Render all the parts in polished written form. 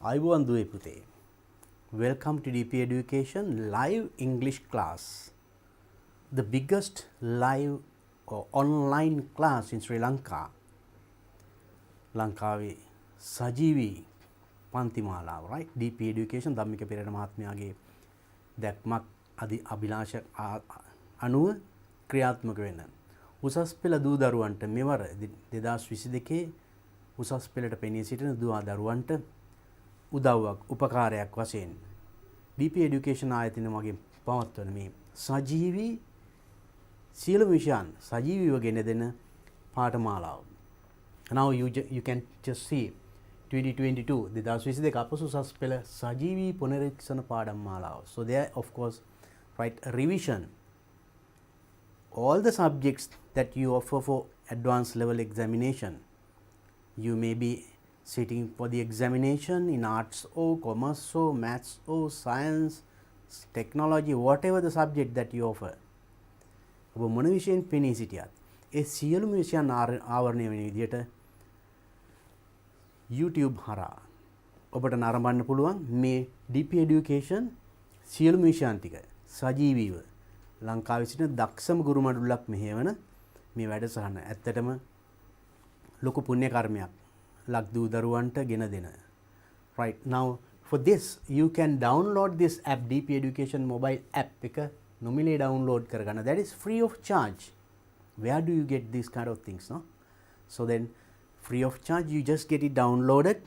අයිබෝන් දුවේ පුතේ. Welcome to DP Education live English class. The biggest live or online class in Sri Lanka. ලංකාවේ සජීවී පන්තිමාලාව, right? DP Education Dhammika Perera මහත්මයාගේ දැක්මක් අභිලාෂ අනුව ක්‍රියාත්මක වෙන උසස් පෙළ දූ දරුවන්ට මෙවර 2022 උසස් පෙළට පෙනී සිටින දූ දරුවන්ට උදව්වක් උපකාරයක් වශයෙන් DP Education ආයතනය මගින් පවත්වන මේ සජීවී සියලු විෂයන් සජීවීව ගෙන දෙන පාඨමාලාව. Now you can just see 2022 2022 අප උසස් පෙළ සජීවී පුනරීක්ෂණ පාඨමාලාව. So there of course right revision all the subjects that you offer for advanced level examination. You may be sitting for the examination in arts or commerce or maths or science, technology, whatever the subject that you offer. ඔබ මොන විෂයෙන් පෙනී සිටියත් ඒ සියලුම විෂයන් ආවරණය වෙන විදිහට YouTube හරහා ඔබට නරඹන්න පුළුවන් මේ DP Education සියලුම විෂයන් ටික සජීවීව ලංකාවේ සිටින දක්ෂම ගුරු මඩුල්ලක් මෙහෙවන මේ වැඩසටහන ඇත්තටම ලොකු පුණ්‍ය කර්මයක් ලක්දූ දරුවන්ට ගෙන දෙන. Right now for this you can download this app DP Education mobile app එක නොමිලේ download කරගන්න. That is free of charge. Where do you get these kind of things, no? So then free of charge you just get it downloaded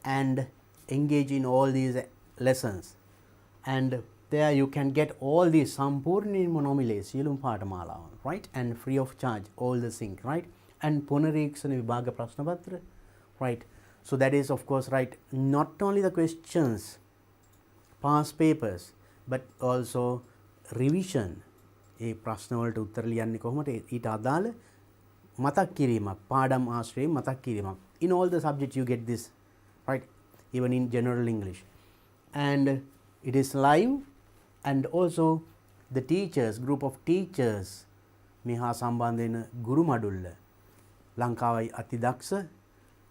and engage in all these lessons, and there you can get all these සම්පූර්ණයෙන්ම නොමිලේ සියලුම පාඨමාලාවන්, right? And free of charge all the things, right? And පුනරීක්ෂණ විභාග ප්‍රශ්න පත්‍ර, right? So that is of course right, not only the questions past papers but also revision. ඒ ප්‍රශ්න වලට උත්තර ලියන්නේ කොහොමද ඊට අදාළ මතක් කිරීමක් පාඩම් ආශ්‍රයෙන් මතක් කිරීමක්. In all the subjects you get this, right? Even in general English, and it is live, and also the teachers, group of teachers මේ හා සම්බන්ධ වෙන ගුරු මඩුල්ල ලංකාවයි අති දක්ෂ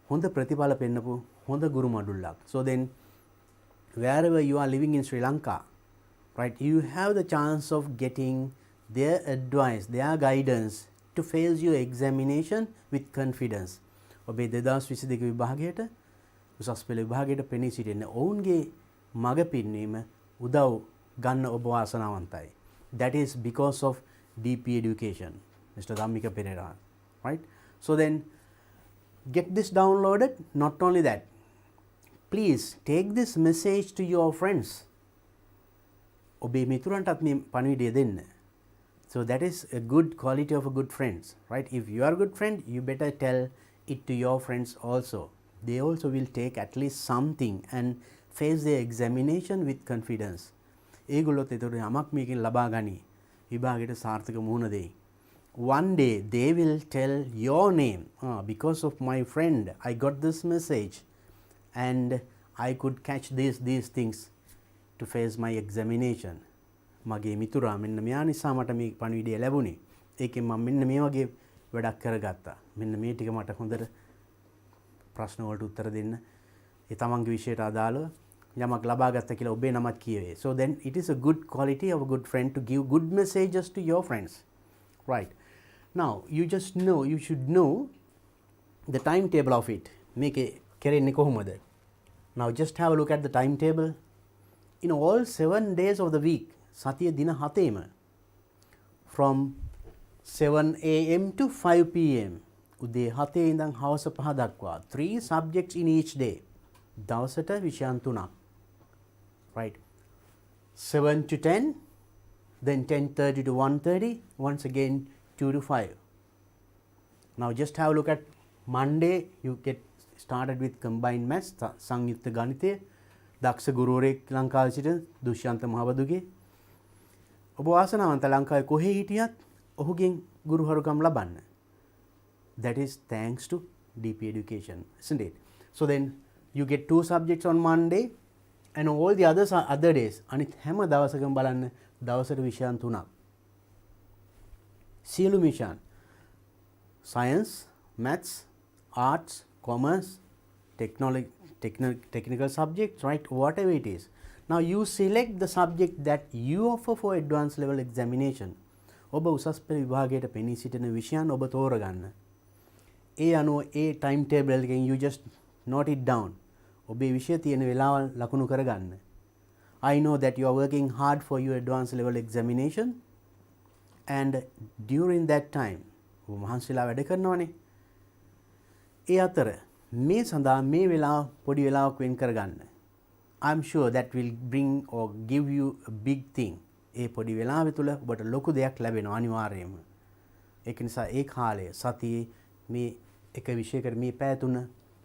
හොඳ ප්‍රතිඵල පෙන්නපු හොඳ ගුරු මඩුල්ලක්. So then wherever you are living in Sri Lanka, right, you have the chance of getting their advice, their guidance to face your examination with confidence. ඔබේ 2022 විභාගයට උසස් පෙළ විභාගයට පෙනී සිටින ඔවුන්ගේ මඟ පෙන්වීම උදව් ගන්න ඔබ වාසනාවන්තයි. That is because of DP Education, Mr. Dhammika Perera, right? So then get this downloaded. Not only that, please take this message to your friends. ඔබේ මිතුරන්ටත් මේ පණිවිඩය දෙන්න. So that is a good quality of a good friends, right? If you are a good friend, you better tell it to your friends also. They also will take at least something and face their examination with confidence. ඒගොල්ලොත් ඒතකොට යමක් මේකෙන් ලබා ගනි විභාගයට සාර්ථක මුහුණ දෙයි. One day they will tell your name, because of my friend I got this message and I could catch these things to face my examination. මගේ මිතුරා මෙන්න මෙයා නිසා මට මේ පණිවිඩය ලැබුණේ. ඒකෙන් මම මෙන්න මේ වගේ වැඩක් කරගත්තා. මෙන්න මේ ටික මට හොඳට ප්‍රශ්න වලට උත්තර දෙන්න ඒ තමන්ගේ විෂයට අදාළව යමක් ලබා ගත්තා කියලා ඔබේ නමත් කියවේ. So then it is a good quality of a good friend to give good messages to your friends, right? Now you just know, you should know the timetable of it. මේකේ කරන්නේ කොහොමද? Now just have a look at the timetable. In all 7 days of the week, සතිය දින 7ෙම from 7 am to 5 pm, උදේ 7 ඉඳන් හවස 5 දක්වා 3 subjects in each day. දවසට විෂයන් 3ක්, right? 7 to 10, then 10:30 to 1:30, once again 2 to 5. Now just have a look at Monday. You get started with combined maths, සංයුක්ත ගණිතය. දක්ෂ ගුරුවරයෙක් ලංකාවේ සිටින දුෂ්‍යන්ත මහබදුගේ. ඔබ වාසනාවන්ත ලංකාවේ කොහේ හිටියත් ඔහුගෙන් ගුරුහරුකම් ලබන්න. That is thanks to DP Education, isn't it? So then you get 2 subjects on Monday and all the other days අනිත් හැම දවසකම බලන්න දවසට විෂයන් 3ක්. සියලු විෂයන් science, maths, arts, commerce, technical subjects, right? Whatever it is. Now you select the subject that you offer for advanced level examination. ඔබ උසස් පෙළ විභාගයට පෙනී සිටින විෂයන් ඔබ තෝරගන්න. ඒ අනුව ඒ time table එකෙන් you just note it down. ඔබේ විෂය තියෙන වෙලාවල් ලකුණු කරගන්න. I know that you are working hard for your advanced level examination and during that time ඔබ මහන්සිලා වැඩ කරනවනේ. ඒ අතර මේ සඳහා මේ වෙලාව පොඩි වෙලාවක් වෙන් කරගන්න. I'm sure that will bring or give you a big thing. ඒ පොඩි වෙලාව තුළ ඔබට ලොකු දෙයක් ලැබෙනවා අනිවාර්යයෙන්ම. ඒක නිසා ඒ කාලය සතියේ මේ එක විෂයකට මේ පැය තුන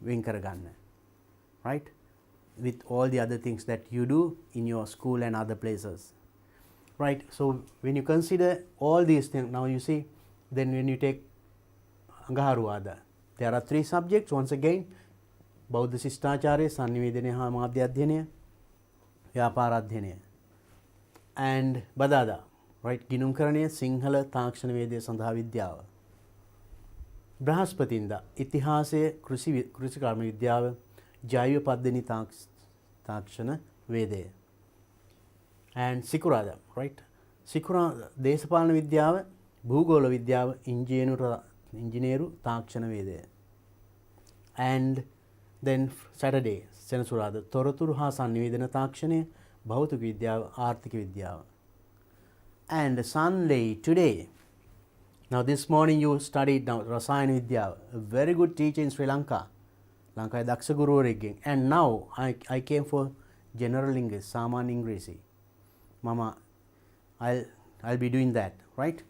වෙන් කරගන්න. Right? With all the other things that you do in your school and other places. Right? So when you consider all these things, now you see, then when you take Angaharuwada, there are 3 subjects once again: බෞද්ධ ශිෂ්ටාචාරය, sannivedana හා මාධ්‍ය අධ්‍යයනය, ව්‍යාපාර අධ්‍යයනය. And Badada, right? ගිණුම්කරණය, Sinhala තාක්ෂණ වේදය සඳහා විද්‍යාව. බ්‍රහස්පතින්දා ඉතිහාසය, කෘෂිකර්ම විද්‍යාව, ජෛව පද්ධති තාක්ෂණ වේදය. And සිකුරාදා, right? සිකුරාදා දේශපාලන විද්‍යාව, භූගෝල විද්‍යාව, ඉංජිනේරු තාක්ෂණ වේදය. And then Saturday, සෙනසුරාදා තොරතුරු හා sannivedana තාක්ෂණය, භෞතික විද්‍යාව, ආර්ථික විද්‍යාව. And Sunday, today, now this morning you studied now රසායන විද්‍යාව, a very good teacher in Sri Lanka, ලංකාවේ දක්ෂ ගුරුවරයෙක්ගෙන්. And now I came for general English, සාමාන්‍ය ඉංග්‍රීසි. Mama, I'll be doing that, right?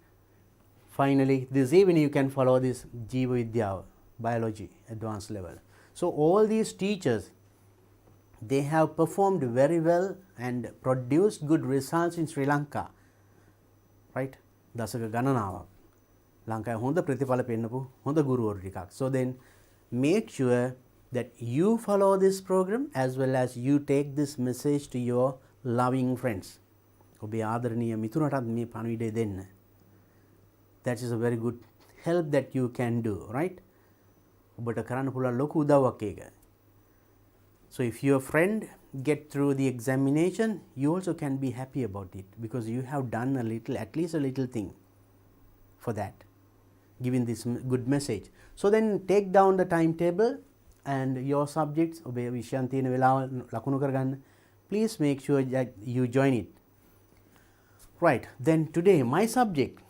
Finally, this evening you can follow this ජීව විද්‍යාව, biology, advanced level. So all these teachers, they have performed very well and produced good results in Sri Lanka, right? දශක ගණනාවක් ලංකාවේ හොඳ ප්‍රතිඵල පෙන්නපු හොඳ ගුරුවරු ටිකක්. So then make sure that you follow this program as well as you take this message to your loving friends. ඔබේ ආදරණීය මිතුරටත් මේ පණිවිඩය දෙන්න. That is a very good help that you can do, right? ඔබට කරන්න පුළුවන් ලොකු උදව්වක් ඒක. So if your friend get through the examination, you also can be happy about it because you have done a little, at least a little thing for that, giving this good message. So then take down the timetable and your subjects, ඔබේ විෂයන් තියෙන වෙලාව ලකුණු කරගන්න. Please make sure that you join it. Right, then today my subject,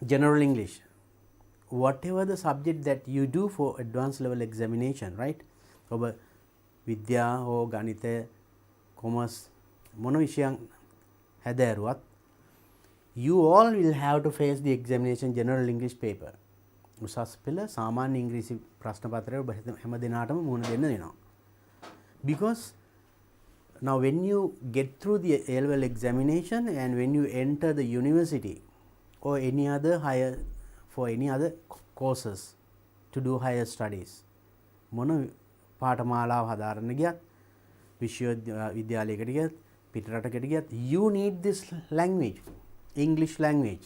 general English. Whatever the subject that you do for advanced level examination, right? ඔබ විද්‍යා හෝ ගණිතය, commerce මොන විෂයන් හැදෑරුවත්, you all will have to face the examination general English paper. උසස් පෙළ සාමාන්‍ය ඉංග්‍රීසි ප්‍රශ්න පත්‍රය ඔබ හැම දිනකටම මුහුණ දෙන්න වෙනවා. Because now when you get through the A-level examination and when you enter the university or any other courses to do higher studies, මොන පාඨමාලාව හදාරන්න ගියත්, විශ්වවිද්‍යාලයකට ගියත්, පිටරටකට ගියත්, you need this language, English language.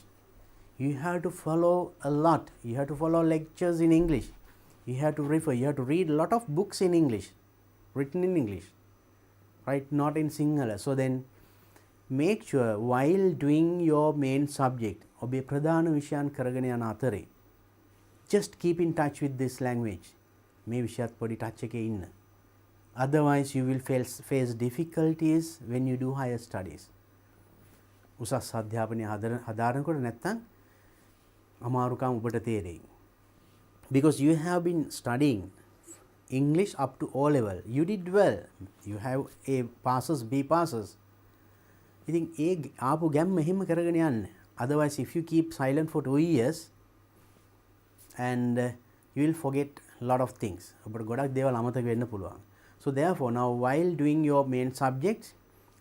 You have to follow a lot. You have to follow lectures in English. You have to refer, you have to read a lot of books in English, written in English, right? Not in Sinhala. So then make sure while doing your main subject, ඔබේ ප්‍රධාන විෂයන් කරගෙන යන අතරේ, just keep in touch with this language. මේ විෂයත් පොඩි touch එකේ ඉන්න. Otherwise you will face difficulties when you do higher studies. උසස් අධ්‍යාපනය හදාරනකොට නැත්තම් අමාරුකම් ඔබට තේරෙයි. Because you have been studying English up to O level. You did well. You have A passes, B passes. ඉතින් ඒ ආපු ගැම්ම එහෙම කරගෙන යන්න. Otherwise if you keep silent for 2 years and you will forget a lot of things. ඔබට ගොඩක් දේවල් අමතක වෙන්න පුළුවන්. So therefore now while doing your main subjects,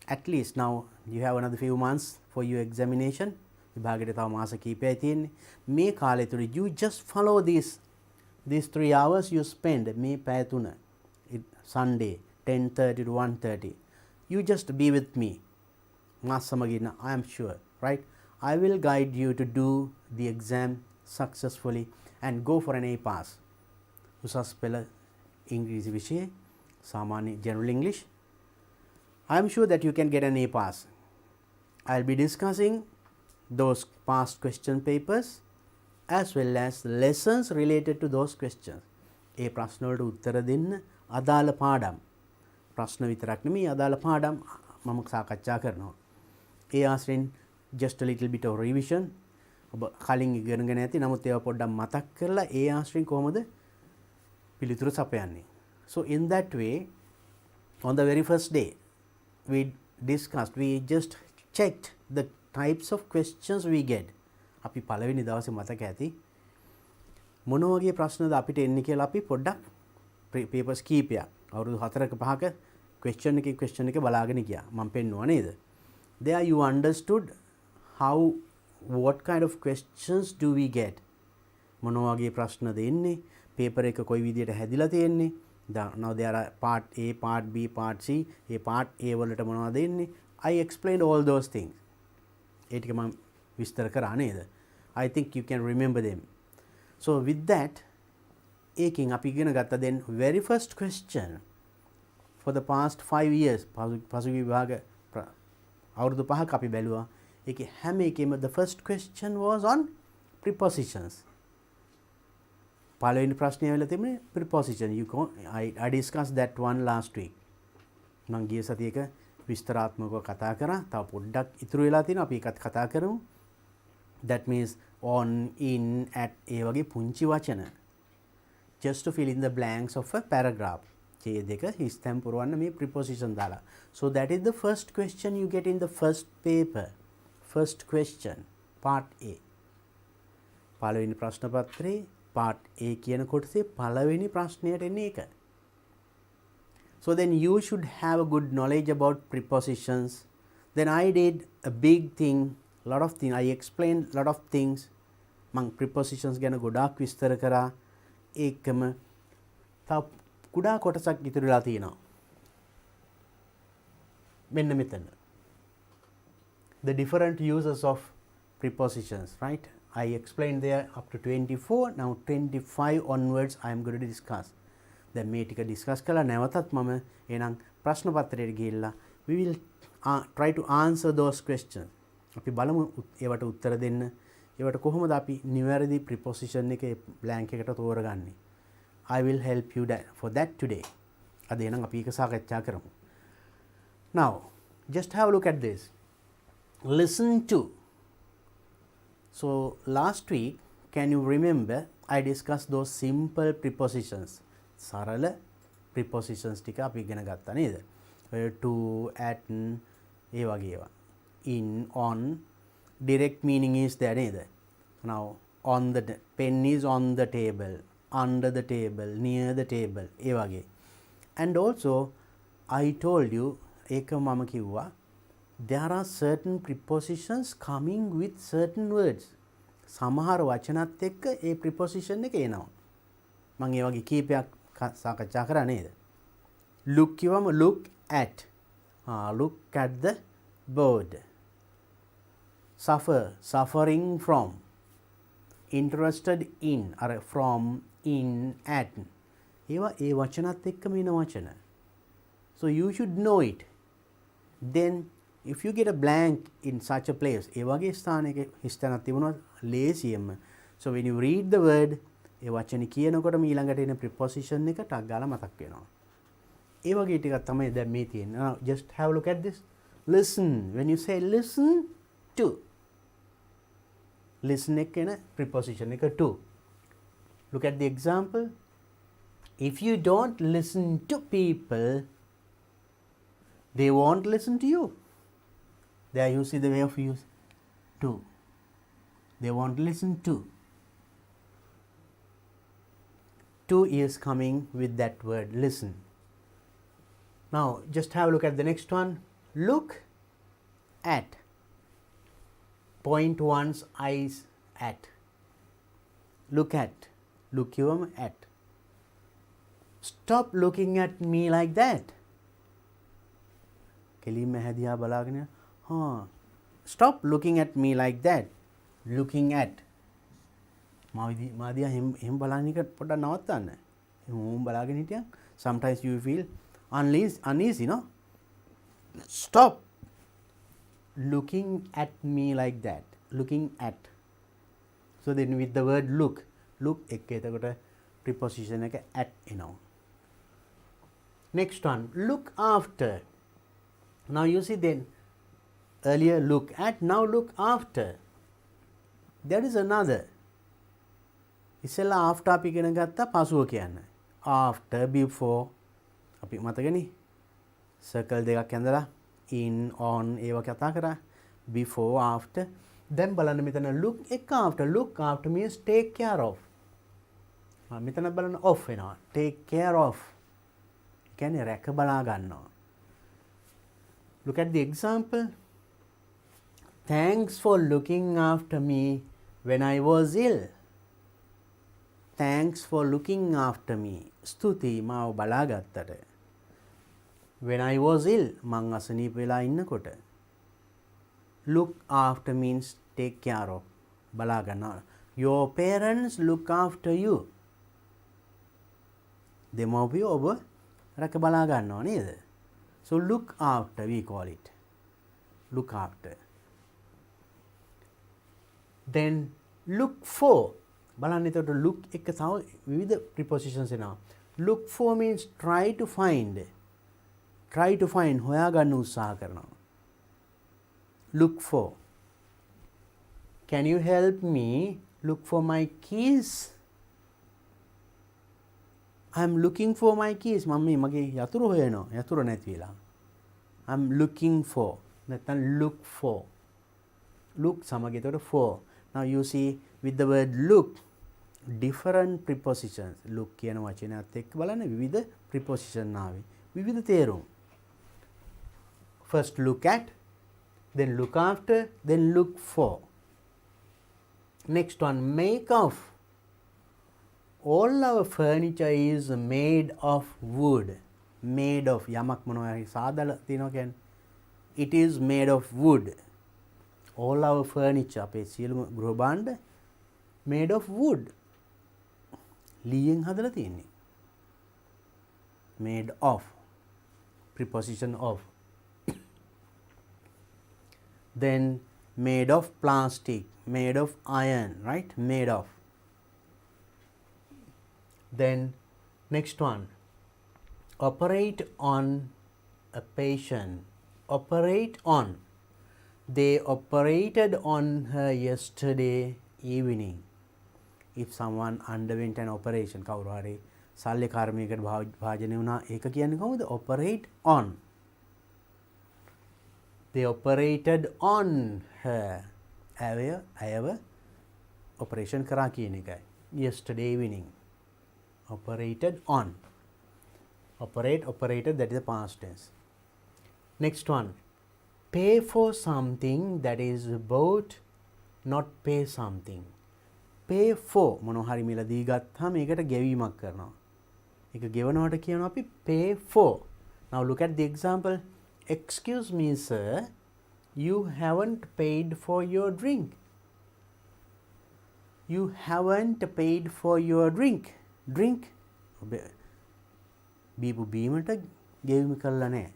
at least now you have another few months for your examination. විභාගයට තව මාස කිහිපයක් තියෙන්නේ. මේ කාලය තුල you just follow these 3 hours you spend මේ පැය තුන, Sunday 10:30 to 1:30. You just be with me. මාස සමග ඉන්න. I am sure, right? I will guide you to do the exam successfully and go for an A pass. උසස් පෙළ ඉංග්‍රීසි විෂයේ Samani General English. I am sure that you can get an A pass. I'll be discussing those past question papers as well as lessons related to those questions. ඒ ප්‍රශ්න වලට උත්තර දෙන්න අදාළ පාඩම්. ප්‍රශ්න විතරක් නෙමෙයි අදාළ පාඩම් මම සාකච්ඡා කරනවා. ඒ ආශ්‍රයෙන් just a little bit of revision. ඔබ කලින් ඉගෙනගෙන ඇති. නමුත් ඒවා පොඩ්ඩක් මතක් කරලා ඒ ආශ්‍රයෙන් කොහොමද පිළිතුරු සපයන්නේ. So in that way, on the very first day, we just checked the types of questions we get. අපි පළවෙනි දවසේ මතක ඇති මොන වගේ ප්‍රශ්නද අපිට එන්නේ කියලා අපි පොඩ්ඩක් papers කීපයක් අවුරුදු 4ක 5ක question එක බලාගෙන ගියා. මම පෙන්නුවා නේද? There you understood what kind of questions do we get? මොන වගේ ප්‍රශ්නද එන්නේ? paper එක කොයි විදියට හැදිලා තියෙන්නේ? Now there are part A, part B, part C. A part A වලට මොනවද එන්නේ? I explained all those things. ඒ ටික මම විස්තර කරා නේද? I think you can remember them. So with that, ඒකෙන් අපි ඉගෙන ගත්ත then very first question for the past 5 years පසුගිය විභාග අවුරුදු 5ක අපි බැලුවා. ඒකේ හැම එකෙම the first question was on prepositions. පළවෙනි ප්‍රශ්නය වෙලා තිබුණේ preposition. I discussed that one last week. මම ගිය සතියේක විස්තරාත්මකව කතා කරා. තව පොඩ්ඩක් ඉතුරු වෙලා තියෙනවා. අපි ඒකත් කතා කරමු. That means on, in, at ඒ වගේ පුංචි වචන. Just to fill in the blanks of a paragraph. ඡේදයක හිස්තැන් පුරවන්න මේ preposition දාලා. So that is the first question you get in the first paper. First question, part A. පළවෙනි ප්‍රශ්න පත්‍රයේ part A කියන කොටසේ පළවෙනි ප්‍රශ්නයට එන්නේ ඒක. So then you should have a good knowledge about prepositions. Then I did a big thing, lot of things. I explained lot of things. මං prepositions ගැන ගොඩාක් විස්තර කරා. ඒකම තව කුඩා කොටසක් ඉතුරුලා තියෙනවා. මෙන්න මෙතන. The different uses of prepositions, right? I explained there up to 24. Now 25 onwards I am going to discuss. Then මේ ටික discuss කළා නැවතත් මම එහෙනම් ප්‍රශ්න පත්‍රයට ගිහිල්ලා we will try to answer those questions. අපි බලමු ඒවට උත්තර දෙන්න. ඒවට කොහොමද අපි නිවැරදි preposition එක blank එකට තෝරගන්නේ. I will help you for that today. අද එහෙනම් අපි ඒක සාකච්ඡා කරමු. Now just have a look at this. Listen to. So last week, can you remember I discussed those simple prepositions. සරල prepositions ටික අපි ඉගෙන ගත්තා නේද? To, at, ඒ වගේ ඒවා. In, on, direct meaning is there නේද? Now on the pen is on the table, under the table, near the table ඒ වගේ. And also I told you ඒක මම කිව්වා there are certain prepositions coming with certain words. සමහර වචනත් එක්ක ඒ preposition එක එනවා. මම ඒ වගේ කීපයක් සාකච්ඡා කරා නේද? look කිව්වම look at. look at the bird. suffer, suffering from. interested in, අර from, in, at. ඒවා ඒ වචනත් එක්කම එන වචන. So you should know it. Then if you get a blank in such a place, ඒ වගේ ස්ථානයක හිස්තැනක් තිබුණොත් ලේසියෙන්ම. So when you read the word, ඒ වචනේ කියනකොට ඊළඟට එන preposition එක ටක් ගාලා මතක් වෙනවා. ඒ වගේ ටිකක් තමයි දැන් මේ තියෙන්නේ. Now just have a look at this. Listen. When you say listen to, listen එක එන preposition එක to. Look at the example. If you don't listen to people, they won't listen to you. There you see the way of use to. They won't listen to. To is coming with that word listen. Now just have a look at the next one. Look at. Point one's eyes at. Look at. Look at. Stop looking at me like that. කෙලින්ම හැදියා බලාගෙන stop looking at me like that. Looking at. මාදියා එහෙම බලන එක පොඩ්ඩක් නවත්තන්න. එහෙම බලාගෙන හිටියන් sometimes you feel uneasy, no? Stop looking at me like that. Looking at. So then with the word look එක එතකොට preposition එක at එනවා. Next one, look after. Now you see then earlier look at, now look after. There is another. ඉස්සෙල්ලා after අපි ඉගෙන ගත්තා පසුව කියන්න. After, before අපි මතකනේ circle දෙකක් ඇඳලා in, on ඒවා කතා කරා. Before, after. දැන් බලන්න මෙතන look එක after. Look after means take care of. මෙතන බලන්න off වෙනවා. Take care of. කියන්නේ රැක බලා ගන්නවා. Look at the example. Thanks for looking after me when I was ill. Thanks for looking after me. ස්තුතියි මාව බලාගත්තට. When I was ill, මං අසනීප වෙලා ඉන්නකොට. Look after means take care of. බලා ගන්නවා. Your parents look after you. දෙමව්පියෝ ඔබ රැක බලා ගන්නවා නේද? So look after we call it. Look after. Then look for. බලන්න එතකොට look එක තව විවිධ prepositions එනවා. Look for means try to find. Try to find හොයාගන්න උත්සාහ කරනවා. Look for. Can you help me look for my keys? I'm looking for my keys. මම මගේ යතුරු හොයනවා. යතුරු නැති වෙලා. I'm looking for. නැත්නම් look for. Look සමග එතකොට for. Now you see with the word look different prepositions. Look කියන වචනයත් එක්ක බලන්න විවිධ preposition ආවේ. විවිධ තේරුම්. First look at, then look after, then look for. Next one, make of. All our furniture is made of wood. Made of. යමක් මොනවා හරි සාදලා තියෙනවා කියන්නේ. It is made of wood. All our furniture අපේ සියලුම ගෘහ භාණ්ඩ made of wood. ලීයෙන් හදලා තියෙන්නේ. Made of. Preposition of. Then made of plastic, made of iron, right? Made of. Then next one, operate on a patient. Operate on. They operated on her yesterday evening. If someone underwent an operation, කවුරු හරි ශල්‍ය කර්මයකට භාජනය වුණා, ඒක කියන්නේ කොහොමද? Operate on. They operated on her. ඇයව operation කරා කියන එකයි. Yesterday evening. Operated on. Operate, operated, that is the past tense. Next one. Pay for something that is bought, not pay something. Pay for මොනවා හරි මිලදී ගත්තාම ඒකට ගෙවීමක් කරනවා. ඒක ගෙවනවට කියනවා අපි pay for. Now look at the example. Excuse me sir, you haven't paid for your drink. You haven't paid for your drink. Drink. බීපු බීමට ගෙවීම කළා නැහැ.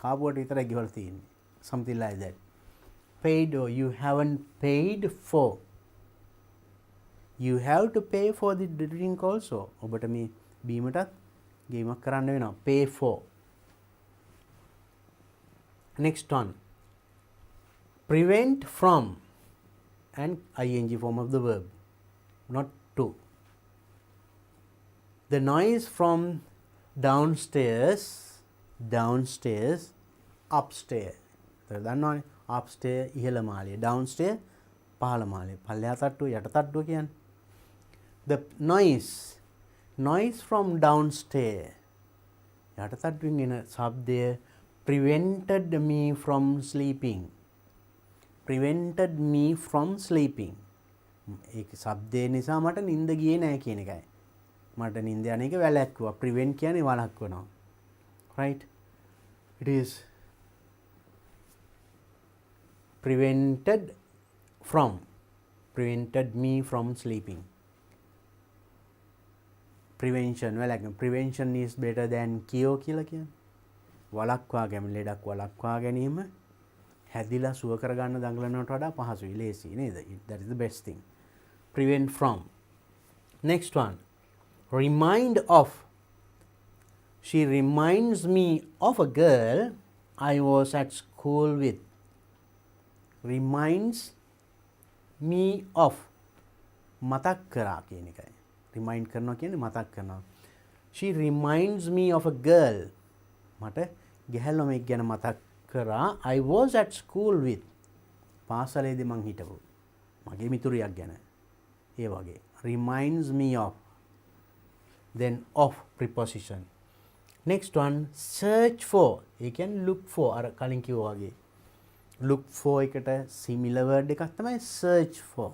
කාපුවට විතරයි ගෙවලා තියෙන්නේ. Something like that. Paid or you haven't paid for. You have to pay for the drink also. ඔබට මේ බීමටත් ගෙවීමක් කරන්න වෙනවා. Pay for. Next one. Prevent from and ing form of the verb. Not to. The noise from downstairs, upstairs. දන්නවනේ upstairs ඉහළ මාලය, downstairs පහළ මාලය. පල්ලෙහා තට්ටුව යට තට්ටුව කියන්නේ. The noise from downstairs. යට තට්ටුවෙන් එන ශබ්දය prevented me from sleeping. Prevented me from sleeping. ඒක ශබ්දේ නිසා මට නිින්ද ගියේ නැහැ කියන එකයි. මට නිින්ද යන එක වැළැක්වුවා. prevent කියන්නේ වළක්වනවා. Right? It is prevented me from sleeping. prevention වලක prevention is better than cure කියලා කියන්නේ. වළක්වා ගැනීම ලෙඩක් වළක්වා ගැනීම හැදිලා සුව කරගන්න දඟලනවට වඩා පහසුයි ලේසි නේද? That is the best thing. Prevent from. Next one. Remind of. She reminds me of a girl I was at school with. Reminds me of. මතක් කරා කියන එකයි. Remind කරනවා කියන්නේ මතක් කරනවා. She reminds me of a girl. මට ගැහැළු ළමෙක් ගැන මතක් කරා. I was at school with. පාසලේදී මං හිටපු මගේ මිතුරියක් ගැන. ඒ වගේ. Reminds me of. Then of preposition. Next one, search for. You can look for. අර කලින් කිව්වා වගේ. Look for එකට similar word එකක් තමයි search for.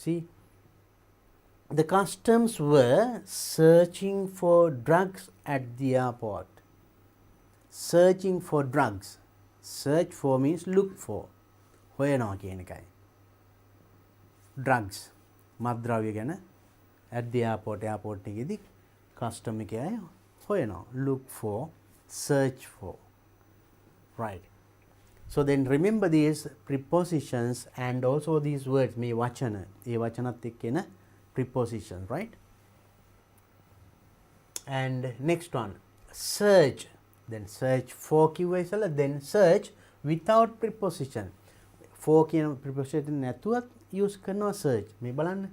See, the customs were searching for drugs at the airport. Searching for drugs. Search for means look for. හොයනවා කියන එකයි. Drugs. මත්ද්‍රව්‍ය ගැන at the airport එකේදී custom එකේ අය හොයනවා. Look for, search for. Right. So then remember these prepositions and also these words මේ වචන. ඒ වචනත් එක්ක එන prepositions, right? And next one, search. Then search for කිව්වා ඉස්සලා then search without preposition. For කියන preposition නැතුවත් use කරනවා search. මේ බලන්න.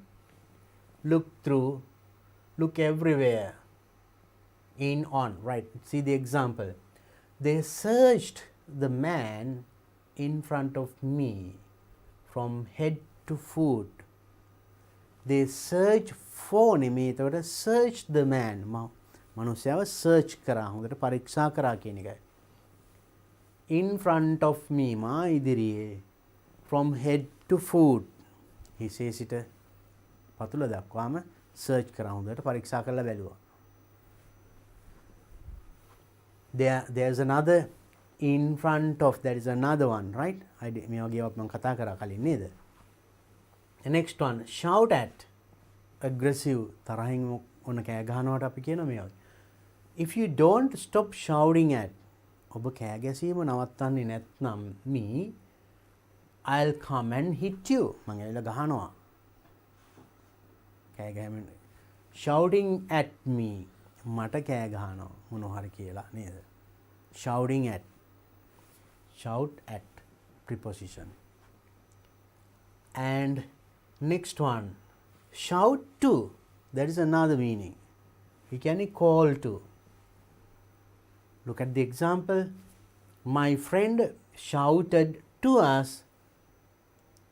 Look through, look everywhere. In, on, right? See the example. They searched the man in front of me from head to foot. They search for නෙමේ. එතකොට search the man. මනුස්සයව search කරා. හොඳට පරීක්ෂා කරා කියන එකයි. In front of me මා ඉදිරියේ. From head to foot. හිසේ සිට පතුල දක්වාම search කරා. හොඳට පරීක්ෂා කරලා බැලුවා. There's another in front of. There is another one, right? මේ වගේවත් මම කතා කරා කලින් නේද? The next one, shout at. Aggressive. තරහින් ඔන්න කෑ ගහනවට අපි කියනවා මේ වගේ. If you don't stop shouting at. ඔබ කෑ ගැසීම නවත්තන්නේ නැත්නම් me, I'll come and hit you. මම ඇවිල්ලා ගහනවා. කෑ ගැහීම. Shouting at me. මට කෑ ගහනවා මොනවා හරි කියලා නේද? Shouting at. Shout at preposition. And next one, shout to. That is another meaning. We can call to. Look at the example. My friend shouted to us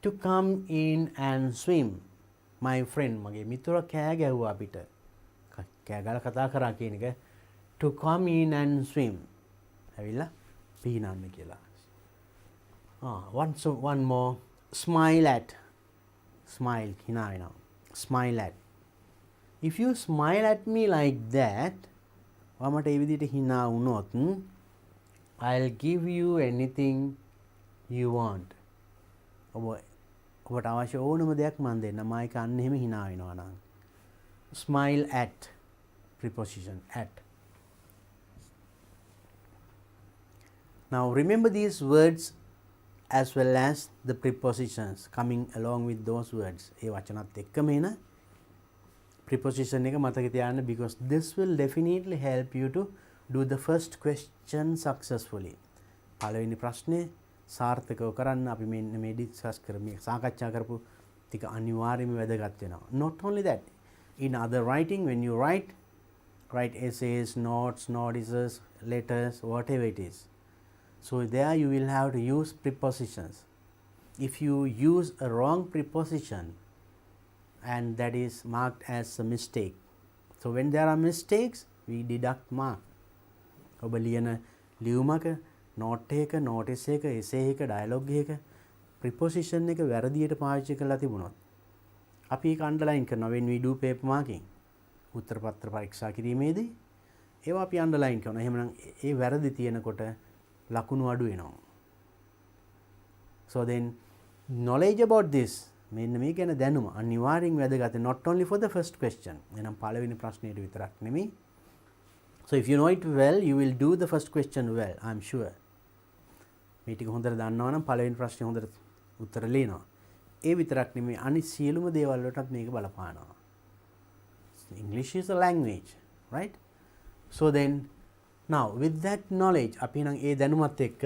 to come in and swim. My friend මගේ මිතුරා කෑ ගැහුවා අපිට. කෑ ගාලා කතා කරා කියන එක to come in and swim. ඇවිල්ලා පීනන්න කියලා. One more. Smile at. Smile. hina වෙනවා. Smile at. If you smile at me like that, මට ඒ විදිහට hina වුණොත් I'll give you anything you want. ඔබට අවශ්‍ය ඕනම දෙයක් මම දෙන්න. මම ඒක අන්න එහෙම hina වෙනවා නම්. Smile at. Preposition at. Now remember these words as well as the prepositions coming along with those words. ඒ වචනත් එක්කම එන preposition එක මතක තියාගන්න because this will definitely help you to do the first question successfully. පළවෙනි ප්‍රශ්නේ සාර්ථකව කරන්න අපි මේ discuss කරමු සාකච්ඡා කරපු ටික අනිවාර්යයෙන්ම වැදගත් වෙනවා. Not only that, in other writing when you write essays, notes, notices, letters, whatever it is. So there you will have to use prepositions. If you use a wrong preposition and that is marked as a mistake. So when there are mistakes, we deduct mark. ඔබ ලියන ලියුමක note එක, notice එක, essay එක, dialogue එක preposition එක වැරදියට පාවිච්චි කරලා තිබුණොත් අපි ඒක underline කරනවා when we do paper marking. උත්තර පත්‍ර පරීක්ෂා කිරීමේදී ඒවා අපි underline කරනවා. එහෙමනම් ඒ වැරදි තියෙනකොට ලකුණු අඩු වෙනවා. So then knowledge about this මෙන්න මේ ගැන දැනුම අනිවාර්යෙන් වැදගත්. not only for the first question. එහෙනම් පළවෙනි ප්‍රශ්නයට විතරක් නෙමෙයි. So if you know it well, you will do the first question well, I'm sure. මේ ටික හොඳට දන්නවා නම් පළවෙනි ප්‍රශ්නේ හොඳට උත්තර ලියනවා. ඒ විතරක් නෙමෙයි අනිත් සියලුම දේවල් වලටත් මේක බලපානවා. English is a language, right? So then now with that knowledge අපි නම් ඒ දැනුමත් එක්ක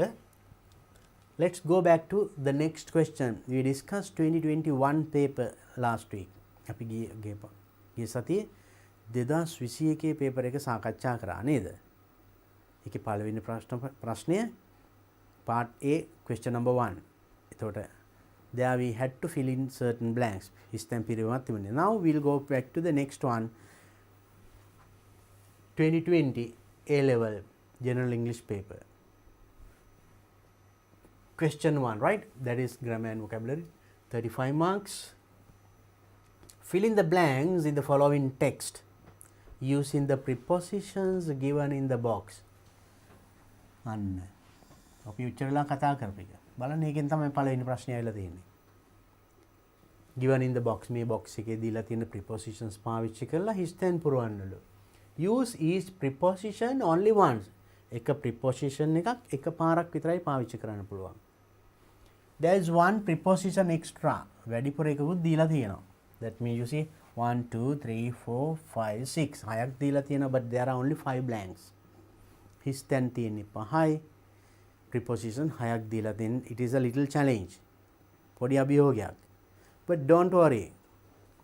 let's go back to the next question. We discussed 2021 paper last week. අපි ගිය සතියේ 2021 paper එක සාකච්ඡා කරා නේද? ඒකේ පළවෙනි ප්‍රශ්නය part A question number 1. එතකොට there we had to fill in certain blanks. හිස්තැන් පිරීමක් තිබුණේ. Now we'll go back to the next one. 2020 A level general English paper. Question 1, right? That is grammar and vocabulary. 35 marks. Fill in the blanks in the following text using the prepositions given in the box. අන්න අපි උච්චරලා කතා කරපු එක. බලන්න මේකෙන් තමයි පළවෙනි ප්‍රශ්නේ ආවිලා තියෙන්නේ. Given in the box මේ box එකේ දීලා තියෙන prepositions පාවිච්චි කරලා හිස්තැන් පුරවන්නලු. Use each preposition only once. එක preposition එකක් එක පාරක් විතරයි පාවිච්චි කරන්න පුළුවන්. There is one preposition extra. වැඩිපුර එකකුත් දීලා තියෙනවා. That means you see 1 2 3 4 5 6 හයක් දීලා තියෙනවා, but there are only 5 blanks. හිස්තැන් තියෙන්නේ 5යි. preposition හයක් දීලා තියෙන. It is a little challenge. පොඩි අභියෝගයක්. But don't worry.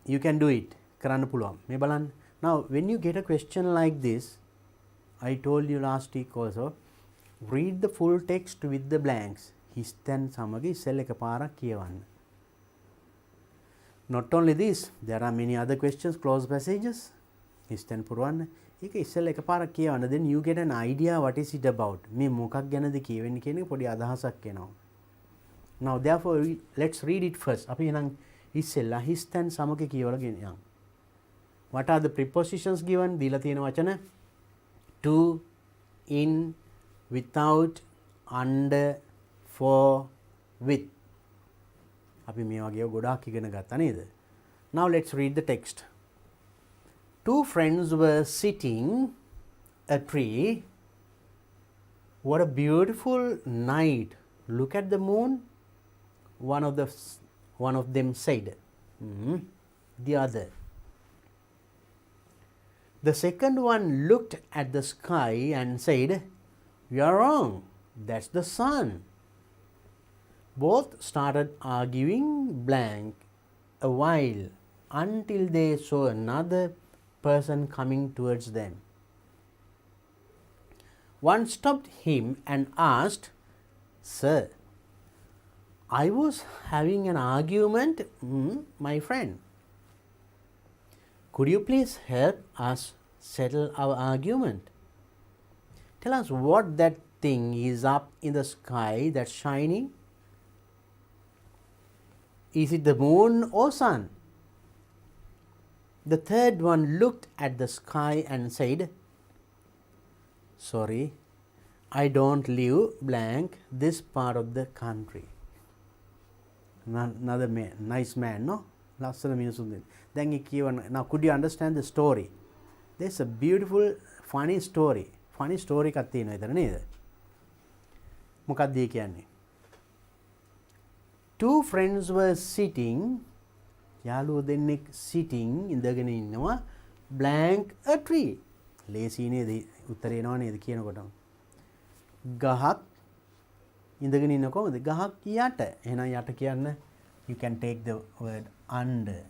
You can do it. කරන්න පුළුවන්. මේ බලන්න. Now when you get a question like this, I told you last week also, read the full text with the blanks. හිස්තැන් සමග ඉස්සෙල් එකපාරක් කියවන්න. Not only this, there are many other questions, closed passages. හිස්තැන් පුරවන්න. ඒක ඉස්සෙල් එකපාරක් කියවන්න. Then you get an idea what is it about. මේ මොකක් ගැනද කියවෙන්නේ කියන එක පොඩි අදහසක් එනවා. Now therefore let's read it first. අපි එහෙනම් ඉස්සෙල්ලා හිස්තැන් සමග කියවලා ගෙනියමු. What are the prepositions given? දීලා තියෙන වචන to, in, without, under, for, with. අපි මේ වගේ ගොඩාක් ඉගෙන ගත්තා නේද? Now let's read the text. Two friends were sitting a tree. What a beautiful night. Look at the moon. One of them said. The other. The second one looked at the sky and said, "You are wrong. That's the sun." Both started arguing blank a while until they saw another person coming towards them. One stopped him and asked, "Sir, I was having an argument, my friend. Could you please help us settle our argument? Tell us what that thing is up in the sky that's shining. Is it the moon or sun?" The third one looked at the sky and said, "Sorry, I don't live blank this part of the country." Another man, nice man, no? ලස්සන මිනිසුන් දෙන්න. දැන් ඒ කියවන. Now could you understand the story? There's a beautiful funny story. Funny story එකක් තියෙනවා එතන නේද? මොකක්ද ඒ කියන්නේ? Two friends were sitting. යාළුවෝ දෙන්නෙක් sitting ඉඳගෙන ඉන්නවා blank a tree. ලේසි නේද? උත්තරේ එනවා නේද කියනකොටම. ගහක් ඉඳගෙන ඉන්න කොහොමද? ගහක් යට. එහෙනම් යට කියන්න you can take the word under.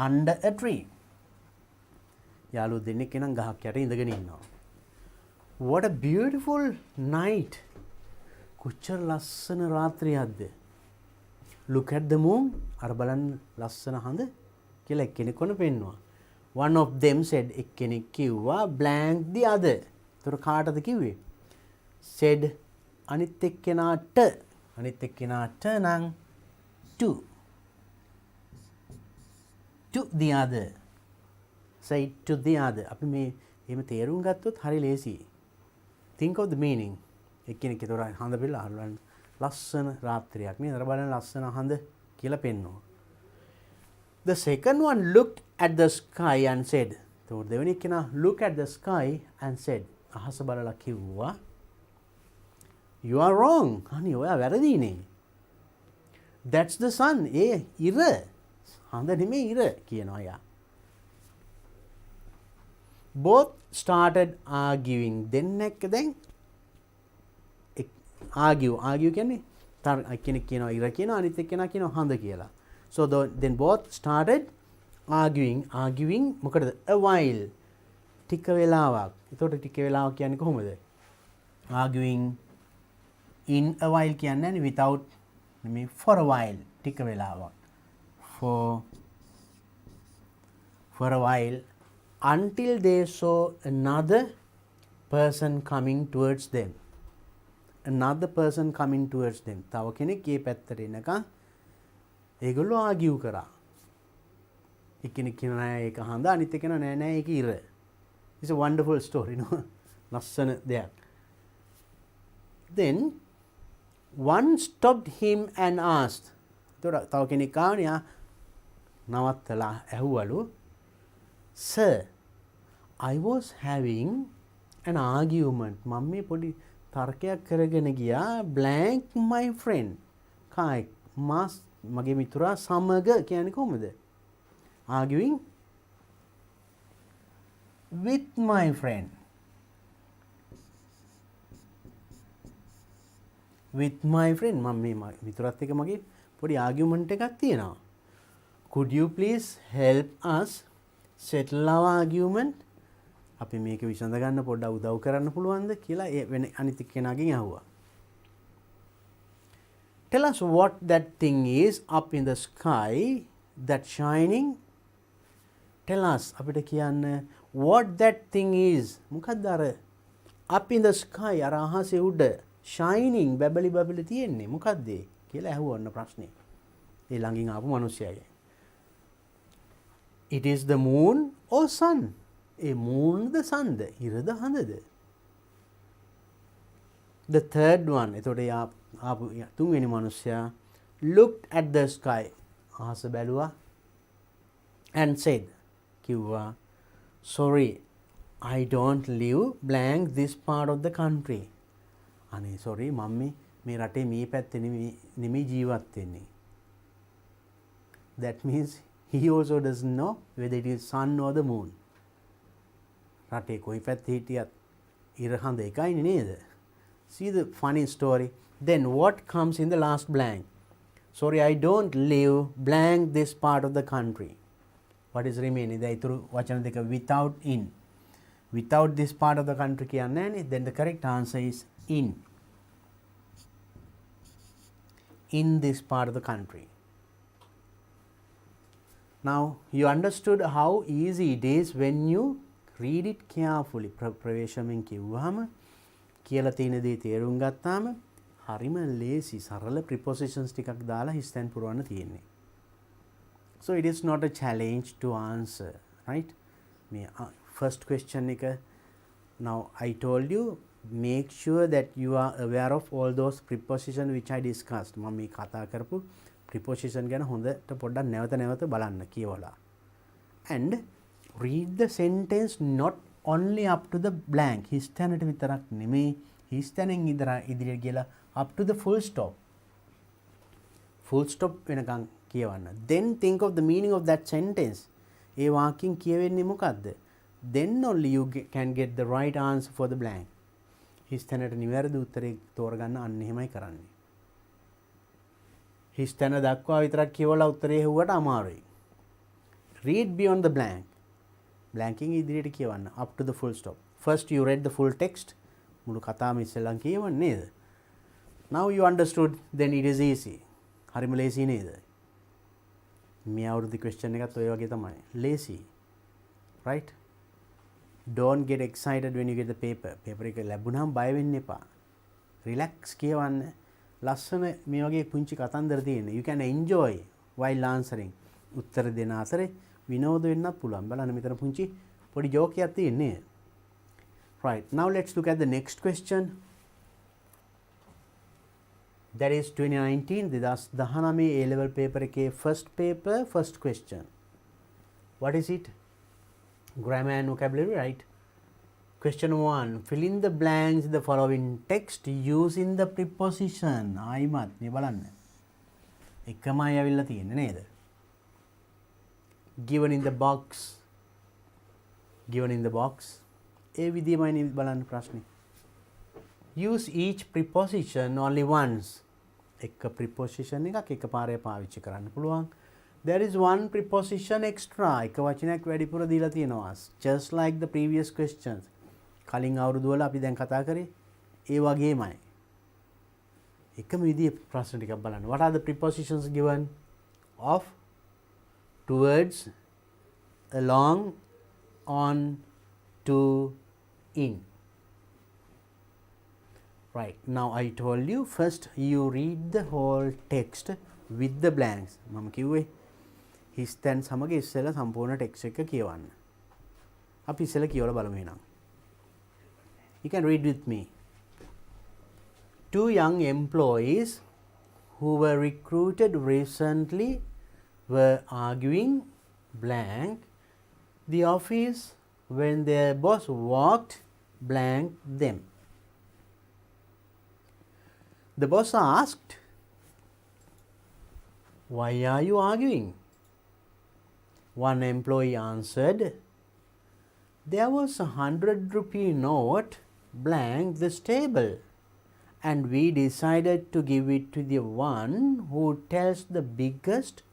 Under a tree. යාළුවෝ දෙන්නෙක් එනම් ගහක් යට ඉඳගෙන ඉන්නවා. What a beautiful night. කොච්චර ලස්සන රාත්‍රියක්ද? Look at the moon. අර බලන්න ලස්සන හඳ කියලා එක්කෙනෙක්වන පෙන්නවා. One of them said. එක්කෙනෙක් කිව්වා blank the other. ඒතර කාටද කිව්වේ? said අනිත් එක්කෙනාට. අනිත් එක්කෙනාට නම් to. To the other. Say to the other. අපි මේ එහෙම තේරුම් ගත්තොත් හරි ලේසියි. Think of the meaning. එක්කෙනෙක් ඒතර හඳ බෙල්ල අහලන්න ලස්සන රාත්‍රියක් නේද? අර බලන්න ලස්සන හඳ කියලා පෙන්වනවා. The second one looked at the sky and said. So දෙවෙනි කෙනා look at the sky and said. අහස බලලා කිව්වා you are wrong. අනේ ඔයා වැරදිනේ. That's the sun. ඒ ඉර. හඳ නෙමෙයි ඉර කියනවා යා. Both started arguing. දෙන්නෙක් දැන් argue කියන්නේ කෙනෙක් කියනවා ඉර කියනවා අනිත් එක්කෙනා කියනවා හඳ කියලා. So then both started arguing මොකටද? A while. ටික වෙලාවක්. එතකොට ටික වෙලාවක් කියන්නේ කොහොමද? Arguing in a while කියන්නේ without නෙමෙයි for a while. ටික වෙලාවක්. For a while until they saw another person coming towards them. Another person coming towards them. තව කෙනෙක් ඒ පැත්තට එනකන් ඒගොල්ලෝ ආගියු කරා. එක්කෙනෙක් කියනවා නෑ ඒක හඳ අනිත් එක්කෙනා නෑ ඒක ඉර. It's a wonderful story, no? ලස්සන දෙයක්. Then one stopped him and asked. තව කෙනෙක් ආවනේ නවත්තලා ඇහුවලු Sir, I was having an argument. මම මේ පොඩි තර්කයක් කරගෙන ගියා blank my friend. කායි මගේ මිතුරා සමග කියන්නේ කොහොමද? Arguing with my friend. With my friend. මම මේ මිතුරත් එක්ක මගේ පොඩි ආගියුමන්ට් එකක් තියෙනවා. Could you please help us settle our argument? අපි මේක විසඳ ගන්න පොඩ්ඩක් උදව් කරන්න පුළුවන්ද කියලා වෙන අනිත් කෙනාගෙන් අහුවා. Tell us what that thing is up in the sky that shining. Tell us අපිට කියන්න what that thing is. මොකක්ද අර up in the sky අර අහසේ උඩ shining බබලි තියෙන්නේ මොකක්ද කියලා අහුවන්න ප්‍රශ්නේ. ඒ ළඟින් ආපු මිනිස්සයාගේ. It is the moon or sun. A moon the sun the ඉරද හඳද? The third one එතකොට ආපු තුන්වෙනි මිනිස්සයා looked at the sky අහස බැලුවා and said කිව්වා sorry I don't live blank this part of the country. අනේ sorry මම මේ රටේ මේ පැත්තේ නෙමෙයි ජීවත් වෙන්නේ. That means he also doesn't know whether it is sun or the moon. රටේ කොයි පැත්තේ හිටියත් ඉර හඳ එකයිනේ නේද? See the funny story. Then what comes in the last blank? Sorry, I don't live blank this part of the country. What is remaining? The ඉතුරු වචන දෙක without in. Without this part of the country කියන්නේ නැහැ. Then the correct answer is in. In this part of the country. Now you understood how easy it is when you read it carefully. ප්‍රවේශමෙන් කිව්වහම කියලා තියෙන දේ තේරුම් ගත්තාම හරිම ලේසි සරල prepositions ටිකක් දාලා හිස්තැන් පුරවන්න තියෙන්නේ. So it is not a challenge to answer, right? මේ first question එක now I told you make sure that you are aware of all those prepositions which I discussed. මම මේ කතා කරපු preposition ගැන හොඳට පොඩ්ඩක් නැවත බලන්න කියවලා. And read the sentence not only up to the blank. හිස්තැනට විතරක් නෙමෙයි හිස්තැනෙන් ඉදිරියට ගිහලා up to the full stop. Full stop වෙනකන් කියවන්න. Then think of the meaning of that sentence. ඒ වාක්‍යයෙන් කියවෙන්නේ මොකද්ද? Then only you can get the right answer for the blank. හිස්තැනට නිවැරදි උත්තරේ තෝරගන්න අන්න එහෙමයි කරන්නේ. හිස්තැන දක්වා විතරක් කියවලා උත්තරේ හෙව්වට අමාරුයි. Read beyond the blank. Blanking ඉදිරියට කියවන්න up to the full stop. First you read the full text. මුළු කතාවම ඉස්සෙල්ලා කියවන්න නේද? Now you understood, then it is easy. හරිම ලේසි නේද? මේ අවුරුදු question එකත් ඔය වගේ තමයි. Lazy. Right? Don't get excited when you get the paper. Paper එක ලැබුණාම බය වෙන්න එපා. Relax කියවන්න. ලස්සන මේ වගේ පුංචි කතන්දර තියෙන. You can enjoy while answering. උත්තර දෙන අතරේ විනෝද වෙන්නත් පුළුවන්. බලන්න මෙතන පුංචි පොඩි ජෝක් එකක් තියෙන්නේ. Right. Now let's look at the next question. That is 2019 2019 A-level paper එකේ first paper first question. What is it? Grammar and vocabulary, right? Question 1. Fill in the blanks in the following text using the preposition. ආයිමත් මේ බලන්න. එකමයි ඇවිල්ලා තියෙන්නේ නේද? Given in the box. Given in the box. ඒ විදිහමයි බලන්න ප්‍රශ්නේ. Use each preposition only once. එක preposition එකක් එකපාරේ පාවිච්චි කරන්න පුළුවන්. There is one preposition extra. එක වචනයක් වැඩිපුර දීලා තියෙනවා. Just like the previous questions. කලින් අවුරුදු වල අපි දැන් කතා කරේ ඒ වගේමයි. එකම විදිහේ ප්‍රශ්න ටිකක් බලන්න. What are the prepositions given? Of, towards, along, on, to, in. Right, now I told you first you read the whole text with the blanks. මම කිව්වේ his තැන් සමග ඉස්සෙල්ලා සම්පූර්ණ ටෙක්ස්ට් එක කියවන්න. අපි ඉස්සෙල්ලා කියවලා බලමු එහෙනම්. You can read with me. Two young employees who were recruited recently were arguing blank the office when their boss walked blank them. The boss asked, "Why are you arguing?" One employee answered, "There was a 100-rupee note blank this table, and we decided to give it to the one who tells the biggest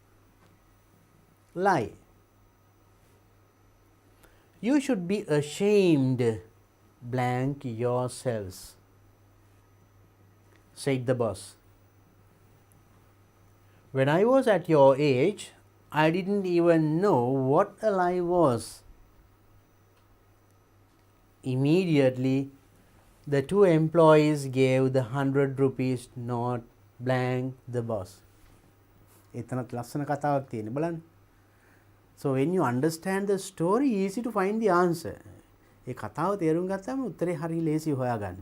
lie. You should be ashamed blank yourselves," said the boss. "When I was at your age, I didn't even know what a lie was." Immediately, the two employees gave the 100 rupees note blank the boss. එතනත් ලස්සන කතාවක් තියෙන බලන්න. So when you understand the story, easy to find the answer. ඒ කතාව තේරුම් ගත්තාම උත්තරේ හරිය ලේසි හොයාගන්න.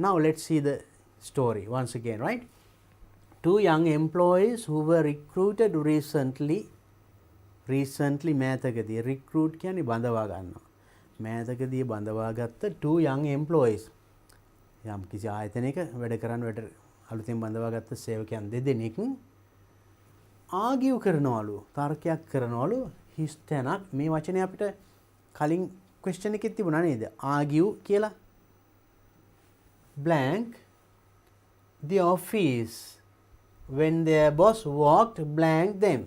Now let's see the story once again, right? Two young employees who were recruited recently මෑතකදී recruit කියන්නේ බඳවා ගන්නවා. මෑතකදී බඳවා ගත්ත two young employees. යම් කිසි ආයතනයක වැඩ කරන අලුතෙන් බඳවා ගත්ත සේවකයන් දෙදෙනෙක් ආගියු කරනවලු, තර්කයක් කරනවලු හිස් තැනක්. මේ වචනේ අපිට කලින් question එකෙත් තිබුණා නේද? ආගියු කියලා. Blank the office when their boss walked blank them.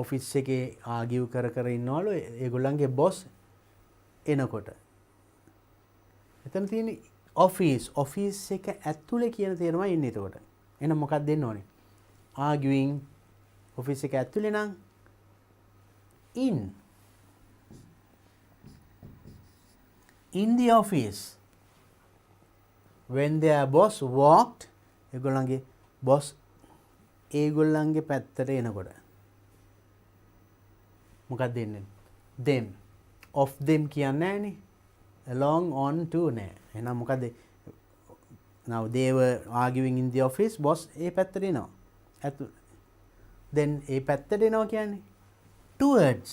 Office එකේ ආගියු කර ඉන්නවලු ඒගොල්ලන්ගේ boss එනකොට. එතන තියෙන office එක ඇතුලේ කියන තේරුමයි ඉන්නේ එතකොට. එහෙනම් මොකක්ද දෙන්න ඕනේ? Arguing office එක ඇතුලේ නම් in the office when their boss walked ඒගොල්ලන්ගේ boss ඒගොල්ලන්ගේ පැත්තට එනකොට මොකක්ද දෙන්නේ? them of them කියන්නේ නැහනේ. along on to නෑ. එහෙනම් මොකද? now they were arguing in the office, boss ඒ පැත්තට එනවා. then ඒ පැත්තට එනවා කියන්නේ towards.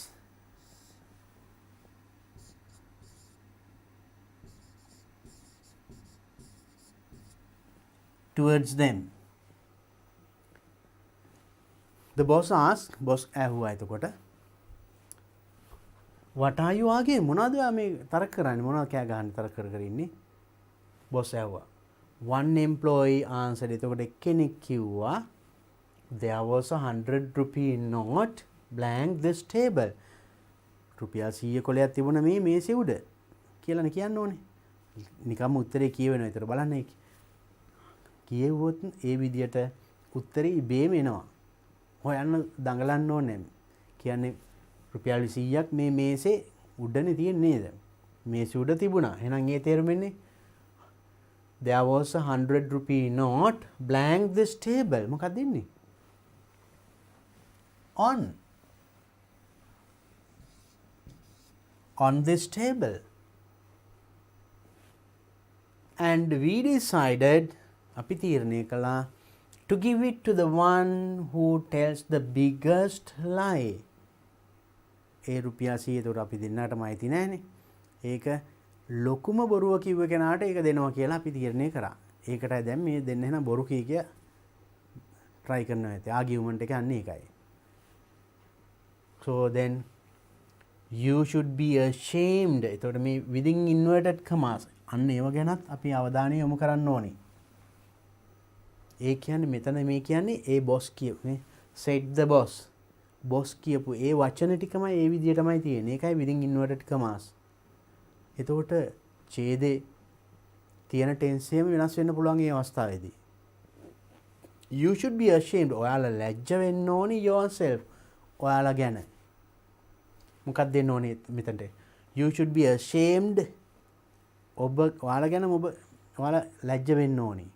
towards them. The boss asked, boss ඇහුවා එතකොට, "What are you arguing?" මොනවද මේ තරක කරන්නේ? මොනවද කෑ ගහන්නේ තරක කර ඉන්නේ? boss ඇහුවා. One employee answered. එතකොට එක්කෙනෙක් කිව්වා, "There was a 100-rupee note blank this table." රුපියල් 100 කොලයක් තිබුණ මේ මේසෙ උඩ කියලානේ කියන්න ඕනේ. නිකම්ම උත්තරේ කියවෙනවා. ඒතර බලන්න ඒක. කියෙව්වොත් ඒ විදියට උත්තරේ ඉබේම එනවා. හොයන්න දඟලන්න ඕනේ. කියන්නේ රුපියල් 100ක් මේ මේසේ උඩනේ තියෙන්නේ නේද? මේසෙ උඩ තිබුණා. එහෙනම් ඒ තේරුම එන්නේ there was a 100-rupee note blank this table. මොකක්ද දෙන්නේ? on this table. And we decided අපි තීරණය කළා to give it to the one who tells the biggest lie. ඒ රුපියල් 100 ඒතකොට අපි දෙන්නටම අයිති නැහනේ. ඒක ලොකුම බොරුව කිව්ව කෙනාට ඒක දෙනවා කියලා අපි තීරණය කරා. ඒකටයි දැන් මේ දෙන්න එහෙනම් බොරු කිය try කරනවා ඇති. ආගියුමන්ට් එක අන්නේ ඒකයි. So then you should be ashamed. එතකොට මේ within inverted commas අන්න ඒව ගැනත් අපි අවධානය යොමු කරන්න ඕනේ. ඒ කියන්නේ මෙතන මේ කියන්නේ ඒ boss කියපු said the boss. boss කියපු ඒ වචන ටිකමයි ඒ විදිහටමයි තියෙන්නේ. ඒකයි within inverted commas. එතකොට ඡේදේ තියෙන tense එකම වෙනස් වෙන්න පුළුවන් මේ අවස්ථාවේදී. You should be ashamed. ඔයාලා ලැජ්ජ වෙන්න ඕනි yourself. ඔයාලා ගැන. මොකක්ද දෙන්න ඕනේ මෙතනට? You should be ashamed. ඔබ ඔයාලා ගැන ඔයාලා ලැජ්ජ වෙන්න ඕනි.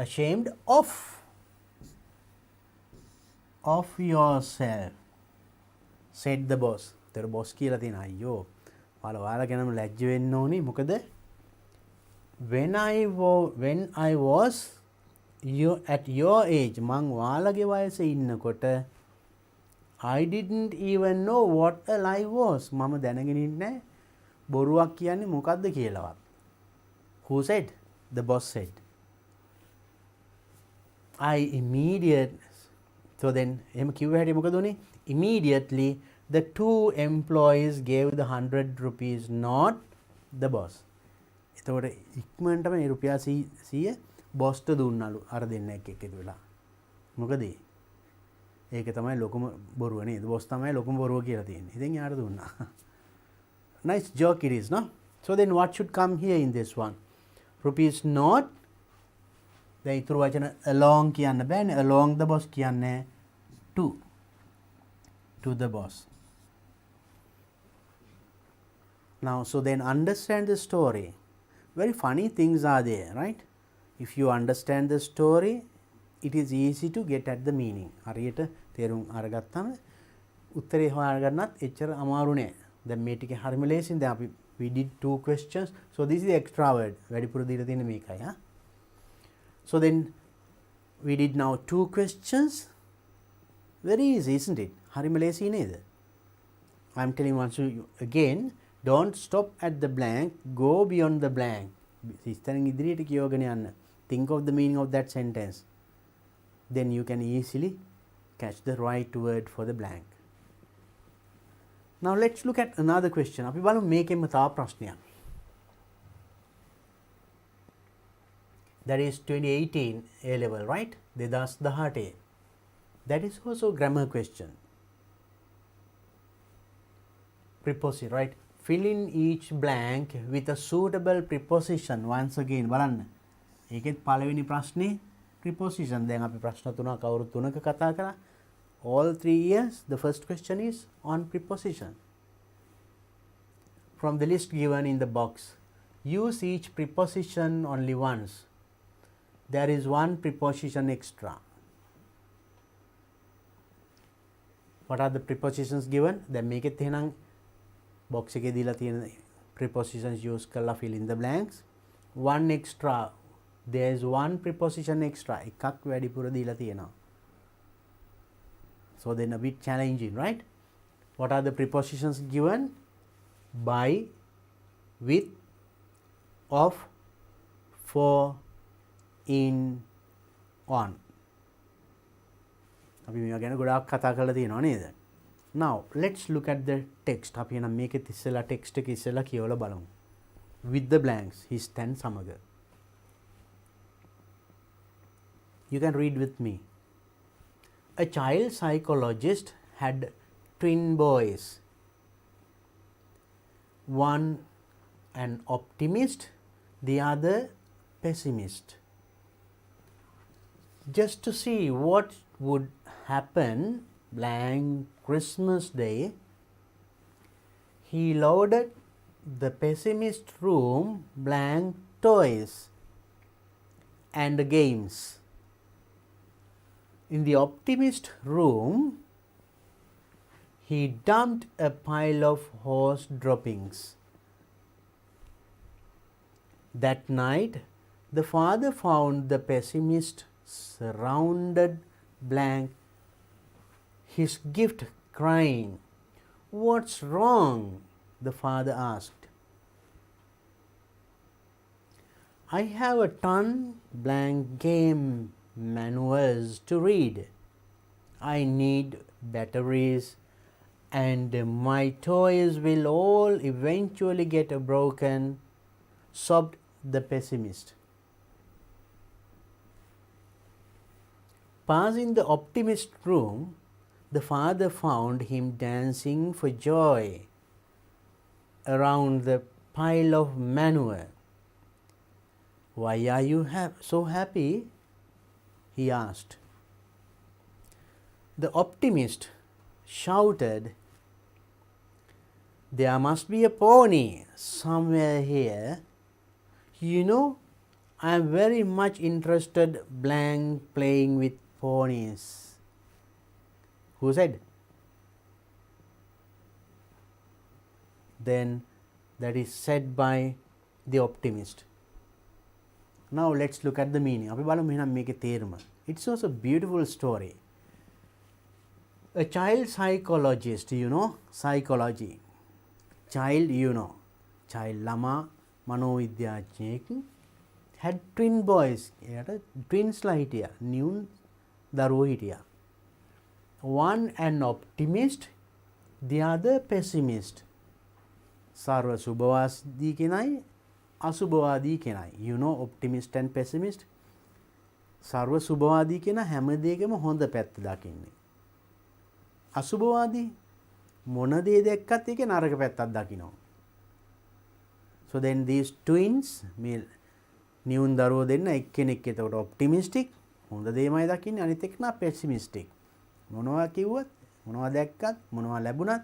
Ashamed of yourself. Said the boss. තේර boss කියලා තියෙන අයියෝ. ඔයාලා ගැනම ලැජ්ජ වෙන්න ඕනි. මොකද when I was at your age මං ඔයාලගේ වයසේ ඉන්නකොට I didn't even know what a lie was. මම දැනගෙන ඉන්නේ බොරුවක් කියන්නේ මොකක්ද කියලාවත්. Who said? The boss said. So then එහෙම කිව්ව හැටි මොකද උනේ? Immediately the two employees gave the 100 rupees not the boss. එතකොට ඉක්මනටම මේ රුපියල් 100 බොස්ට දුන්නලු අර දෙන්න එකතු වෙලා. මොකද ඒක තමයි ලොකුම බොරුව නේද? බොස් තමයි ලොකුම බොරුව කියලා තියෙන්නේ. ඉතින් යාට දුන්නා. Nice joke it is, no? So then what should come here in this one? Rupees not. දැන් ඊතුරු වචන along කියන්න බෑනේ. Along the boss කියන්නේ to the boss. Now so then understand the story. Very funny things are there, right? If you understand the story, it is easy to get at the meaning. හරියට තේරුම් අරගත්තම උත්තරේ හොයාගන්නත් එච්චර අමාරු නෑ. දැන් මේ ටිකේ හරිම ලේසින් දැන් අපි we did 2 questions. So this is the extra word. වැඩිපුර දීලා තියෙන මේකයි හා. So then we did now 2 questions. Very easy, isn't it? හරිම ලේසි නේද? I'm telling once you again, don't stop at the blank, go beyond the blank. ඉස්තරින් ඉදිරියට කියවගෙන යන්න. Think of the meaning of that sentence. Then you can easily catch the right word for the blank. Now let's look at another question. අපි බලමු මේකෙන්ම තව ප්‍රශ්නයක්. That is 2018 A level, right? 2018. That is also grammar question. Preposition, right? Fill in each blank with a suitable preposition. Once again බලන්න. ඒකෙත් පළවෙනි ප්‍රශ්නේ preposition. දැන් අපි ප්‍රශ්න තුනක් අවුරුදු 3ක කතා කරා. All 3 years the first question is on preposition. From the list given in the box, use each preposition only once. There is one preposition extra. What are the prepositions given? Then make it එහෙනම් box එකේ දීලා තියෙන prepositions use කරලා fill in the blanks. One extra. There is one preposition extra. එකක් වැඩිපුර දීලා තියෙනවා. So then a bit challenging, right? What are the prepositions given? By, with, of, for, in, on. අපි මේවා ගැන ගොඩාක් කතා කරලා තියෙනවා නේද? Now let's look at the text. අපි එනම් මේකෙත් ඉස්සෙල්ලා text එක ඉස්සෙල්ලා කියවලා බලමු. With the blanks, his තැන් සමග. You can read with me. A child psychologist had twin boys. One an optimist, the other pessimist. Just to see what would happen blank Christmas Day, he loaded the pessimist room blank toys and games. In the optimist room, he dumped a pile of horse droppings. That night, the father found the pessimist surrounded blank his gift, crying. What's wrong? The father asked. I have a ton blank game manuals to read. I need batteries and my toys will all eventually get broken, sobbed the pessimist. Passing the optimist room, the father found him dancing for joy around the pile of manure. Why are you so happy? He asked. The optimist shouted, there must be a pony somewhere here. You know, I am very much interested blank playing with ponies. Who said? Then that is said by the optimist. Now let's look at the meaning. අපි බලමු එහෙනම් මේකේ තේරුම. It's also a beautiful story. A child psychologist, you know, psychology. Child, you know. Child ළමා මනෝවිද්‍යාඥයෙක් had twin boys. එයාට twins ලා හිටියා. new දරුවෝ හිටියා. One an optimist, the other pessimist. සර්ව සුභවාදී කෙනයි අසුභවාදී කෙනයි. You know, optimist and pessimist. සර්ව සුභවාදී කෙනා හැම දෙයකම හොඳ පැත්ත දකින්නේ. අසුභවාදී මොන දේ දැක්කත් ඒකේ නරක පැත්තක් දකිනවා. So then these twins, මේ නියුන් දරුවෝ දෙන්න එක්කෙනෙක් එතකොට optimistic හොඳ දේමයි දකින්නේ, අනිත් එක්කෙනා pessimistic. මොනවා කිව්වත් මොනවා දැක්කත් මොනවා ලැබුණත්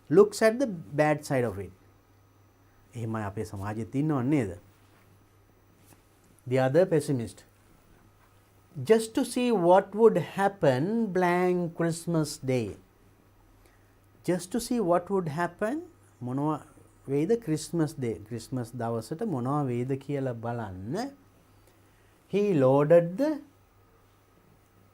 looks at the bad side of it. එහෙමයි අපේ සමාජෙත් ඉන්නව නේද? The other pessimist. Just to see what would happen blank Christmas Day. Just to see what would happen මොනවා වේද Christmas Day. Christmas දවසට මොනවා වේද කියලා බලන්න. He loaded the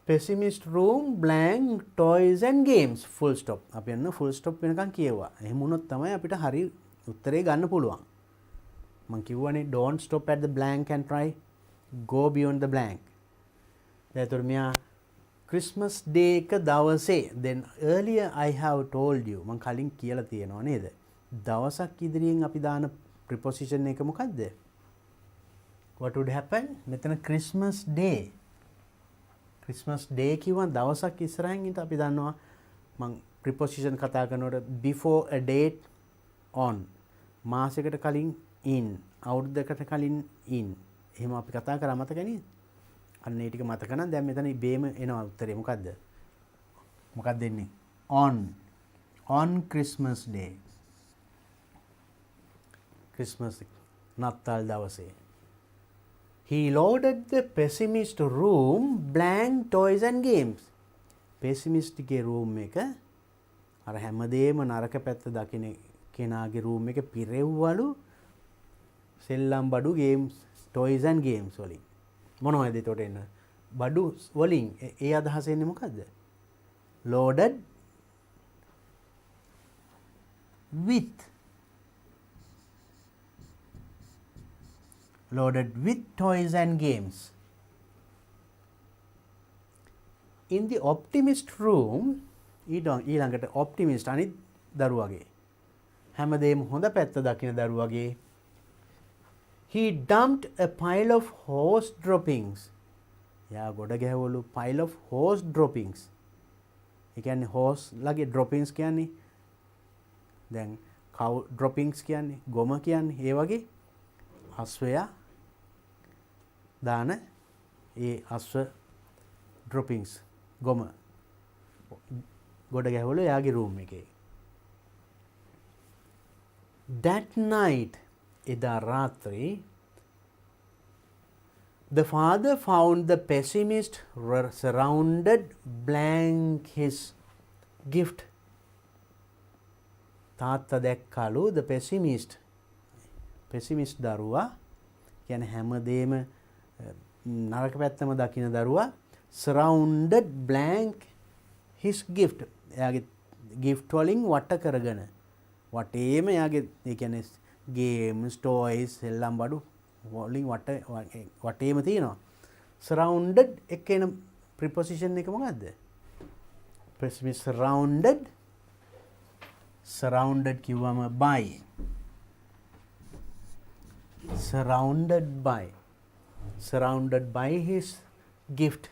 pessimist room blank toys and games. Full stop. අපි යන්න full stop වෙනකන් කියුවා. එහෙම වුණොත් තමයි අපිට හරි උත්තරේ ගන්න පුළුවන්. මම කිව්වනේ don't stop at the blank and try go beyond the blank. එතකොට මෙයා Christmas Day එක දවසේ then earlier I have told you මම කලින් කියලා තියෙනවා නේද? දවසක් ඉදිරියෙන් අපි දාන preposition එක මොකද්ද? What would happen? මෙතන Christmas Day. Christmas Day කිව්වම දවසක් ඉස්සරහින් ඉත අපි දන්නවා මම preposition කතා කරනකොට before a date on මාසයකට කලින් in අවුරුද්දකට කලින් in එහෙම අපි කතා කරා මතක නේද? අන්න ඒ ටික මතක නම් දැන් මෙතන ඉබේම එනවා උත්තරේ මොකද්ද? මොකක්ද දෙන්නේ? on Christmas Day. Christmas නත්තල් දවසේ. He loaded the pessimist room blank toys and games. pessimist ගේ room එක අර හැමදේම නරක පැත්ත දකින කෙනාගේ room එක පිරෙව්වලු සෙල්ලම් බඩු games toys and games වලින්. මොනවද එතකොට එන්න? බඩු වලින් ඒ අදහස එන්නේ මොකද්ද? loaded with toys and games. In the optimist room, ඊළඟට optimist අනිත් දරුවගේ හැමදේම හොඳ පැත්ත දකින දරුවගේ he dumped a pile of horse droppings. යා ගොඩ ගැහුවලු pile of horse droppings. ඒ කියන්නේ horse ලගේ droppings කියන්නේ දැන් cow droppings කියන්නේ ගොම කියන්නේ ඒ වගේ අස්වැයා දාන ඒ අස්ව droppings ගොම ගොඩ ගැහුවලු යාගේ room එකේ. That night, එදා රාත්‍රී, the father found the pessimist surrounded blank his gift. තාත්තා දැක්කලු the pessimist දරුවා කියන්නේ හැමදේම නරක පැත්තම දකින දරුවා surrounded blank his gift. එයාගේ gift වලින් වට කරගෙන වටේම එයාගේ ඒ කියන්නේ games toys සෙල්ලම් බඩු වලින් වටේම තියෙනවා. surrounded එක එන preposition එක මොකද්ද? surrounded කිව්වම by surrounded by his gift.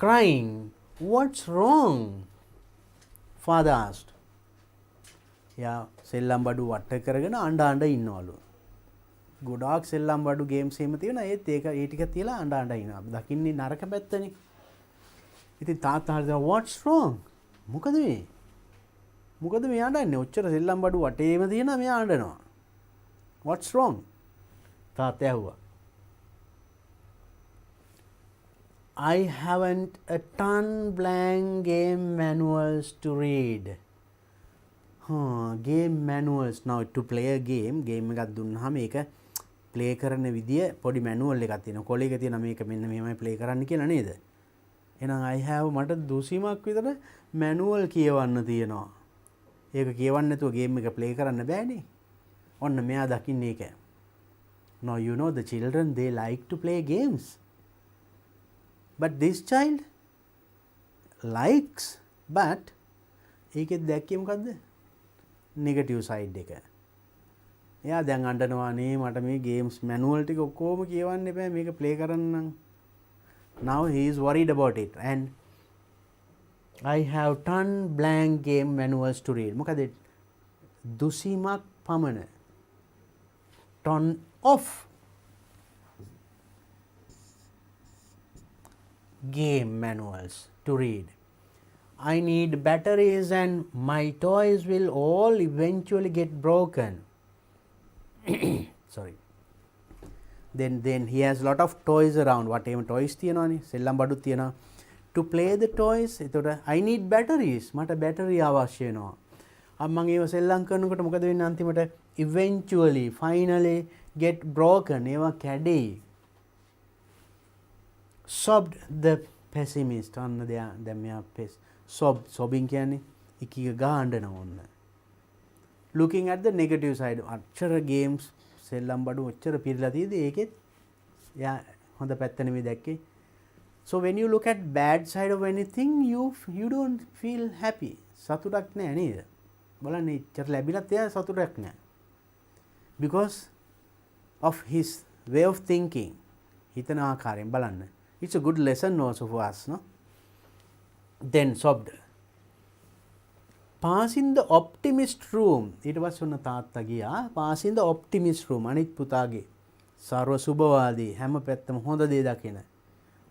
Crying, what's wrong? Father asked. යා සෙල්ලම් බඩු වට කරගෙන අඬ ඉන්නවලු. ගොඩාක් සෙල්ලම් බඩු ගේම්ස් එහෙම තියෙනවා. ඒත් ඒක ඒ ටික තියලා අඬ ඉන්නවා. දකින්නේ නරක පැත්තනේ. ඉතින් තාත්තා හරිද what's wrong? මොකද මේ අඬන්නේ? ඔච්චර සෙල්ලම් බඩු වටේම තියෙනවා මෙයා අඬනවා. What's wrong? තාත්තා ඇහුවා. I haven't a ton blank game manuals to read. Game manuals. Now to play a game එකක් දුන්නාම ඒක ප්ලේ කරන විදිය පොඩි මැනුවල් එකක් තියෙනවා. කොලේක තියෙන මේක මෙන්න මෙහෙමයි ප්ලේ කරන්න කියලා නේද? එහෙනම් I have මට දුසීමක් විතර මැනුවල් කියවන්න තියෙනවා. ඒක කියවන්න නැතුව ගේම් එක ප්ලේ කරන්න බෑනේ. ඔන්න මෙයා දකින්නේ ඒක. Now you know the children they like to play games. But this child likes but ඒකෙත් දැක්කේ මොකද්ද? negative side එක. එයා දැන් අඬනවානේ මට මේ games manual ටික ඔක්කොම කියවන්න එපා මේක play කරන්න නම්. Now he is worried about it and I have ton blank game manuals to read. මොකද දුසීමක් පමණ ton of game manuals to read. I need batteries and my toys will all eventually get broken. Sorry. Then he has lot of toys around. Whatever toys තියනවානේ සෙල්ලම් බඩු තියනවා. To play the toys එතකොට I need batteries. මට battery අවශ්‍ය වෙනවා. මම ඒව සෙල්ලම් කරනකොට මොකද වෙන්නේ අන්තිමට eventually finally get broken. ඒවා කැඩෙයි. Sobbed the pessimist. අන්න දැන් මෙයා sobbing කියන්නේ ඉකිය ගාඬනවා ඔන්න. Looking at the negative side. අච්චර games සෙල්ලම් බඩු ඔච්චර පිරලා තියෙදි ඒකෙත් යා හොඳ පැත්ත නෙමෙයි දැක්කේ. So when you look at bad side of anything you don't feel happy. සතුටක් නෑ නේද? බලන්න ඉච්චර ලැබිලත් එයා සතුටක් නෑ. Because of his way of thinking. හිතන ආකාරයෙන් බලන්න. It's a good lesson also for us, no? Then sobbed. Passing the optimist room. ඊට පස්සේ ඔන්න තාත්තා ගියා. Passing the optimist room. අනිත් පුතාගේ සර්ව සුබවාදී හැම පැත්තම හොඳ දේ දකින.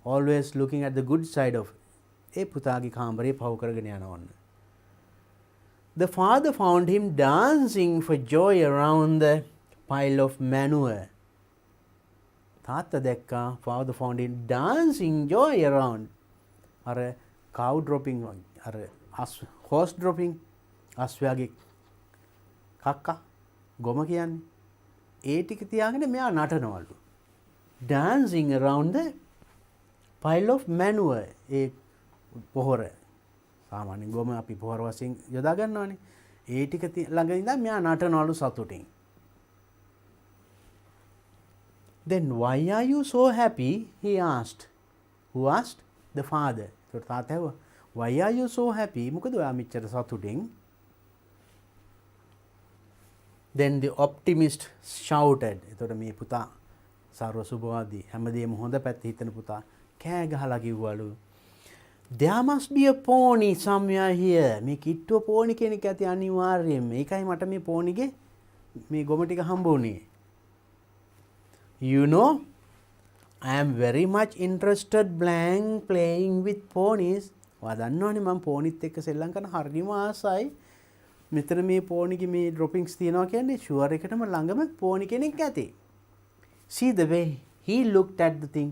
Always looking at the good side of ඒ පුතාගේ කාමරේ පව කරගෙන යනවා ඔන්න. The father found him dancing for joy around the pile of manure. තාත්තා දැක්කා father found him dancing joy around අර cow dropping අර horse dropping අස්වැයාගේ කක්කා ගොම කියන්නේ ඒ ටික තියාගෙන මෙයා නටනවලු. dancing around the pile of manure. ඒ පොහොර සාමාන්‍ය ගොම අපි පොහොර වශයෙන් යොදා ගන්නවානේ. ඒ ටික ළඟ ඉඳන් මෙයා නටනවලු සතුටින්. Then why are you so happy? He asked. Who asked? The father. So තාත්තා ඇහුවා why are you so happy? මොකද ඔයා මෙච්චර සතුටින්? Then the optimist shouted. එතකොට මේ පුතා සර්ව සුබවාදී හැමදේම හොඳ පැත්ත හිතන පුතා කෑ ගහලා කිව්වලු there must be a pony somewhere here. මේ කිට්ටුව පෝනි කෙනෙක් ඇති අනිවාර්යයෙන්. මේකයි මට මේ පෝනිගේ මේ ගොම ටික හම්බ වුණේ. You know, I am very much interested blank playing with ponies. ඔයා දන්නවනේ මම පෝනිත් එක්ක සෙල්ලම් කරන හරිම ආසයි. මෙතන මේ පෝනිගේ මේ droppings තියනවා කියන්නේ ෂුවර් එකටම ළඟම පෝනි කෙනෙක් ඇති. See the way he looked at the thing.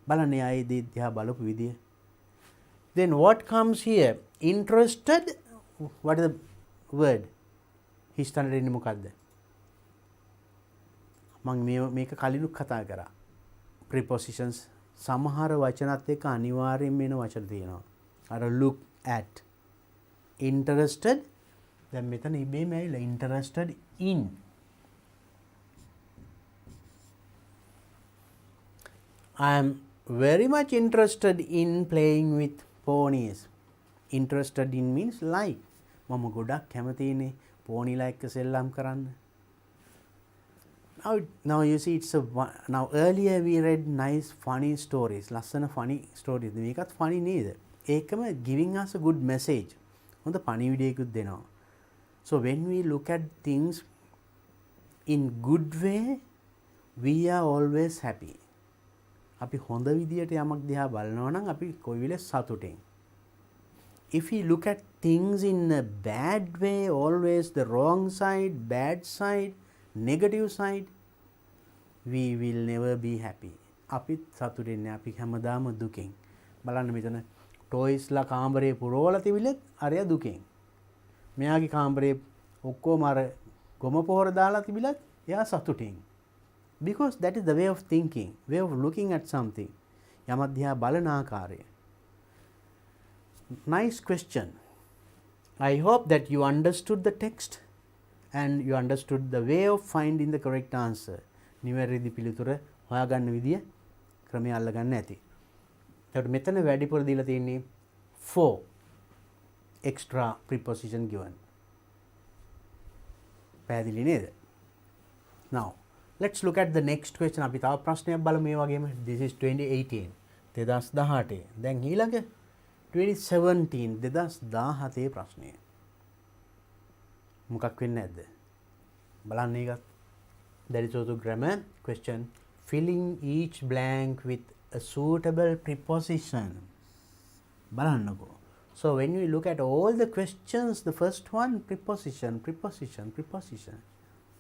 බලන්න ආයේ දිහා බලපු විදිය. Then what comes here? Interested? What is the word? හිස්තැනට එන්නේ මොකද්ද? මම මේක කලිනුත් කතා කරා. prepositions සමහර වචනත් එක්ක අනිවාර්යෙන් වෙන වචන තියෙනවා. අර look at, interested, දැන් මෙතන ඉබේම ඇවිල්ලා interested in. I am very much interested in playing with ponies. Interested in means like. මම ගොඩක් කැමතිනේ පෝනිලා එක්ක සෙල්ලම් කරන්න. Now you see now earlier we read nice funny stories. ලස්සන funny stories. මේකත් funny නේද? ඒකම giving us a good message. හොඳ පණිවිඩයකුත් දෙනවා. So when we look at things in good way, we are always happy. අපි හොඳ විදියට යමක් දිහා බලනවා නම් අපි කොයි වෙලේ සතුටින්. If we look at things in a bad way, always the wrong side, bad side, negative side, we will never be happy. අපිත් සතුටින් නෑ. අපි හැමදාම දුකෙන්. බලන්න මෙතන ටොයිස්ලා කාමරේ පුරවලා තිබිලත් අරයා දුකෙන්. මෙයාගේ කාමරේ ඔක්කොම අර ගොම පොහොර දාලා තිබිලත් එයා සතුටින්. Because that is the way of thinking, way of looking at something. යමක් දිහා බලන ආකාරය. Nice question. I hope that you understood the text and you understood the way of finding the correct answer. නිවැරදි පිළිතුර හොයාගන්න විදිය ක්‍රමය අල්ලගන්න ඇති. එතකොට මෙතන වැඩිපුර දීලා තියෙන්නේ for extra preposition given. පැහැදිලි නේද? Now let's look at the next question. අපි තව ප්‍රශ්නයක් බලමු මේ වගේම. This is 2018 2018. දැන් ඊළඟ 2017 2017 ප්‍රශ්නය. මොකක් වෙන්නේ නැද්ද? බලන්න ඒකත්. That is also grammar question. Filling each blank with a suitable preposition. බලන්නකෝ. So when we look at all the questions, the first one preposition.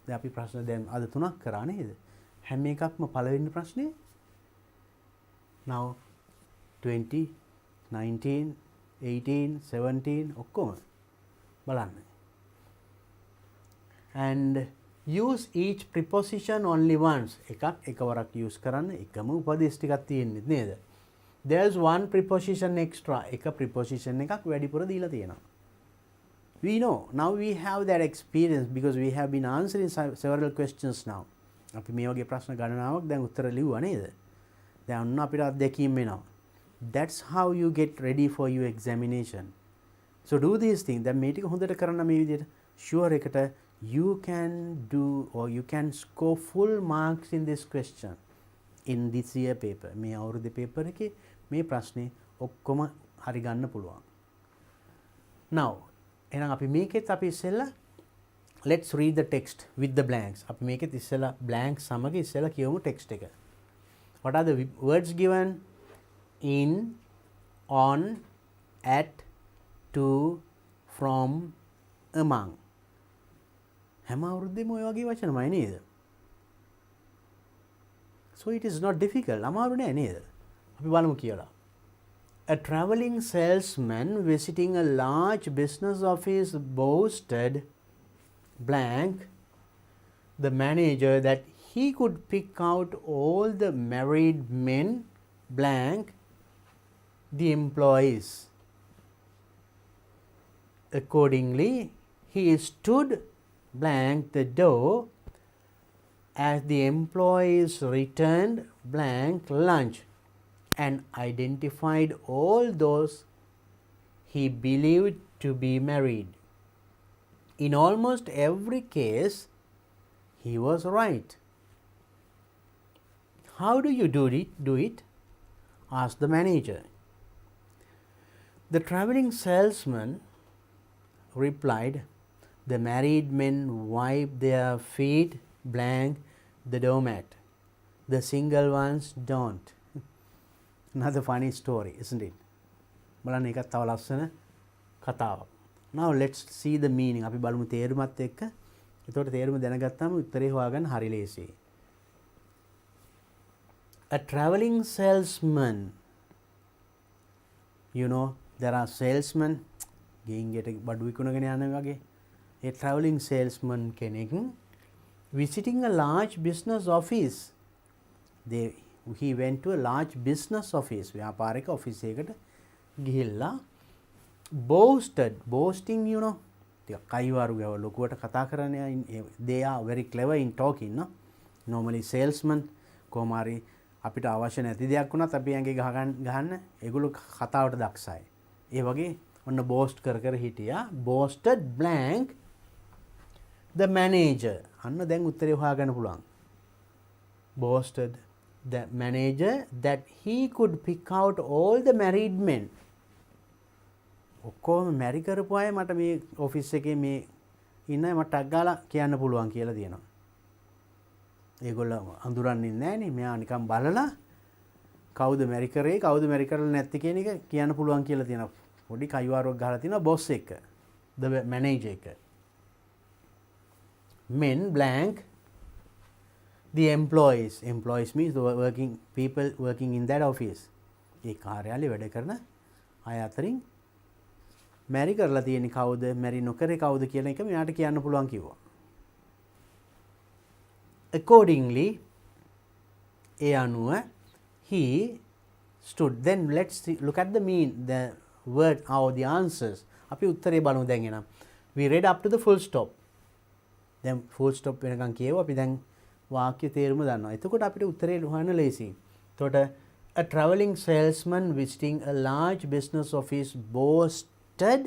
දැන් අපි ප්‍රශ්න දැන් අද 3ක් කරා නේද? හැම එකක්ම පළවෙනි ප්‍රශ්නේ. Now 20, 19, 18, 17 ඔක්කොම බලන්න. And use each preposition only once. එකවරක් use කරන්න. එකම උපදේශ ටිකක් තියෙන්නේ නේද? There's one preposition extra. එක preposition එකක් වැඩිපුර දීලා තියෙනවා. We know. Now we have that experience because we have been answering several questions now. අපි මේ වගේ ප්‍රශ්න ගණනාවක් දැන් උත්තර ලිව්වා නේද? දැන් ඔන්න අපිට අත්දැකීම් වෙනවා. That's how you get ready for your examination. So do these things. දැන් මේ ටික හොඳට කරන්න මේ විදිහට sure එකට you can do or you can score full marks in this question in this year paper. මේ අවුරුද්දේ paper එකේ මේ ප්‍රශ්නේ ඔක්කොම හරි ගන්න පුළුවන්. Now එහෙනම් අපි මේකෙත් අපි ඉස්සෙල්ලා let's read the text with the blanks. අපි මේකෙත් ඉස්සෙල්ලා blank සමග ඉස්සෙල්ලා කියමු text එක. What are the words given? In, on, at, to, from, among. හැම අවුරුද්දේම ඔය වගේ වචනමයි නේද? So it is not difficult. අමාරු නෑ නේද? අපි බලමු කියලා. A traveling salesman visiting a large business office boasted blank the manager that he could pick out all the married men blank the employees. Accordingly, he stood blank the door as the employees returned blank lunch and identified all those he believed to be married. In almost every case, he was right. How do you do it? Asked the manager. The traveling salesman replied, the married men wipe their feet blank the doormat. The single ones don't. Another funny story, isn't it? බලන්න ඒකත් තව ලස්සන කතාවක්. Now let's see the meaning. අපි බලමු තේරුමත් එක්ක. එතකොට තේරුම දැනගත්තාම උත්තරේ හොයාගන්න හරි ලේසියි. A traveling salesman. You know, there are salesmen ගෙයින් ගෙට බඩු විකුණගෙන යන වගේ. ඒ traveling salesman කෙනෙක් visiting a large business office. He went to a large business office. ව්‍යාපාරික office එකකට ගිහිල්ලා boasting, you know, කයිවාරු ගව ලොකුවට කතා කරන්නේ. They are very clever in talking, no? Normally salesman කොහොම හරි අපිට අවශ්‍ය නැති දෙයක් වුණත් අපි ඇඟේ ගහන්න ඒගොල්ලෝ කතාවට දක්ෂයි. ඒ වගේ ඔන්න boast කර හිටියා. boasted blank the manager. අන්න දැන් උත්තරේ හොයාගන්න පුළුවන්. boasted the manager that he could pick out all the married men. ඔක්කොම මැරි කරපු අය මට මේ ඔෆිස් එකේ මේ ඉන්න මට ටක් ගාලා කියන්න පුළුවන් කියලා තියෙනවා. ඒගොල්ලෝ අඳුරන්නේ නැහනේ. මෙයා නිකන් බලලා කවුද මැරි කරේ කවුද මැරි කරලා නැති කියන එක කියන්න පුළුවන් කියලා තියෙනවා. පොඩි කයිවාරුවක් ගහලා තියෙනවා බොස් එක. the manager එක. men blank the employees. Employees means the working people working in that office. ඒ කාර්යාලේ වැඩ කරන අය අතරින් මැරි කරලා තියෙන්නේ කවුද මැරි නොකරේ කවුද කියන එක මෙයාට කියන්න පුළුවන් කිව්වා. accordingly ඒ අනුව he stood. then let's look at the word or the answers. අපි උත්තරේ බලමු දැන් එනම්. we read up to the full stop. දැන් full stop වෙනකන් කියව අපි දැන් වාක්‍ය තේරුම දන්නවා. එතකොට අපිට උත්තරේ හොයන්න ලේසියි. එතකොට a traveling salesman visiting a large business office boasted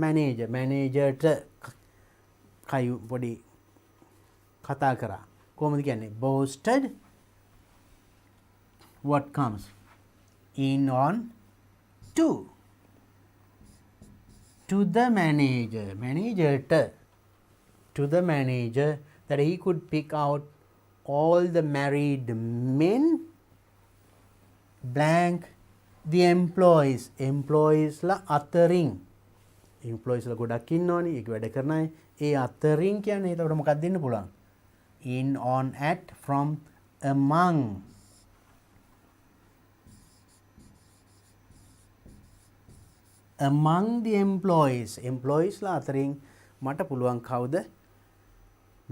managerට කයි පොඩි කතා කරා. කොහොමද කියන්නේ? boasted what comes in on to the managerට to the manager that he could pick out all the married men blank the employees ලා අතරින් employees ලා ගොඩක් ඉන්නවනේ ඒක වැඩ කරන අය ඒ අතරින් කියන්නේ එතකොට මොකක්ද දෙන්න පුළුවන් in on at from among the employees ලා අතරින් මට පුළුවන් කවුද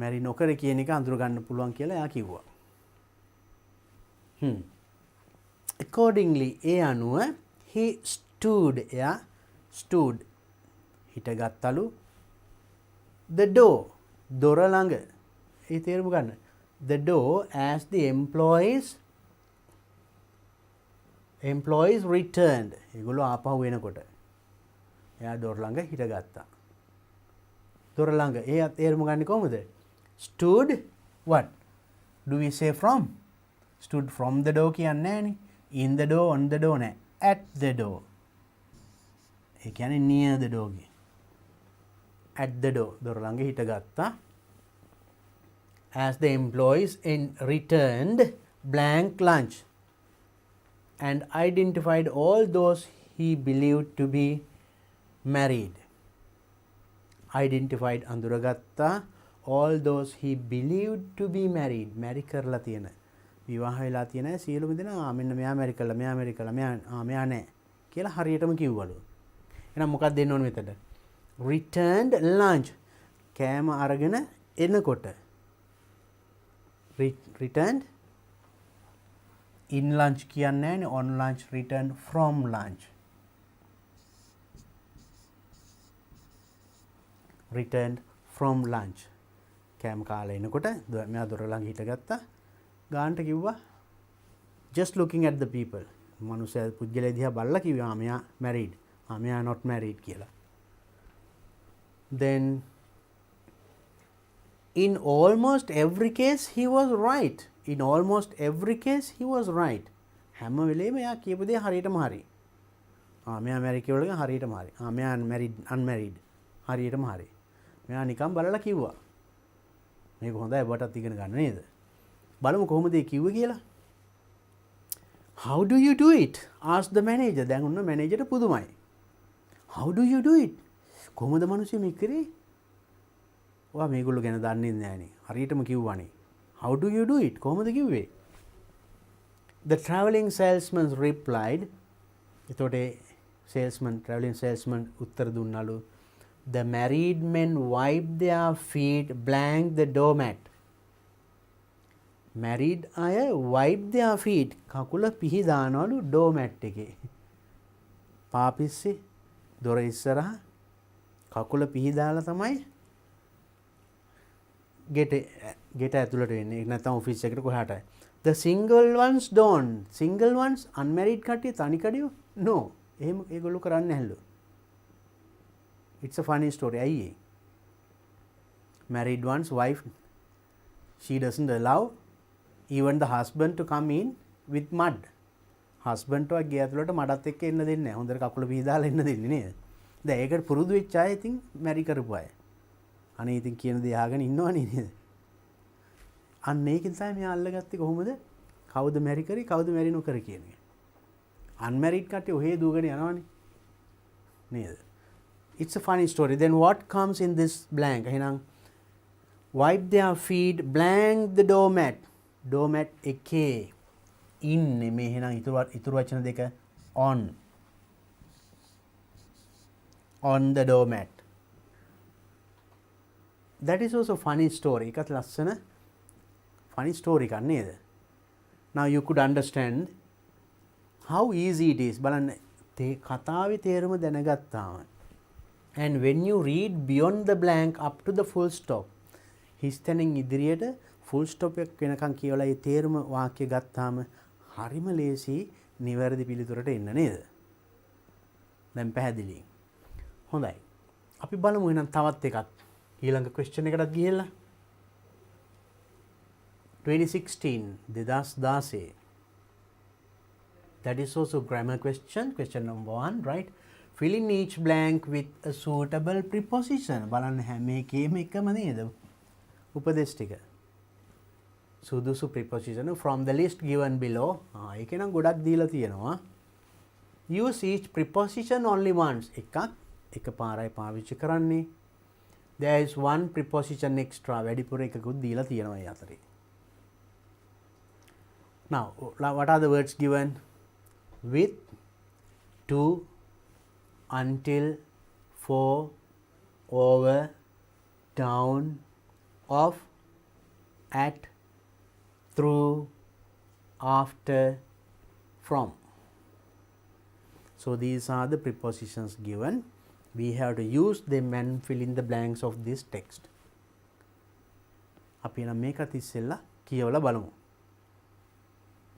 මැරි නොකර කියන එක අඳුර ගන්න පුළුවන් කියලා එයා කිව්වා. accordingly ඒ අනුව he stood එයා stood හිටගත්තලු the door දොර ළඟ. ඒ තේරුම ගන්න. the door as the employees returned. ඒගොල්ලෝ ආපහු එනකොට එයා දොර ළඟ හිටගත්තා. දොර ළඟ ඒ තේරුම ගන්නේ කොහොමද? stood what do we say from? stood from the door කියන්නේ නැහනේ. in the door on the door නෑ. at the door. ඒ කියන්නේ near the door ගේ. at the door දොර ළඟ හිටගත්තා. as the employees returned blank lunch and identified all those he believed to be married. identified අඳුරගත්තා all those he believed to be married. marry කරලා තියෙන විවාහ වෙලා තියෙන සියලුම දෙනා මෙන්න මෙයා marry කළා මෙයා නෑ කියලා හරියටම කිව්වලු. එහෙනම් මොකක්ද දෙන්න ඕනේ මෙතන? returned lunch කෑම අරගෙන එනකොට returned in lunch කියන්නේ නෑනේ on lunch returned from lunch. returned from lunch කෑම කාලා එනකොට මෙයා දොර ළඟ හිටගත්තා. ගාන්ට කිව්වා just looking at the people. මනුස්සයා පුජ්‍යලේ දිහා බලලා කිව්වා මෙයා married. මෙයා not married කියලා. then in almost every case he was right. හැම වෙලේම එයා කියපු දේ හරියටම හරි. මෙයා married කියවල හරියටම හරි. මෙයා unmarried හරියටම හරි. මෙයා නිකන් බලලා කිව්වා. මේක හොඳයි ඔබටත් ඉගෙන ගන්න නේද? බලමු කොහොමද ඒ කිව්වේ කියලා. how do you do it? asked the manager. දැන් ඔන්න මැනේජර්ට පුදුමයි. how do you do it? කොහොමද මිනිස්සු මේක කරේ? ඔයා මේගොල්ලෝ ගැන දන්නේ නැහනේ. හරියටම කිව්වනේ. how do you do it? කොහොමද කිව්වේ? the traveling salesman replied. එතකොට traveling salesman උත්තර දුන්නලු The married men wipe their feet blank the doormat. Married අය wipe their feet කකුල පිහිදානවලු doormat එකේ. පාපිස්සි දොර ඉස්සරහා කකුල පිහිදාලා තමයි ගෙට ඇතුළට වෙන්නේ. ඒක නැත්නම් ඔෆිස් එකට කොහාට. The single ones don't. Single ones unmarried කට්ටිය තනි කඩියෝ no. එහෙම ඒගොල්ලෝ කරන්නේ නැහැලු. It's a funny story. ඇයි ඒ? Married one's wife, she doesn't allow even the husband to come in with mud. Husband ට ගේ ඇතුළට මඩත් එක්ක එන්න දෙන්නේ නැහැ. හොඳට කකුල පිහදාලා එන්න දෙන්නේ නේද? දැන් ඒකට පුරුදු වෙච්ච අය ඉතින් මැරි කරපු අය. අනේ ඉතින් කියන දේ අහගෙන ඉන්නවනේ නේද? අන්න ඒකෙන් තමයි මෙයා අල්ලගත්තේ කොහොමද? කවුද මැරි කරේ කවුද මැරි නොකර කියන එක. Unmarried කට්ටිය ඔහේ දුවගෙන යනවනේ. නේද? It's a funny story. Then what comes in this blank? එහෙනම් wipe their feet blank the doormat. Doormat එකේ ඉන්නේ මේ එහෙනම් ඉතුරු වචන දෙක on the doormat. That is also funny story. එකත් ලස්සන funny story එකක් නේද? Now you could understand how easy it is. බලන්න කතාවේ තේරුම දැනගත්තාම. And when you read beyond the blank up to the full stop, හිස්තැනින් ඉදිරියට full stop එක වෙනකන් කියවලා ඒ තේරුම වාක්‍ය ගත්තාම හරිම ලේසි නිවැරදි පිළිතුරට එන්න නේද? දැන් පැහැදිලි. හොඳයි. අපි බලමු එහෙනම් තවත් එකක්. ඊළඟ question එකටත් ගිහිල්ලා 2016 That is also grammar question. Question number 1, right? Fill in each blank with a suitable preposition. බලන්න හැම එකේම එකම නේද? උපදේශ ටික. සුදුසු preposition from the list given below. ඒක නම් ගොඩක් දීලා තියෙනවා. Use each preposition only once. එක පාරයි පාවිච්චි කරන්නේ. There is one preposition extra. වැඩිපුර එකකුත් දීලා තියෙනවා ඒ අතරේ. Now, what are the words given? With, to, until, for, over, down, of, at, through, after, from. So these are the prepositions given. We have to use them and fill in the blanks of this text. අපි නම් මේකත් ඉස්සෙල්ලා කියවලා බලමු.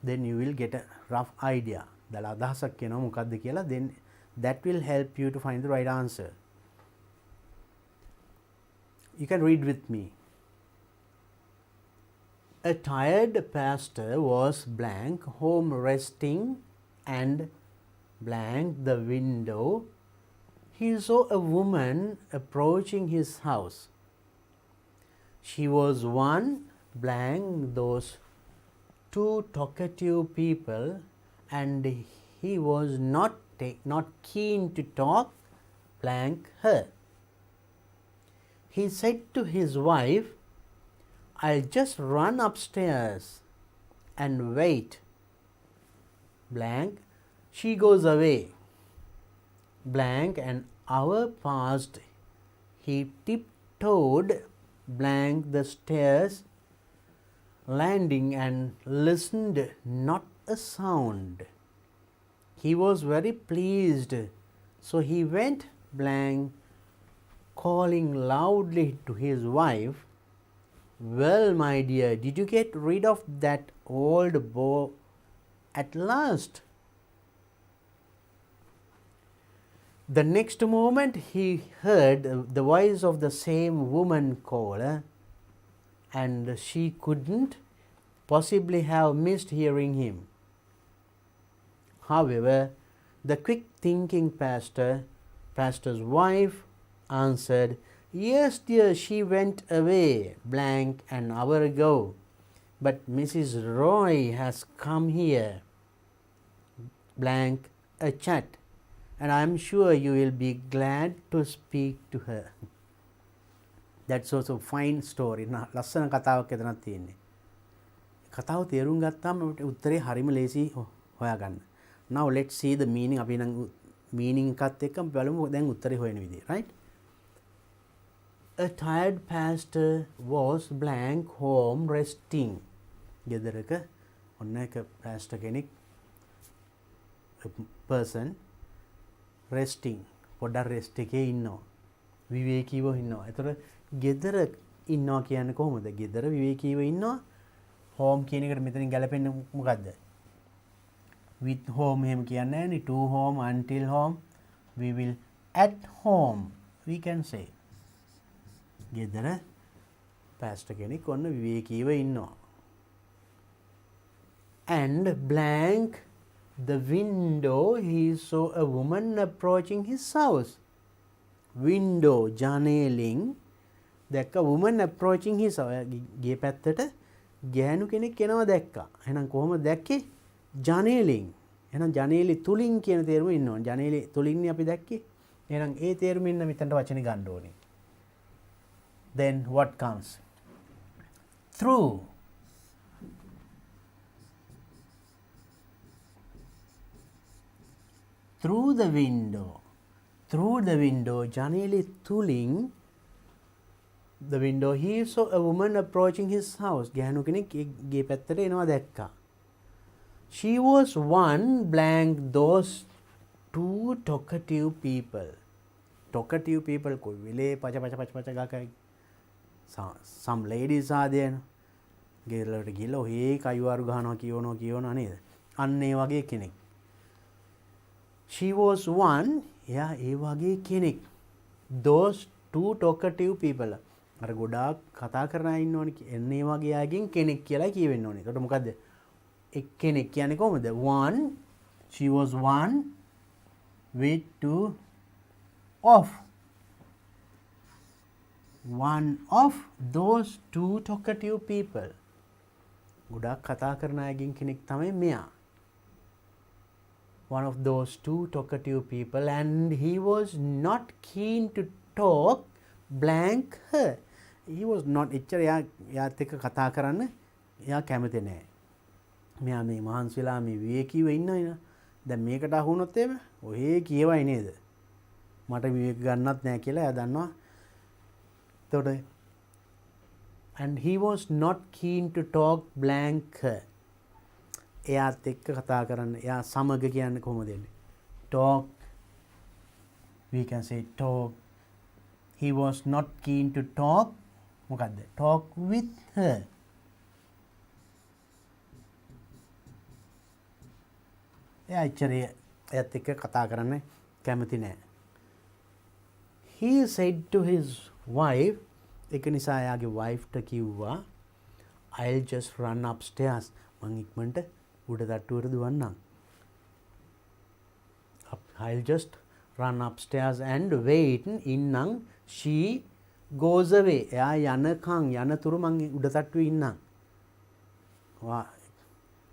Then you will get a rough idea. දල අදහසක් කියනවා මොකක්ද කියලා. Then that will help you to find the right answer. You can read with me. A tired pastor was blank home resting and blank the window. He saw a woman approaching his house. She was one blank those two talkative people and he was not keen to talk blank her. He said to his wife, I'll just run upstairs and wait blank. She goes away blank an hour passed. He tiptoed blank the stairs landing and listened not a sound. He was very pleased, so he went blank calling loudly to his wife, well my dear, did you get rid of that old beau at last? The next moment he heard the voice of the same woman call, and she couldn't possibly have missed hearing him. However, the quick thinking pastor's wife answered, yes dear, she went away blank an hour ago, but Mrs. Roy has come here blank a chat, and I am sure you will be glad to speak to her. That's also a fine story. ලස්සන කතාවක් එතනක් තියෙන්නේ. කතාව තේරුම් ගත්තාම උත්තරේ හරිම ලේසි හොයාගන්න. Now let's see the meaning. අපි නම් meaning එකත් එක්ක බලමු දැන් උත්තරේ හොයන විදිය, right? A tired pastor was blank home resting. ගෙදරක ඔන්න එක pastor කෙනෙක් person resting පොඩ්ඩක් rest එකේ ඉන්නවා. විවේකීව ඉන්නවා. ඒතර ගෙදර ඉන්නවා කියන්නේ කොහොමද? ගෙදර විවේකීව ඉන්නවා. home කියන එකට මෙතනින් ගැලපෙන්නේ මොකද්ද? with home එහෙම කියන්නේ නැහැ නේ. to home, until home. We will at home we can say. ගෙදර pastor කෙනෙක් ඔන්න විවේකීව ඉන්නවා. And blank the window he saw a woman approaching his house. Window ජනේලෙන් දැක්ක woman approaching his house. ගේ පැත්තට ගෑනු කෙනෙක් එනවා දැක්කා. එහෙනම් කොහොමද දැක්කේ? ජනේලෙන්. එහෙනම් ජනේලෙ තුලින් කියන තේරුම ඉන්න ඕනේ. ජනේලෙ තුලින්නේ අපි දැක්කේ. එහෙනම් ඒ තේරුමින් මෙතනට වචනේ ගන්න ඕනේ. Then what comes? Through. Through the window. Through the window. ජනේලෙ තුලින් the window he saw a woman approaching his house. ගෑනු කෙනෙක් ගේ පැත්තට එනවා දැක්කා. She was one blank those two talkative people. Talkative people कोई विले पच गाका. Some ladies are there. ගෙදරට ගිහලා ඔහේ කයිවාරු ගහනවා කියනවා නේද? අන්න ඒ වගේ කෙනෙක්. She was one. එයා ඒ වගේ කෙනෙක්. Those two talkative people. අර ගොඩාක් කතා කරන අය ඉන්නවනේ. එන්න ඒ වගේ අයගෙන් කෙනෙක් කියලා කියවෙන්න ඕනේ. ඒකට මොකද්ද? එක්කෙනෙක් කියන්නේ කොහොමද? One. She was one with two of. One of those two talkative people. ගොඩාක් කතා කරන අයගෙන් කෙනෙක් තමයි මෙයා. One of those two talkative people and he was not keen to talk blank her. He was not එච්චර එයාත් එක්ක කතා කරන්න එයා කැමති නෑ. මෙයා මේ මහන්සි වෙලා මේ විවේකීව ඉන්නයි නා. දැන් මේකට අහු වුණොත් එහෙම ඔහේ කියවයි නේද? මට විවේක ගන්නත් නෑ කියලා එයා දන්නවා. එතකොට and he was not keen to talk blank her. එයාත් එක්ක කතා කරන්න එයා සමග කියන්නේ කොහොමද එන්නේ? talk. We can say talk. He was not keen to talk. මොකද්ද? talk with her. එයා ඉච්චරේ එයාත් එක්ක කතා කරන්න කැමති නෑ. He said to his wife, ඒක නිසා එයාගේ වයිෆ්ට කිව්වා, I'll just run upstairs. මං ඉක්මනට උඩ තට්ටුවට දුවන්නම්. I'll just run upstairs and wait ඉන්නම්. She goes away. එයා යනකම් යනතුරු මං උඩ තට්ටුවේ ඉන්නම්.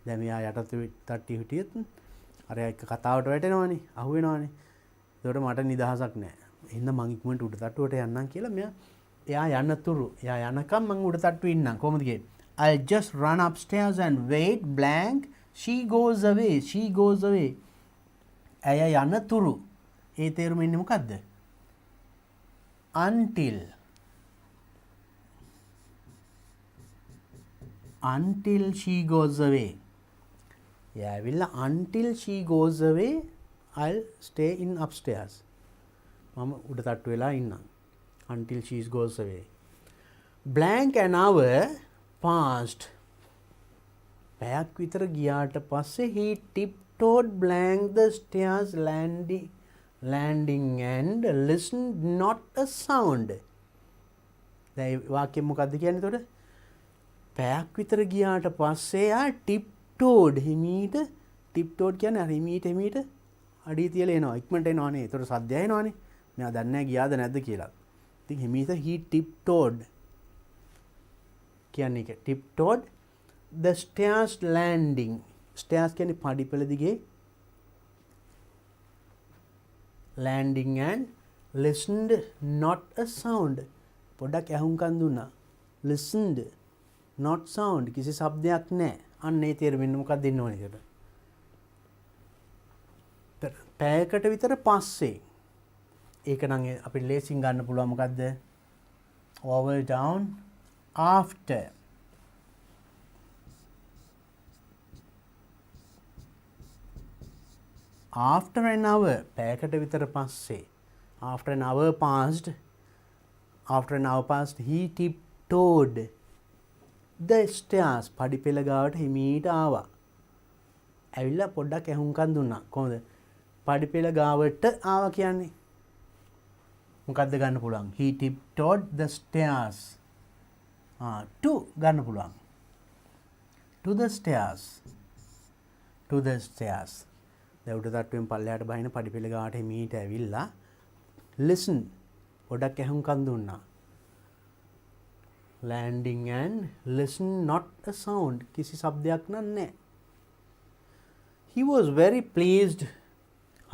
දැන් මෙයා යට තට්ටි හිටියත් අර එක්ක කතාවට වැටෙනවනේ, අහු වෙනවනේ. ඒකට මට නිදහසක් නැහැ. එහෙනම් මං ඉක්මනට උඩ තට්ටුවට යන්නම් කියලා එයා යනතුරු එයා යනකම් මං උඩ තට්ටුවේ ඉන්නම්. කොහොමද කියන්නේ? I'll just run upstairs and wait blank. She goes away. She goes away. ඇය යනතුරු. ඒ තේරුම ඉන්නේ මොකද්ද? Until. Until she goes away. එයා ඇවිල්ලා until she goes away I'll stay in upstairs. මම උඩ තට්ටු වෙලා ඉන්නම්. Until she goes away. Blank an hour passed. පැයක් විතර ගියාට පස්සේ he tiptoed blank the stairs landing and listened not a sound. දැන් වාක්‍යය මොකද්ද කියන්නේ එතකොට? පැයක් විතර ගියාට පස්සේ ආ tiptoed හිමීට tiptoed කියන්නේ අර හිමීට අඩිය තියලා එනවා. ඉක්මනට එනවනේ. එතකොට සද්දය එනවනේ. මෙයා දන්නේ නැහැ ගියාද නැද්ද කියලා. ඉතින් හිමීට he tiptoed කියන්නේ ඒක tiptoed the stairs landing. stairs කියන්නේ පඩිපෙළ දිගේ landing and listened not a sound. පොඩ්ඩක් ඇහුම්කන් දුන්නා. listened not sound කිසි શબ્දයක් නැහැ. අන්න ඒ තේරුමින් මොකක්ද දෙන්න ඕනේ ඒකට. පැයකට විතර පස්සේ ඒක නම් අපිට ලේසින් ගන්න පුළුවන් මොකද්ද? over, down, after. After an hour, පැයකට විතර පස්සේ. After an hour passed, he tiptoed the stairs. පඩිපෙළ ගාවට හිමීට ආවා. ඇවිල්ලා පොඩ්ඩක් ඇහුම්කන් දුන්නා. කොහොමද? පඩිපෙළ ගාවට ආවා කියන්නේ. මොකක්ද ගන්න පුළුවන්? He tiptoed the stairs. To ගන්න පුළුවන්. To the stairs. To the stairs. දැන් උඩ තට්ටුවෙන් පල්ලෙහාට බහින පඩිපෙළ ගාවට හිමීට ඇවිල්ලා listen පොඩ්ඩක් ඇහුම්කන් දුන්නා. Landing and listen, not a sound. කිසි શબ્දයක් නැහැ. He was very pleased.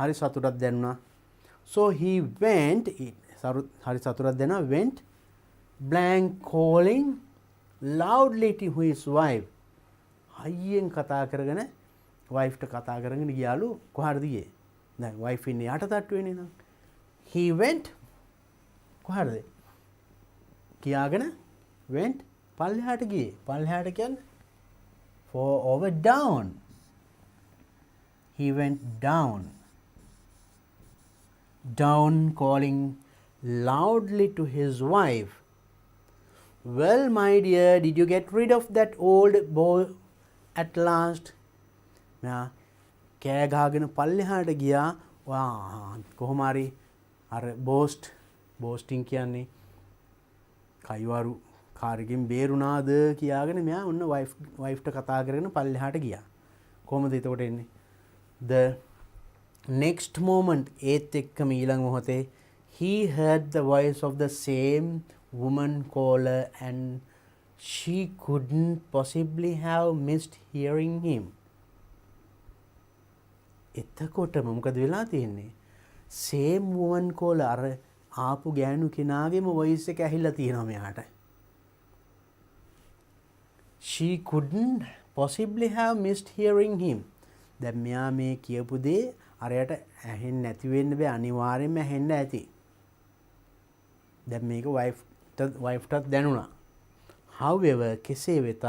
හරි සතුටක් දැනුණා. So he went, හරි සතුටක් දැනුණා, went blank calling loudly to his wife. හයියෙන් කතා කරගෙන wife ට කතා කරගෙන ගියාලු. කොහාටද ගියේ? දැන් wife ඉන්නේ යට තට්ටුවේනේ නං. He went කොහාටද? කියාගෙන went පල්ලෙහාට ගියේ. පල්ලෙහාට කියන්නේ for over, down. He went down. Down, calling loudly to his wife. Well, my dear, did you get rid of that old boy at last? කෑ ගහගෙන පල්ලෙහාට ගියා. කොහොම හරි අර බෝස්ටිං කියන්නේ කයිවරු කාර්යයෙන් බේරුණාද කියාගෙන මෙයා ඔන්න වයිෆ්ට කතා කරගෙන පල්ලෙහාට ගියා. කොහොමද එතකොට එන්නේ? The next moment, ඒත් එක්කම ඊළඟ මොහොතේ he heard the voice of the same woman caller and she couldn't possibly have missed hearing him. එතකොටම මොකද වෙලා තියෙන්නේ? same woman caller අර ආපු ගෑනු කෙනාගේම voice එක ඇහිලා තියෙනවා මෙයාට. She couldn't possibly have missed hearing him. දැන් මෙයා මේ කියපු දේ අරයට ඇහෙන්නේ නැති වෙන්න බෑ, අනිවාර්යෙන්ම ඇහෙන්න ඇති. දැන් මේක වයිෆ්ටත් දැනුණා. However, කෙසේ වෙතත්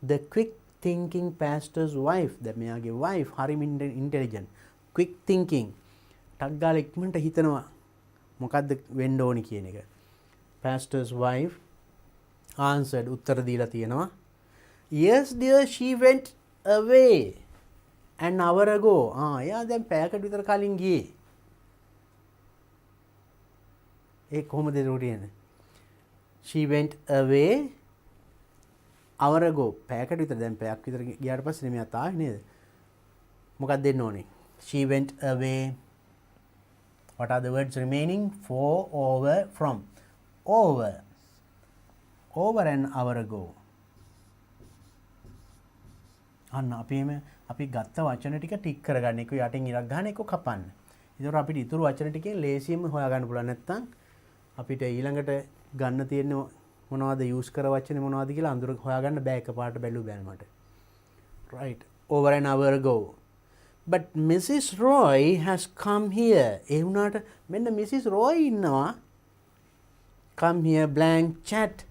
the quick thinking pastor's wife, දැන් මෙයාගේ wife හරිම intelligent, quick thinking, ටක් ගාලා ඉක්මනට හිතනවා මොකද්ද වෙන්න ඕනි කියන එක. pastor's wife answered, උත්තර දීලා තියෙනවා. Yes dear, she went away an hour ago. එයා දැන් පැයකට විතර කලින් ගියේ. ඒ කොහොමද රෝටියනේ? She went away hour ago. පැයකට විතර, දැන් පැයක් විතර ගියාට පස්සේ මෙයා තායි නේද? මොකක්ද දෙන්න ඕනේ? She went away. What are the words remaining? For, over, from. Over. Over an hour ago. අන්න අපි ගත්ත වචන ටික ටික් කරගන්න. එක යටින් ඉරක් ගන්න, එක කපන්න. ඒතකොට අපිට ඉතුරු වචන ටිකෙන් ලේසියෙන්ම හොයාගන්න පුළුවන්. නැත්තම් අපිට ඊළඟට ගන්න තියෙන මොනවද යූස් කර වචනේ මොනවද කියලා අඳුර හොයාගන්න බෑ එකපාරට බැලුව බැලමට. Right. Over an hour ago. But Mrs. Roy has come here. ඒ වුණාට මෙන්න Mrs. Roy ඉන්නවා. Come here, blank chat.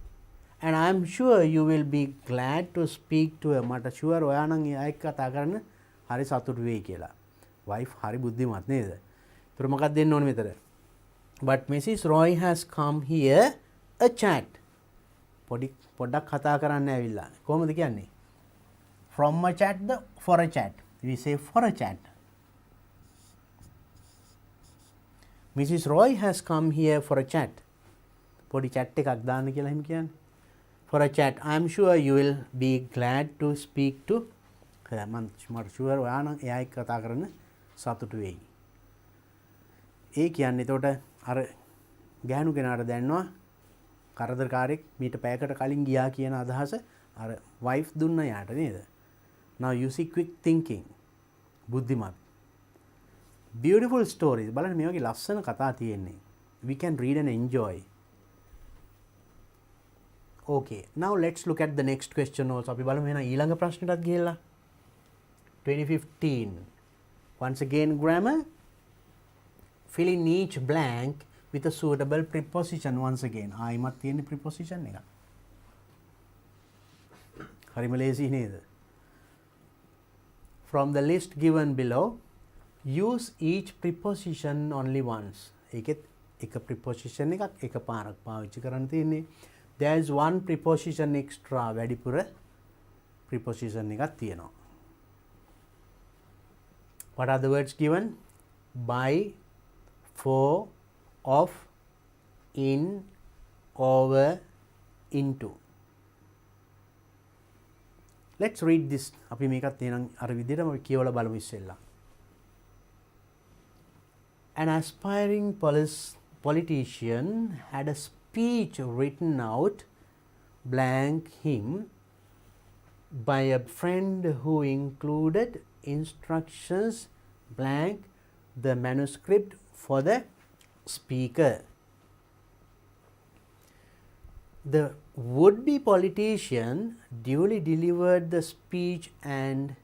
And I am sure you will be glad to speak to her. මට sure ඔයා නම් එයා එක්ක කතා කරන්න හරි සතුටු වෙයි කියලා. wife හරි බුද්ධිමත් නේද? ඒතර මොකක්ද දෙන්න ඕනේ මෙතන? But Mrs. Roy has come here a chat. පොඩ්ඩක් කතා කරන්න ඇවිල්ලා. කොහොමද කියන්නේ? From a chat the for a chat. We say for a chat. Mrs. Roy has come here for a chat. පොඩි chat එකක් දාන්න කියලා එහෙම කියන්නේ. For a chat. I am sure you will be glad to speak to her. මට sure ඔයා නම් එයා එක්ක කතා කරන්න සතුටු වෙයි. ඒ කියන්නේ එතකොට අර ගෑනු කෙනාට දැනනවා කරදරකාරයෙක් මීට පැයකට කලින් ගියා කියන අදහස අර wife දුන්න යාට නේද? Now you see quick thinking. බුද්ධිමත්. Beautiful stories. බලන්න මේ වගේ ලස්සන කතා තියෙන්නේ. We can read and enjoy. Okay, now let's look at the next question also. අපි බලමු එහෙනම් ඊළඟ ප්‍රශ්නෙටත් ගිහලා 2015. Once again grammar. Fill in each blank with a suitable preposition once again. ආයිමත් තියෙන preposition එක. හරිම ලේසි නේද? From the list given below, use each preposition only once. ඒකෙත් එක preposition එකක් එක පාරක් පාවිච්චි කරන්න තියෙන්නේ. There is one preposition extra. වැඩිපුර preposition එකක් තියෙනවා. What are the words given? By, for, of, in, over, into. Let's read this. අපි මේකත් එහෙනම් අර විදිහටම අපි කියවලා බලමු ඉස්සෙල්ලා. An aspiring politician had a speech written out blank him by a friend who included instructions blank the manuscript for the speaker. The would-be politician duly delivered the speech and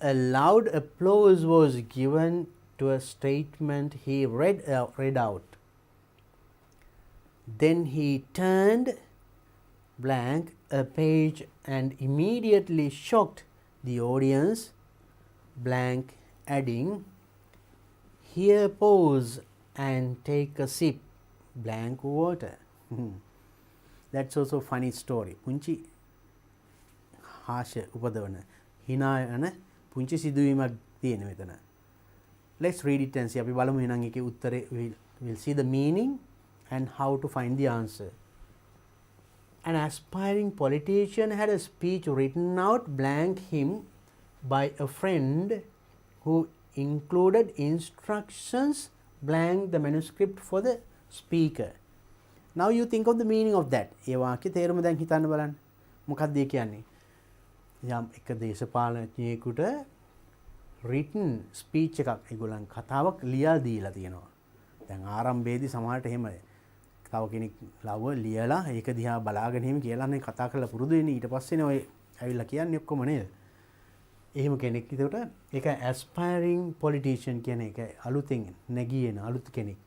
a loud applause was given to a statement he read out. Then he turned blank a page and immediately shocked the audience blank, adding, "Here pause and take a sip blank water." That's also a funny story. පුංචි හාස්‍ය උපදවන hina යන පුංචි සිදුවීමක් තියෙන මෙතන. Let's read it and see. අපි බලමු එහෙනම් ඒකේ උත්තරේ we'll see the meaning and how to find the answer. An aspiring politician had a speech written out blank him by a friend who included instructions blank the manuscript for the speaker. Now you think of the meaning of that. ඒ වාක්‍යයේ තේරුම දැන් හිතන්න බලන්න. මොකක්ද ඒ කියන්නේ? යම් එක දේශපාලනඥයෙකුට written speech එකක් ඒගොල්ලන් කතාවක් ලියලා දීලා තියෙනවා. දැන් ආරම්භයේදී සමහරට එහෙම තව කෙනෙක් ලව ලියලා ඒක දිහා බලාගෙන එහෙම කියලානේ කතා කරලා පුරුදු වෙන්නේ. ඊට පස්සේනේ ඔය ඇවිල්ලා කියන්නේ ඔක්කොම නේද? එහෙම කෙනෙක්. ඒකට ඒක aspiring politician කියන එක අලුතෙන් නැගියන අලුත් කෙනෙක්.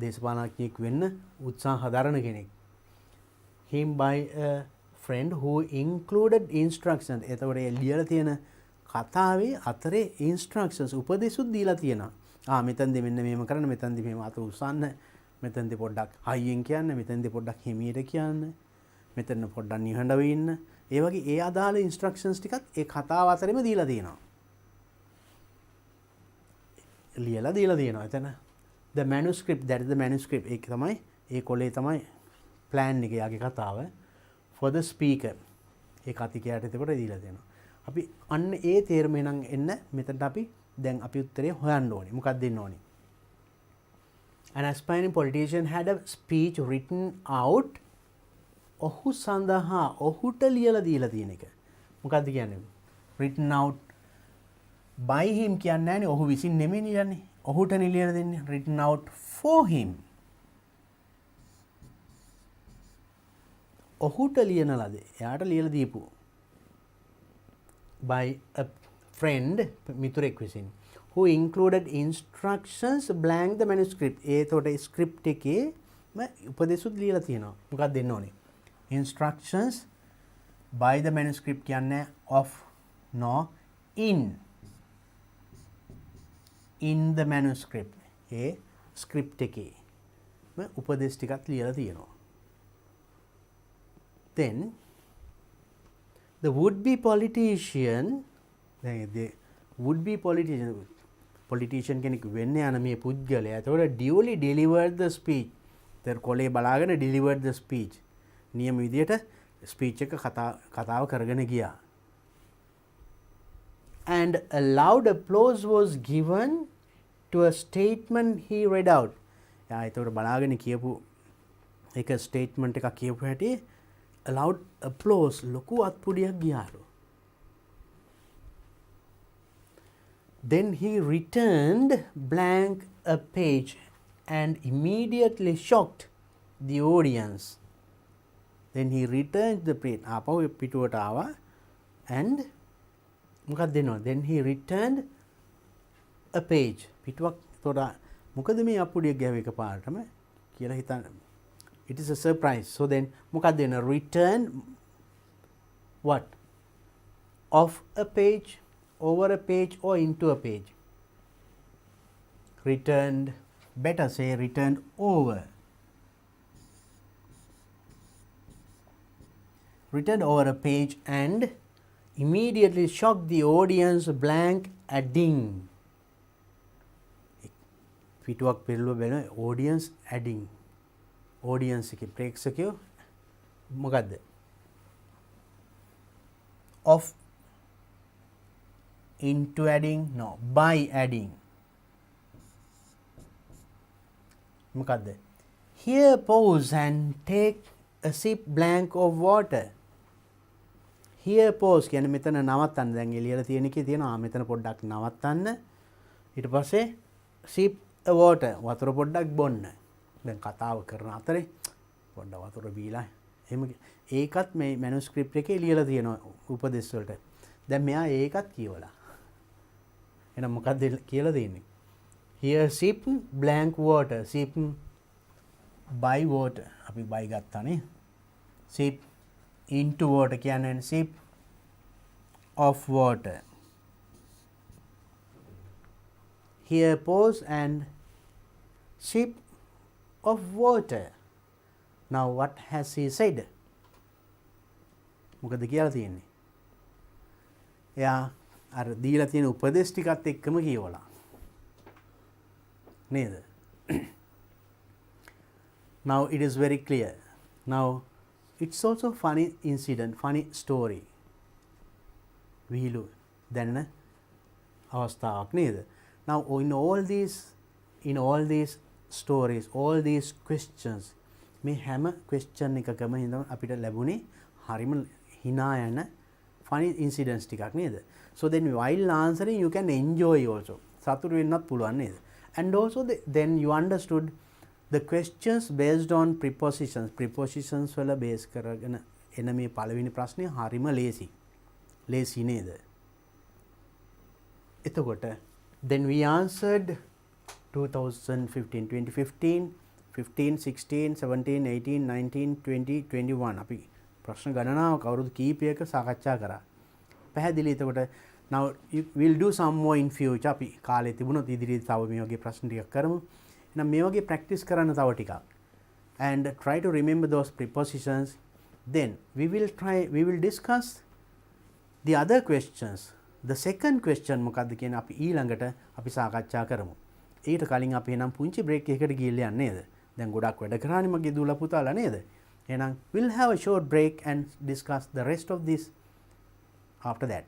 දේශපාලනඥයෙක් වෙන්න උත්සාහ දරන කෙනෙක්. Him by a friend who included instructions. එතකොට ඒ ලියලා තියෙන කතාවේ අතරේ instructions උපදේශුත් දීලා තියෙනවා. මෙතනදී මෙන්න මේම කරන්න, මෙතනදී මේම අත උස්සන්න, මෙතනදී පොඩ්ඩක් හයියෙන් කියන්න, මෙතනදී පොඩ්ඩක් හිමියට කියන්න, මෙතන පොඩ්ඩක් නිහඬව ඉන්න. ඒ වගේ ඒ අදාළ instructions ටිකක් ඒ කතාව අතරෙම දීලා තියෙනවා. ලියලා දීලා තියෙනවා එතන. The manuscript, that is the manuscript. ඒක තමයි ඒ කොලේ තමයි plan එක යාගේ කතාව for the speaker. ඒ කතිකයට එතකොට දීලා තියෙනවා. අපි අන්න ඒ තේරුම එනං එන්න මෙතනට අපි දැන් අපි උත්තරේ හොයන්න ඕනේ. මොකක්ද දෙන්න ඕනේ? An aspiring politician had a speech written out. ඔහු සඳහා ඔහුට ලියලා දීලා තියෙන එක. මොකක්ද කියන්නේ? written out by him කියන්නේ නැහැනේ. ඔහු විසින් නෙමෙයි ලියන්නේ. ඔහුටනේ ලියලා දෙන්නේ. written out for him. ඔහුට ලියන ලද. එයාට ලියලා දීපු. by a friend මිතුරෙක් විසින් who included instructions blank the manuscript. ඒතකොට script එකේ උපදේශුත් ලියලා තියෙනවා. මොකක්ද දෙන්න ඕනේ? Instructions by the manuscript කියන්නේ of no in the manuscript. A script එකේ උපදේශ ටිකක් ලියලා තියෙනවා. Then the would-be politician, the would-be politician කෙනෙක් වෙන්න යන මේ පුද්ගලයා එතකොට duly delivered the speech. තර කොලේ බලාගෙන delivered the speech. නියම විදියට speech එක කතාව කරගෙන ගියා. And a loud applause was given to a statement he read out. යා එතකොට බලාගෙන කියපු එක statement එකක් කියපු හැටි a loud applause ලොකු අත්පුඩියක් ගියාලු. Then he returned blank a page and immediately shocked the audience. Then he returned the page. ආපහු පිටුවට ආවා and මොකක්ද දෙනවා? Then he returned a page. පිටුවක් තොර මොකද මේ අප්පුඩියක් ගැහුව එකපාරටම කියලා හිතන්න. It is a surprise. So then මොකක්ද වෙන? Return what? Off a page, over a page or into a page. Returned, better say returned over. Returned over a page and immediately shocked the audience blank adding. පිටුවක් පෙරළුව වෙන audience adding. audience එකේ ප්‍රේක්ෂකයෝ මොකද්ද? Of into adding, no, by adding. මොකද්ද? Here pause and take a sip blank of water. Here pause කියන්නේ මෙතන නවත්තන්න. දැන් එළියලා තියෙන එකේ තියෙනවා මෙතන පොඩ්ඩක් නවත්තන්න. ඊට පස්සේ sip a water, වතුර පොඩ්ඩක් බොන්න. දැන් කතාව කරන අතරේ පොඩ්ඩක් වතුර බීලා එහෙම ඒකත් මේ මැනුස්ක්‍රිප්ට් එකේ ලියලා තියෙනවා උපදේශ වලට. දැන් මෙයා ඒකත් කියවලා. එහෙනම් මොකක්ද කියලා තියෙන්නේ? Here sip blank water. Sip by water. අපි by ගත්තානේ. Sip into water කියන්නේ sip of water. Here pause and sip of water. Now what has he said? මොකද කියලා තියෙන්නේ? එයා අර දීලා තියෙන උපදේශ ටිකත් එක්කම කියවලා. නේද? Now it is very clear. Now it's also funny incident, funny story. විහිළු දැනෙන අවස්ථාවක් නේද? Now in all these stories, all these questions, මේ හැම question එකකම ඉඳන් අපිට ලැබුණේ හරිම hina යන funny incidents ටිකක් නේද? So then while answering you can enjoy also. සතුටු වෙන්නත් පුළුවන් නේද? And also then you understood the questions based on prepositions. Prepositions වල base කරගෙන එන මේ පළවෙනි ප්‍රශ්නේ හරිම ලේසි නේද? එතකොට then we answered 2015, 2015, 15, 16, 17, 18, 19, 20, 21 අපි ප්‍රශ්න ගණනාවක් අවුරුදු කීපයක සාකච්ඡා කරා. පැහැදිලි. එතකොට now we'll do some more in future. අපි කාලේ තිබුණොත් ඉදිරියේ තව මේ වගේ ප්‍රශ්න ටිකක් කරමු. එහෙනම් මේ වගේ practice කරන්න තව ටිකක්. And try to remember those prepositions. Then we will discuss the other questions. The second question මොකක්ද කියන අපි ඊළඟට අපි සාකච්ඡා කරමු. ඊට කලින් අපි එනම් පුංචි break එකකට ගිහිල්ලා යන්න නේද? දැන් ගොඩක් වැඩ කරානේ මගේ දූලා පුතාලා නේද? එහෙනම් we'll have a short break and discuss the rest of this after that.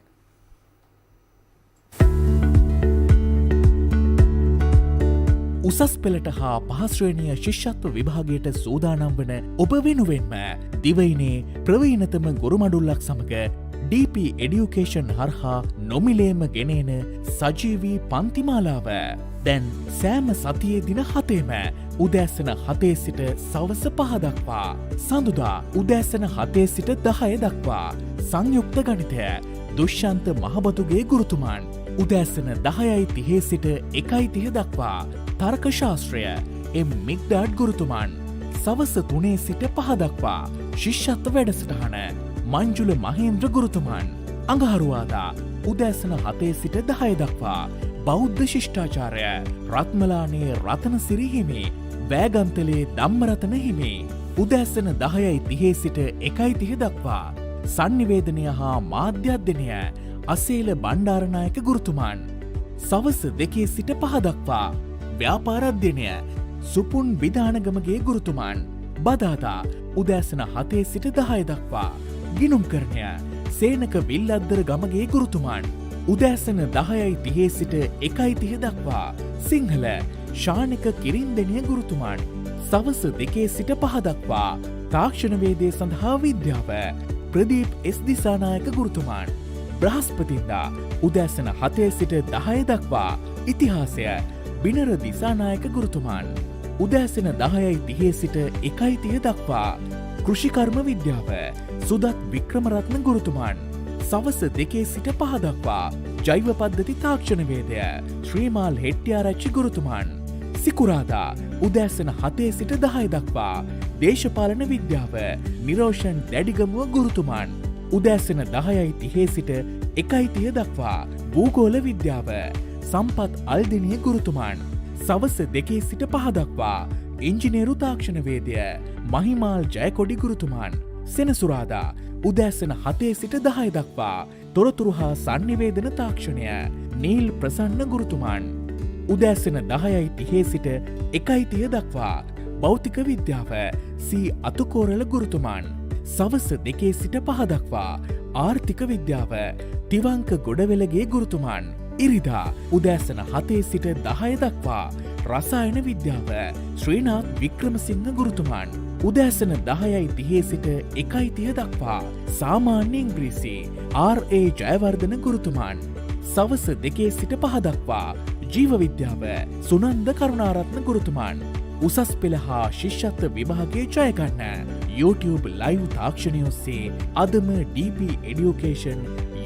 උසස් පෙළට හා පහ ශ්‍රේණිය ශිෂ්‍යත්ව විභාගයට සූදානම් වන ඔබ වෙනුවෙන්ම දිවයිනේ ප්‍රවීණතම ගුරුමඩුල්ලක් සමග DP Education හරහා නොමිලේම ගෙනෙන සජීවී පන්තිමාලාව දැන් සෑම සතියේ දින 7ෙම උදෑසන 7 සිට සවස 5 දක්වා සඳුදා උදෑසන 7 සිට 10 දක්වා සංයුක්ත ගණිතය දුෂ්‍යන්ත මහබතුගේ ගුරුතුමන් උදෑසන 10:30 සිට 1:30 දක්වා තර්ක ශාස්ත්‍රය එම් මිග්ඩාඩ් ගුරුතුමන් සවස 3 සිට 5 දක්වා ශිෂ්‍යත්ව වැඩසටහන මංජුල මහේන්ද්‍ර ගුරුතුමන් අඟහරුවාදා උදෑසන 7 සිට 10 දක්වා බෞද්ධ ශිෂ්ටාචාරය රත්මලානේ රතනසිරි හිමි වෑගන්තලේ ධම්මරතන හිමි උදෑසන 10:30 සිට 1:30 දක්වා සංනිවේදනය හා මාධ්‍යධ්‍යනය අසේල බණ්ඩාරනායක ගුරුතුමන් සවස 2 සිට 5 දක්වා ව්‍යාපාරධ්‍යනය සුපුන් විධානගමගේ ගුරුතුමන් බදාදා උදෑසන 7 සිට 10 දක්වා ගිනුම් කරණය සේනක විල්ලද්දර ගමගේ ගුරුතුමන් උදෑසන 10:30 සිට 1:30 දක්වා සිංහල ශානික කිරින්දෙනිය ගුරුතුමන් සවස 2 සිට 5 දක්වා තාක්ෂණ වේදය සඳහා විද්‍යාව ප්‍රදීප් එස් දිසානායක ගුරුතුමන් බ්‍රහස්පතින්දා උදෑසන 7 සිට 10 දක්වා ඉතිහාසය බිනර දිසානායක ගුරුතුමන් උදෑසන 10:30 සිට 1:30 දක්වා කෘෂිකර්ම විද්‍යාව සුදත් වික්‍රමරත්න ගුරුතුමන් සවස 2 සිට 5 දක්වා ජෛව පද්ධති තාක්ෂණ වේදය ශ්‍රීමාල් හෙට්ටිආරච්චි ගුරුතුමන් සිකුරාදා උදෑසන 7 සිට 10 දක්වා දේශපාලන විද්‍යාව නිරෝෂන් දැඩිගමුව ගුරුතුමන්. උදෑසන 10:30 සිට 1:30 දක්වා භූගෝල විද්‍යාව සම්පත් අල්දිනිය ගුරුතුමන්. සවස 2 සිට 5 දක්වා ඉංජිනේරු තාක්ෂණ වේදය මහිමාල් ජයකොඩි ගුරුතුමන්. සෙනසුරාදා උදෑසන 7 සිට 10 දක්වා තොරතුරු හා සංනිවේදන තාක්ෂණය නීල් ප්‍රසන්න ගුරුතුමන්. උදෑසන 10:30 සිට 1:30 දක්වා භෞතික විද්‍යාව සී අතුකෝරල ගුරුතුමන්. සවස 2 සිට 5 දක්වා ආර්ථික විද්‍යාව තිවංක ගොඩවෙලගේ ගුරුතුමන්. ඉරිදා උදෑසන 7 සිට 10 දක්වා රසායන විද්‍යාව ශ්‍රීනාත් වික්‍රමසිංහ ගුරුතුමන්. උදෑසන 10:30 සිට 1:30 දක්වා සාමාන්‍ය ඉංග්‍රීසි ඒ ජයවර්ධන ගුරුතුමන්. සවස 2 සිට 5 දක්වා ජීව විද්‍යාව සුනන්ද කරුණාරත්න ගුරුතුමන්. උසස් පෙළ හා ශිෂ්‍යත්ව විභාගයේ ජයගන්න YouTube ලයිව් තාක්ෂණය ඔස්සේ අදම DP Education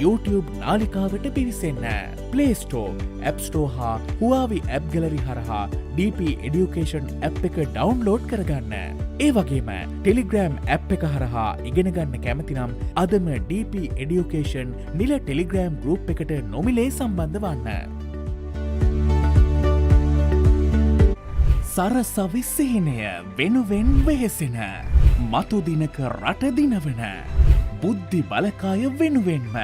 YouTube නාලිකාවට පිවිසෙන්න. Play Store, App Store හා Huawei App Gallery හරහා DP Education app එක ඩවුන්ලෝඩ් කරගන්න. ඒ වගේම Telegram app එක හරහා ඉගෙන ගන්න කැමති නම් අදම DP Education නිල Telegram group එකට නොමිලේ සම්බන්ධ වන්න. සරසවි සිහිනය වෙනුවෙන් වෙහෙසෙන මතු දිනක රට දිනවන බුද්ධි බලකාය වෙනුවෙන්ම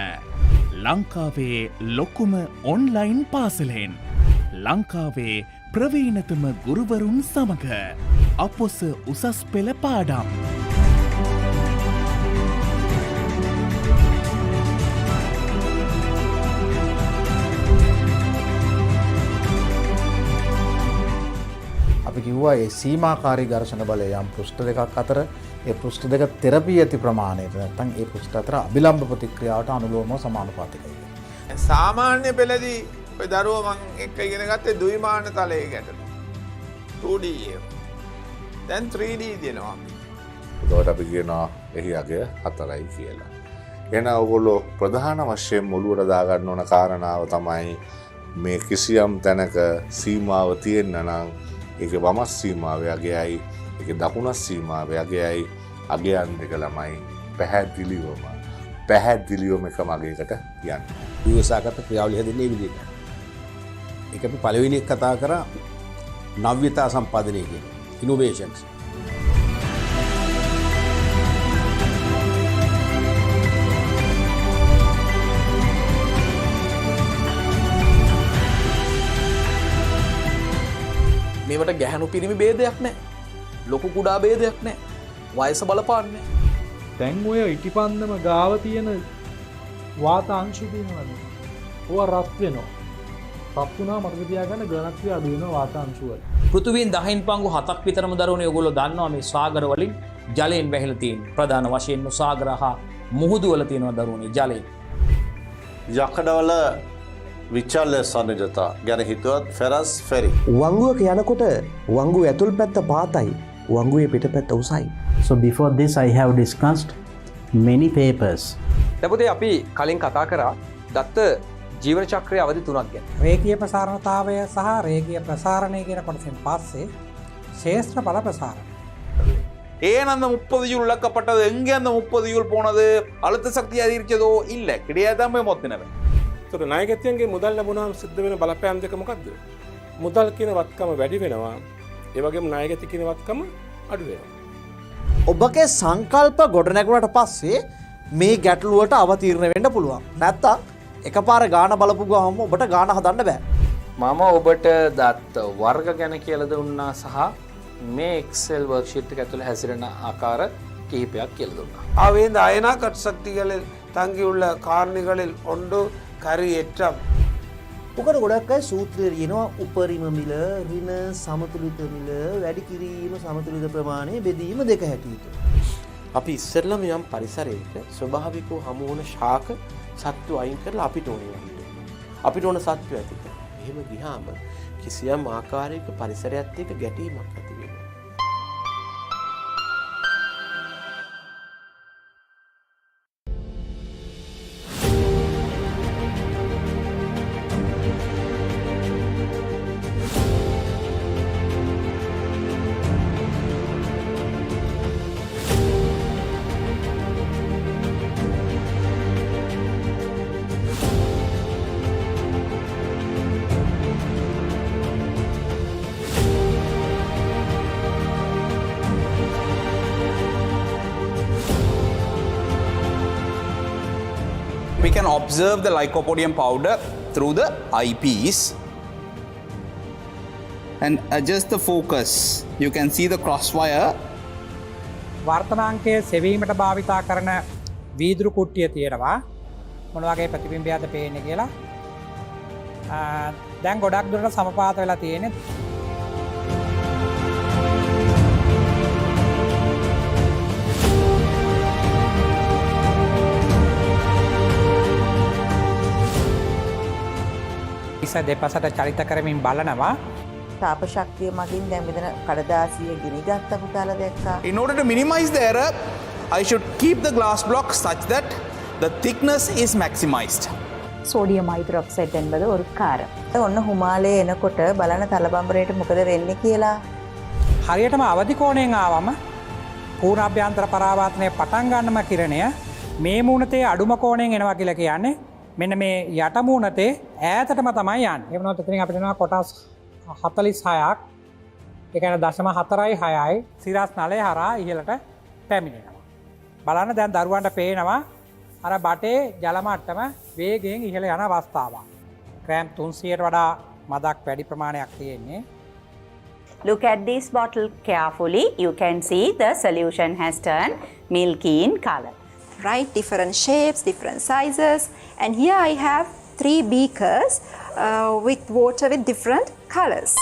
ලංකාවේ ලොකුම ඔන්ලයින් පාසලෙන් ලංකාවේ ප්‍රවීණතම ගුරුවරුන් සමග අපොස උසස් පෙළ පාඩම්. අපි කිව්වා ඒ සීමාකාරී ඝර්ෂණ බලය යම් පෘෂ්ඨ දෙකක් අතර ඒ පෘෂ්ඨ දෙක තෙරපී ඇති ප්‍රමාණයට නැත්නම් ඒ පෘෂ්ඨ අතර අභිලම්බ ප්‍රතික්‍රියාවට අනුලෝමව සමානුපාතිකයි. සාමාන්‍ය පෙළදී ඔය දරුවෝ මං එක්ක ඉගෙන ගත්තේ ද්විමාන තලයේ ගැටලු 2D එක. දැන් 3D දෙනවා. ඒකට අපි කියනවා එහි අගය 4යි කියලා. එහෙනම් ඔයගොල්ලෝ ප්‍රධාන වශයෙන් මුලුවට දාගන්න ඕන කාරණාව තමයි මේ කිසියම් තැනක සීමාව තියෙන්න නම් ඒකේ වමස් සීමාවේ අගයයි ඒකේ දකුණස් සීමාවේ අගයයි අගයන් දෙක ළමයි පැහැදිලිවම එක මගයකට යන්න. විවසාගත ක්‍රියාවලිය හැදෙන්නේ මේ විදිහට. ඒක අපි පළවෙනි එක කතා කරා නව්‍යතා සම්පාදනය කියන ඉනෝවේෂන්ස්. මේවට ගැහැණු පිරිමි භේදයක් නැහැ. ලොකු කුඩා භේදයක් නැහැ. වයස බලපාන්නේ නැහැ. දැන් ඔය ඉටිපන්දම ගාව තියෙන වාතාංශු තියෙනවද? ඕවා රත් වෙනවා. රත් වුණා මතක තියාගන්න ඝනත්වය අඩු වෙනවා වාතාංශු වල. පෘථිවියෙන් 10න් පංගු 7ක් විතරම දරුවනේ ඔයගොල්ලෝ දන්නවා මේ සාගර වලින් ජලයෙන් වැහිලා තියෙන. ප්‍රධාන වශයෙන්ම සාගර හා මුහුදු වල තියෙනවා දරුවනේ ජලය. යකඩවල විචල්්‍ය සන්නජතා ගැන හිතුවත් ෆෙරස් ෆෙරි. වංගුවක යනකොට වංගුව ඇතුල් පැත්ත පාතයි වංගුවේ පිට පැත්ත උසයි. So before this I have discussed many papers. දැන් අපි කලින් කතා කරා දත්ත ජීවන චක්‍රයේ අවධි 3ක් ගැන. රේඛීය ප්‍රසාරණතාවය සහ රේඛීය ප්‍රසාරණය කියන කොටසෙන් පස්සේ ශේෂ්ත්‍ර බල ප්‍රසාරණය. ஏன் அந்த 30 ஜூல் இழக்கப்பட்டது, எங்கே அந்த 30 ஜூல் போனது, அழுத்த சக்தி அதிகரிச்சதோ இல்லை, கிடையாதான் போய் மொத்தினவன். තොර නායකත්වයන්ගේ මුදල් ලැබුණාම සිද්ධ වෙන බලපෑම් දෙක මොකක්ද? මුදල් කියන වත්කම වැඩි වෙනවා. ඒ වගේම නායකත්ව කියන වත්කම අඩු වෙනවා. ඔබගේ සංකල්ප ගොඩනැගුණට පස්සේ මේ ගැටලුවට අවතීර්ණ වෙන්න පුළුවන්. නැත්තම් එකපාර ගාන බලපු ගමන් ඔබට ගාන හදන්න බෑ. මම ඔබට දත්ත වර්ග ගැන කියලා දුන්නා සහ මේ Excel worksheet එක ඇතුළේ හැසිරෙන ආකාර කිහිපයක් කියලා දුන්නා. இந்த அயனா கட்சக்திகளில் தங்கியுள்ள காரணிகளில் ஒன்று கரியேற்றம். ඔකට ගොඩක් අය සූත්‍රය කියනවා උපරිම මිල, ඍණ සමතුලිත මිල, වැඩි කිරීම සමතුලිත ප්‍රමාණය බෙදීම දෙක හැටියට. අපි ඉස්සෙල්ලාම යම් පරිසරයක ස්වභාවිකව හමු වන ශාක සත්තු අයින් කරලා අපිට ඕනේ අපිට ඕන සත්තු ඇති කරලා. එහෙම ගියාම කිසියම් ආකාරයක පරිසරයත් එක්ක ගැටීමක් ඇති වෙනවා. We can observe the lycopodium powder through the eyepiece and adjust the focus. You can see the crosswire. වර්තමාංකයේ සෙවීමට භාවිතා කරන වීදුරු කුට්ටිය තියෙනවා. මොන වගේ ප්‍රතිබිම්බයක්ද පේන්නේ කියලා. දැන් ගොඩක් දුරට සමපාත වෙලා තියෙන්නේ. ඉස දෙපසට චලිත කරමින් බලනවා. තාප ශක්තිය මගින් දැන් මෙතන කඩදාසිය ගිනිගත්ත පුතාලා දැක්කා. In order to minimize the error, I should keep the glass block such that the thickness is maximized. Sodium hydroxide என்பது ஒரு කාරම්. ඔන්න හිමාලයේ එනකොට බලන තලබම්බරේට මොකද වෙන්නේ කියලා. හරියටම අවදි කෝණයෙන් ආවම පූර්ණාභ්‍යන්තර පරාවර්තනය පටන් ගන්නම කිරණය මේ මූණතේ අඩුම කෝණයෙන් එනවා කියලා කියන්නේ මෙන්න මේ යට මූණතේ ඈතටම තමයි යන්නේ. ඒ වුණාත් එතනින් අපිට එනවා කොටස් 46ක්. ඒ කියන්නේ 0.46යි සිරස් නලය හරහා ඉහළට පැමිණෙනවා. බලන්න දැන් දරුවන්ට පේනවා අර බටේ ජල මට්ටම වේගයෙන් ඉහළ යන අවස්ථාවක්. ග්‍රෑම් 300ට වඩා මදක් වැඩි ප්‍රමාණයක් තියෙන්නේ. Look at this bottle carefully. You can see the solution has turned milky in color. Right, different shapes, different sizes, and here I have 3 beakers with water with different colors.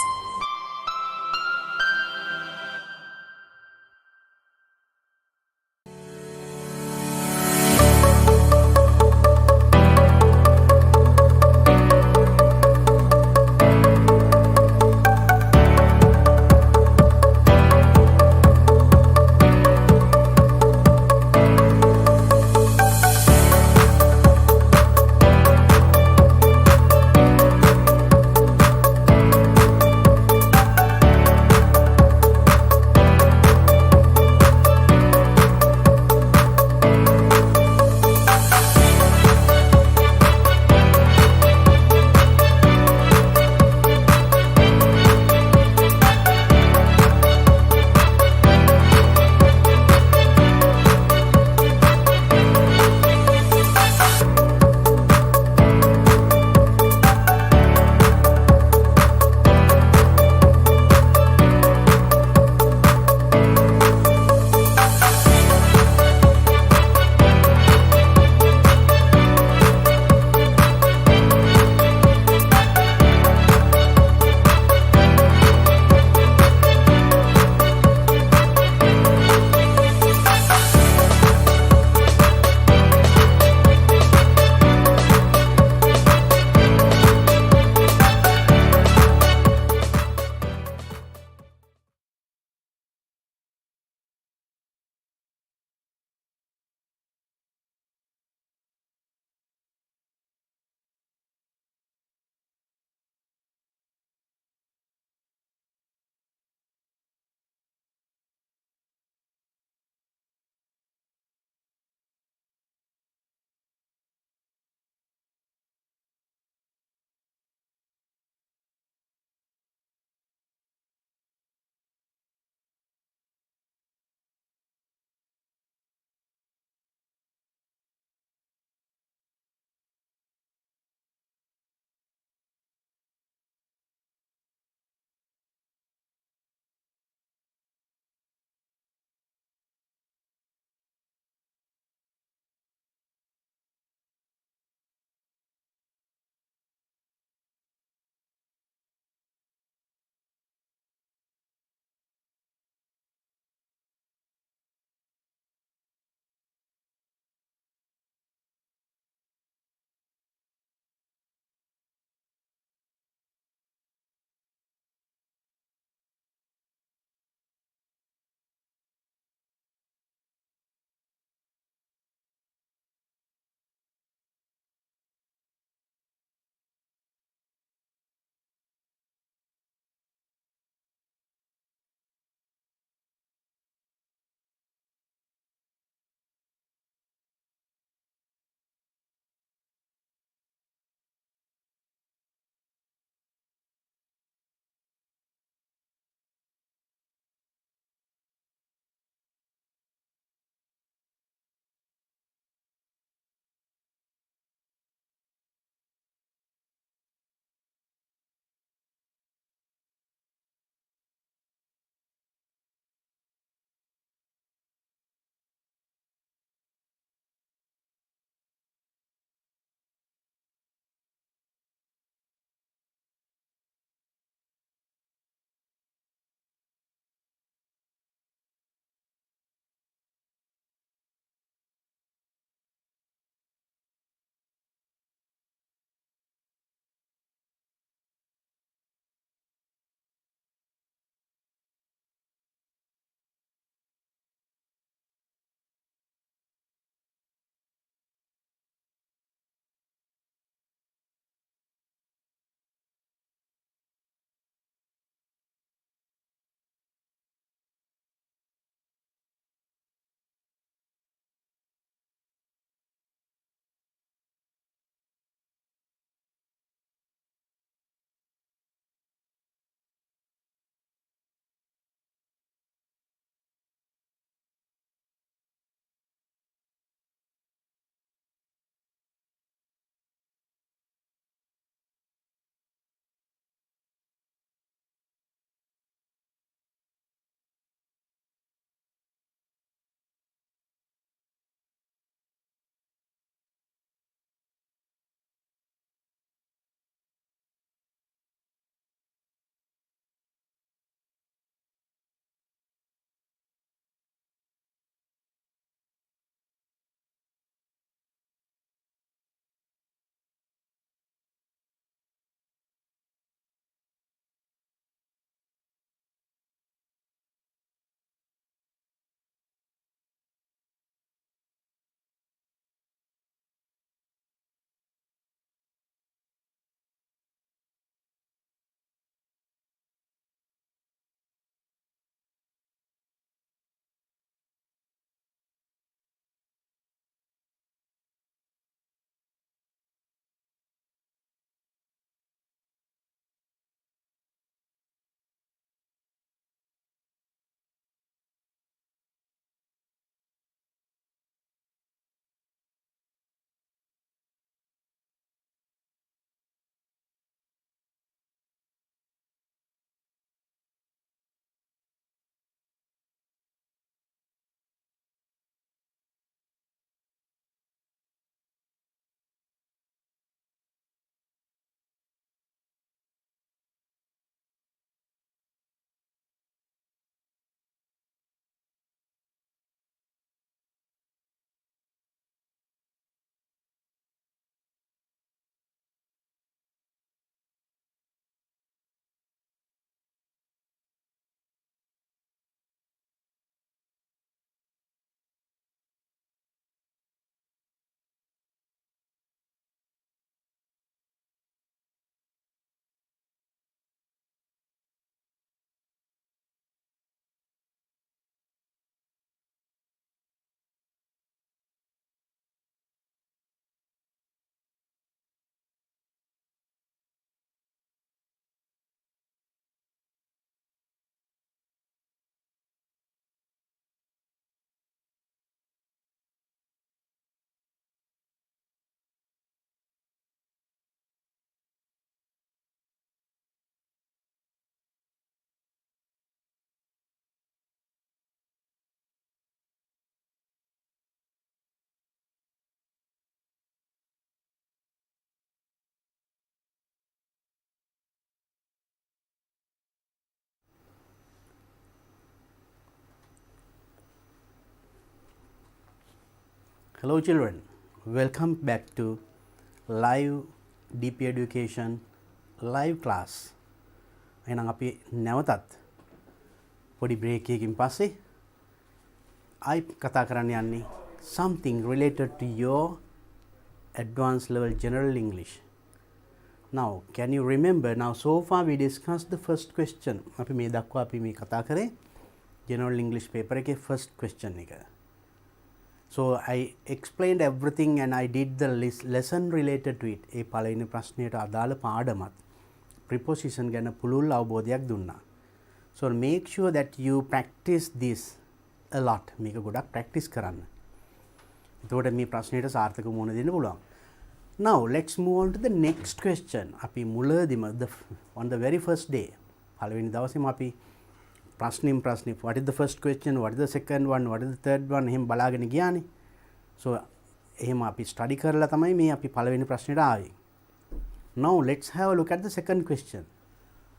Hello children, welcome back to live DP education live class. එහෙනම් අපි නැවතත් පොඩි break එකකින් පස්සේ I කතා කරන්න යන්නේ something related to your advanced level general English. Now can you remember, now so far we discussed the first question. අපි මේ දක්වා අපි මේ කතා කරේ general English paper එකේ first question එක. So I explained everything and I did the lesson related to it. ඒ පළවෙනි ප්‍රශ්නයට අදාළ පාඩමත් preposition ගැන පුළුල් අවබෝධයක් දුන්නා. So make sure that you practice this a lot. මේක ගොඩක් practice කරන්න. එතකොට මේ ප්‍රශ්නයට සාර්ථක මුහුණ දෙන්න පුළුවන්. Now let's move on to the next question. අපි මුලදීම on the very first day පළවෙනි දවසේම අපි ප්‍රශ්නින් what is the first question, what is the second one, what is the third one එහෙම බලාගෙන ගියානේ. So එහෙම අපි study කරලා තමයි මේ අපි පළවෙනි ප්‍රශ්නෙට ආවේ. Now let's have a look at the second question.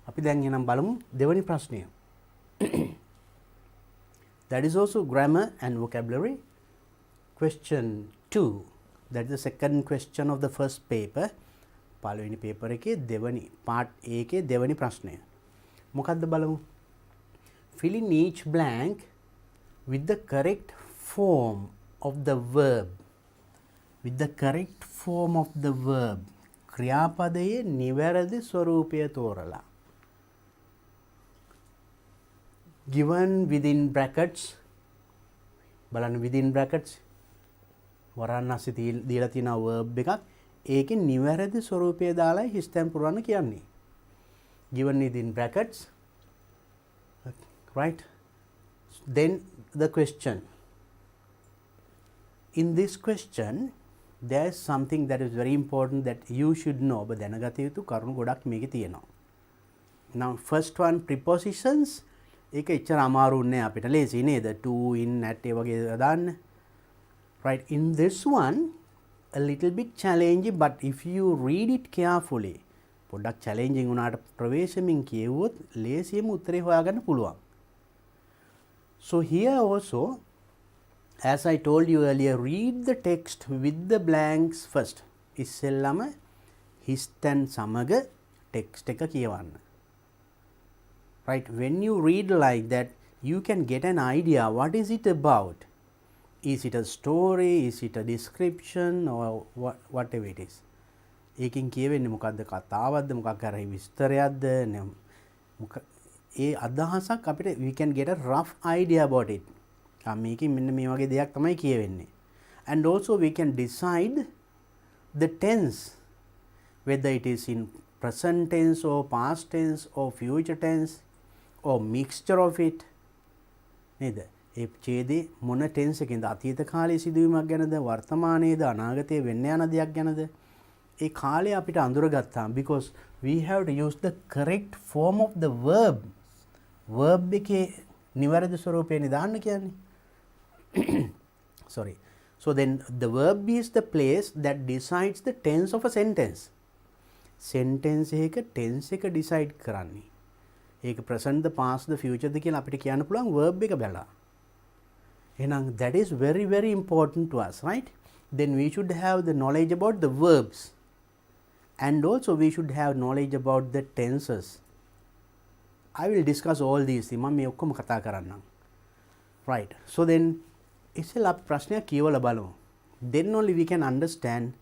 අපි දැන් එහෙනම් බලමු දෙවෙනි ප්‍රශ්නය. That is also grammar and vocabulary. Question 2. That is the second question of the first paper. පළවෙනි paper එකේ දෙවෙනි part A එකේ දෙවෙනි ප්‍රශ්නය. මොකක්ද බලමු. Fill in each blank with the correct form of the verb. With the correct form of the verb. ක්‍රියාපදයේ නිවැරදි ස්වරූපය තෝරලා. Given within brackets. බලන්න within brackets. වරන් ASCII දීලා තියෙන verb එකක් ඒකේ නිවැරදි ස්වරූපය දාලා හිස්තැන් පුරවන්න කියන්නේ. Given within brackets. Right? Then the question. In this question, there is something that is very important that you should know. But දැනගත යුතු කරුණු ගොඩක් මේකේ තියෙනවා. Now first one, prepositions. ඒක එච්චර අමාරු නෑ අපිට ලේසි නේද? to, in, at ඒ වගේ දාන්න. Right? In this one, a little bit challenging, but if you read it carefully, පොඩ්ඩක් challenging වුණාට ප්‍රවේශමින් කියවුවොත් ලේසියෙම උත්තරේ හොයාගන්න පුළුවන්. So here also, as I told you earlier, read the text with the blanks first. ඉස්සෙල්ලම හිස්තැන් සමග text එක කියවන්න. Right? When you read like that, you can get an idea what is it about. Is it a story? Is it a description? Or whatever it is. ඒකෙන් කියවෙන්නේ මොකක්ද, කතාවක්ද, මොකක් හරි විස්තරයක්ද, ඒ අදහසක් අපිට we can get a rough idea about it. මේකෙන් මෙන්න මේ වගේ දෙයක් තමයි කියවෙන්නේ. And also we can decide the tense, whether it is in present tense or past tense or future tense or mixture of it. නේද? ඒ ඡේදේ මොන tense එකකින්ද, අතීත කාලයේ සිදුවීමක් ගැනද, වර්තමානයේද, අනාගතයේ වෙන්න යන දෙයක් ගැනද, ඒ කාලය අපිට අඳුරගත්තා. Because we have to use the correct form of the verb. verb එකේ නිවැරදි ස්වරූපයෙන් දාන්න කියන්නේ. Sorry. So then the verb is the place that decides the tense of a sentence. Sentence එක tense එක decide කරන්නේ. ඒක present the past the future ද කියලා අපිට කියන්න පුළුවන් verb එක බලලා. එහෙනම් that is very very important to us, right? Then we should have the knowledge about the verbs. And also we should have knowledge about the tenses. I will discuss all these things. මම මේ ඔක්කොම කතා කරන්නම්. Right. So then ඉස්සෙල්ලා අපි ප්‍රශ්නයක් කියවලා බලමු. Then only we can understand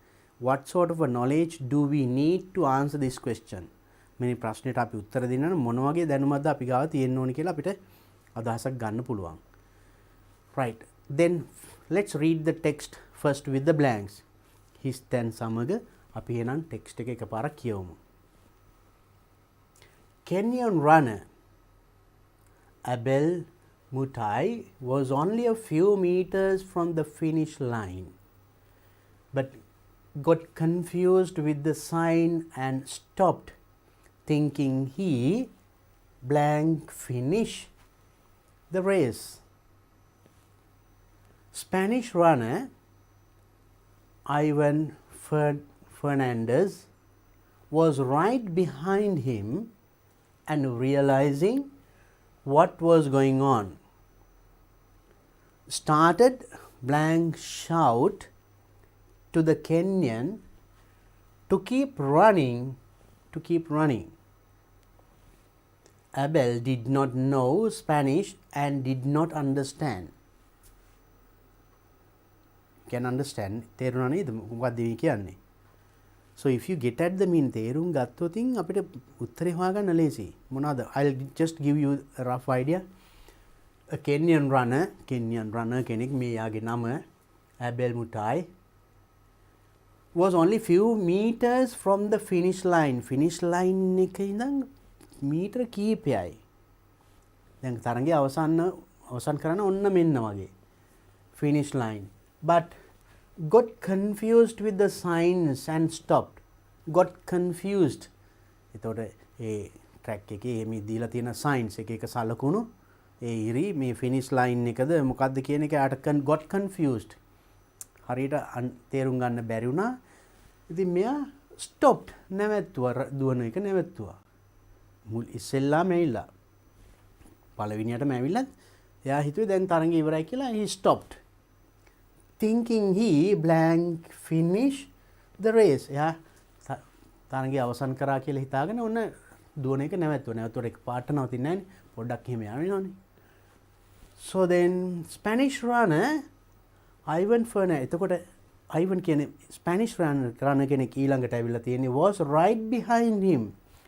what sort of a knowledge do we need to answer this question. මේ ප්‍රශ්නෙට අපි උත්තර දෙන්න මොන වගේ දැනුමක්ද අපි ගාව තියෙන්න ඕනේ කියලා අපිට අදහසක් ගන්න පුළුවන්. Right. Then let's read the text first with the blanks. හිස්තැන් සමග අපි එහෙනම් ටෙක්ස්ට් එක එකපාරක් කියවමු. Kenyan runner Abel Mutai was only a few meters from the finish line, but got confused with the sign and stopped, thinking he blank finish the race. Spanish runner Ivan Fernandez was right behind him and realizing what was going on, started blank shout to the Kenyan to keep running. Abel did not know Spanish and did not understand. Can understand? තේරුණා නේද මොකක්ද මේ කියන්නේ? So if you get at the mean තේරුම් ගත්තොතින් අපිට උත්තරේ හොයාගන්න ලේසි. මොනවාද? I'll just give you a rough idea. A Kenyan runner කෙනෙක් මේ යාගේ නම Abel Mutai was only few meters from the finish line. Finish line එක ඉඳන් මීටර කීපයයි. දැන් තරඟය අවසන් කරන්න ඔන්න මෙන්න වගේ. Finish line. But got confused with the signs and stopped. Got confused. එතකොට ඒ ට්‍රැක් එකේ මේ දීලා තියෙන signs එක සලකුණු ඒ ඉරි මේ finish line එකද මොකක්ද කියන එක යාට got confused. හරියට තේරුම් ගන්න බැරි වුණා. ඉතින් මෙයා stopped නැවැත්තුවා දුවන එක නැවැත්තුවා. මුල් ඉස්සෙල්ලාම ඇවිල්ලා පළවෙනියටම ඇවිල්ලත් එයා හිතුවේ දැන් තරඟය ඉවරයි කියලා he stopped. Thinking he blank finish the race. එයා තරඟය අවසන් කරා කියලා හිතාගෙන ඔන්න දුවන එක නැවැත්තුවා. නැවැත්තුවට එක පාට නවතින්නේ නැහැනේ. පොඩ්ඩක් එහෙම යන්නේනෝනේ. So then Spanish runner Ivan Ferner එතකොට Ivan කියන්නේ Spanish runner කෙනෙක් ඊළඟට ඇවිල්ලා තියෙන්නේ was right behind him.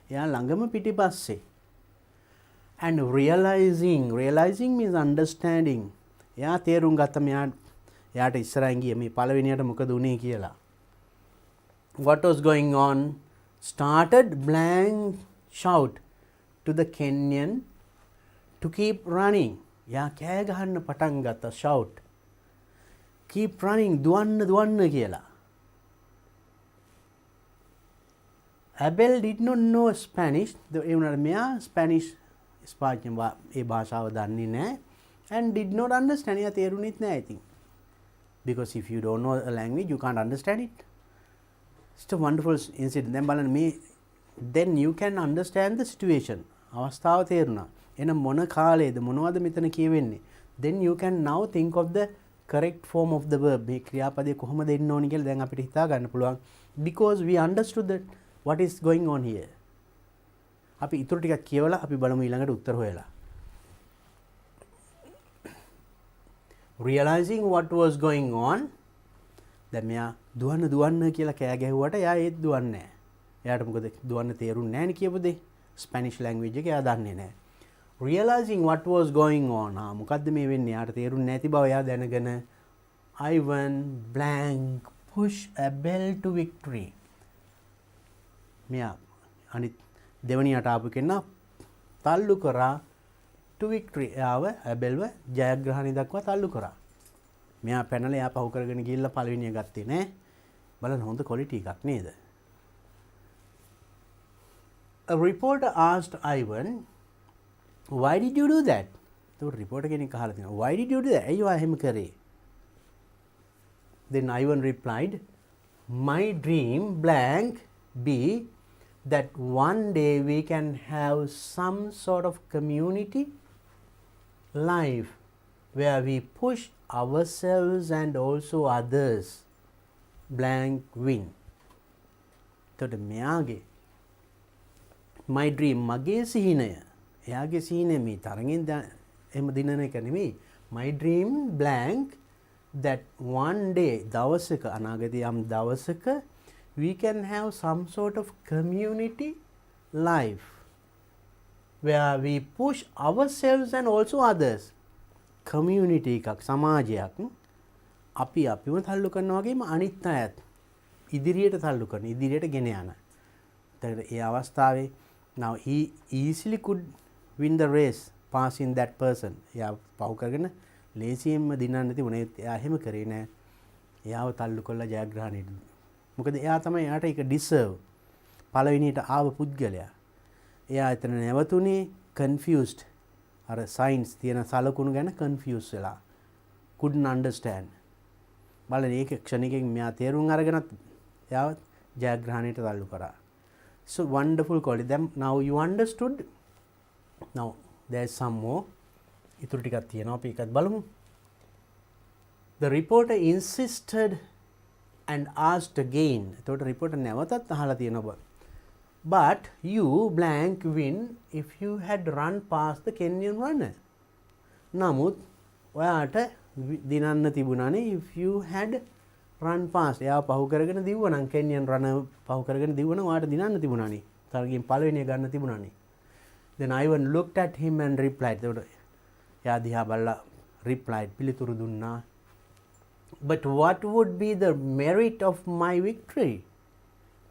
එයා ළඟම පිටිපස්සේ. And realizing means understanding. එයා තේරුම් ගත්ත එයාට ඉස්සරහින් ගියේ මේ පළවෙනියට මොකද උනේ කියලා. What was going on? Started blank shout to the Kenyan to keep running. එයා කෑ ගහන්න පටන් ගත්තා shout. Keep running දුවන්න කියලා. Abel did not know Spanish. ඒ වුණාට මෙයා Spanish ඒ භාෂාව දන්නේ නැහැ and did not understand. එයා තේරුණෙත් නැහැ I think. Because if you don't know a language you can't understand it. It's a wonderful incident. දැන් බලන්න මේ then you can understand the situation. අවස්ථාව තේරුණා. එහෙනම් මොන කාලයේද මොනවද මෙතන කියවෙන්නේ? Then you can now think of the correct form of the verb. මේ ක්‍රියාපදයේ කොහොමද එන්න ඕනි කියලා දැන් අපිට හිතා ගන්න පුළුවන්. Because we understood that what is going on here. අපි ඊටු ටිකක් කියවලා අපි බලමු ඊළඟට උත්තර හොයලා. Realizing what was going on. දැන් මෙයා දුවන්න කියලා කෑ ගැහුවට එයා ඒත් දුවන්නේ නැහැ. එයාට මොකද දුවන්න තේරුන්නේ නැහැ නේ කියපු දේ. Spanish language එක එයා දන්නේ නැහැ. Realizing what was going on. මොකද්ද මේ වෙන්නේ? එයාට තේරුන්නේ නැති බව එයා දැනගෙන Ivan blank push Abel to victory. මෙයා අනිත් දෙවනියට ආපු කෙනා තල්ලු කරා to victory. එයාව Abelව ජයග්‍රහණය දක්වා තල්ලු කරා. මෙයා පැනලා එයා පහු කරගෙන ගිහිල්ලා පළවෙනිය ගත්තේ නෑ. බලන්න හොඳ quality එකක් නේද? A reporter asked Ivan, why did you do that? The reporter කෙනෙක් අහලා තිනවා. Why did you do that? ඇයි ඔයා එහෙම කරේ? Then Ivan replied, my dream blank be that one day we can have some sort of community life where we push ourselves and also others blank win. එතකොට මෙයාගේ my dream මගේ සිහිනය එයාගේ සිහිනය මේ තරගෙන් එහෙම දිනන එක නෙමෙයි. My dream blank that one day දවසක අනාගතයේ යම් දවසක we can have some sort of community life where we push ourselves and also others. Community එකක් සමාජයක් අපි අපිව තල්ලු කරනවා වගේම අනිත් අයත් ඉදිරියට තල්ලු කරන ඉදිරියට ගෙන යන. එතකොට ඒ අවස්ථාවේ now he easily could win the race passing that person. එයා පහු කරගෙන ලේසියෙන්ම දිනන්න තිබුණේ. එයා එහෙම කරේ නෑ. එයාව තල්ලු කරලා ජයග්‍රහණයට. මොකද එයා තමයි එයාට ඒක deserve. පළවෙනියට ආව පුද්ගලයා. එයා එතන නැවතුනේ confused. අර signs තියෙන සලකුණු ගැන confused වෙලා. couldn't understand. බලන්න ඒක ක්ෂණිකෙන් මෙයා තේරුම් අරගෙනත් එයාව ජයග්‍රහණයට තල්ලු කරා. So wonderful quality. Then now you understood. Now there's some more. ඉතුරු ටිකක් තියෙනවා අපි එකත් බලමු. The reporter insisted and asked again. එතකොට reporter නැවතත් අහලා තියෙනවා. But you blank win if you had run past the Kenyan runner. නමුත් ඔයාට දිනන්න තිබුණානේ if you had run past. එයා පහු කරගෙන දිව්වනම් Kenyan runner පහු කරගෙන දිව්වනම් ඔයාට දිනන්න තිබුණානේ. තරගෙන් පළවෙනිය ගන්න තිබුණානේ. Then Ivan looked at him and replied. එයා දිහා බලලා replied පිළිතුරු දුන්නා. But what would be the merit of my victory?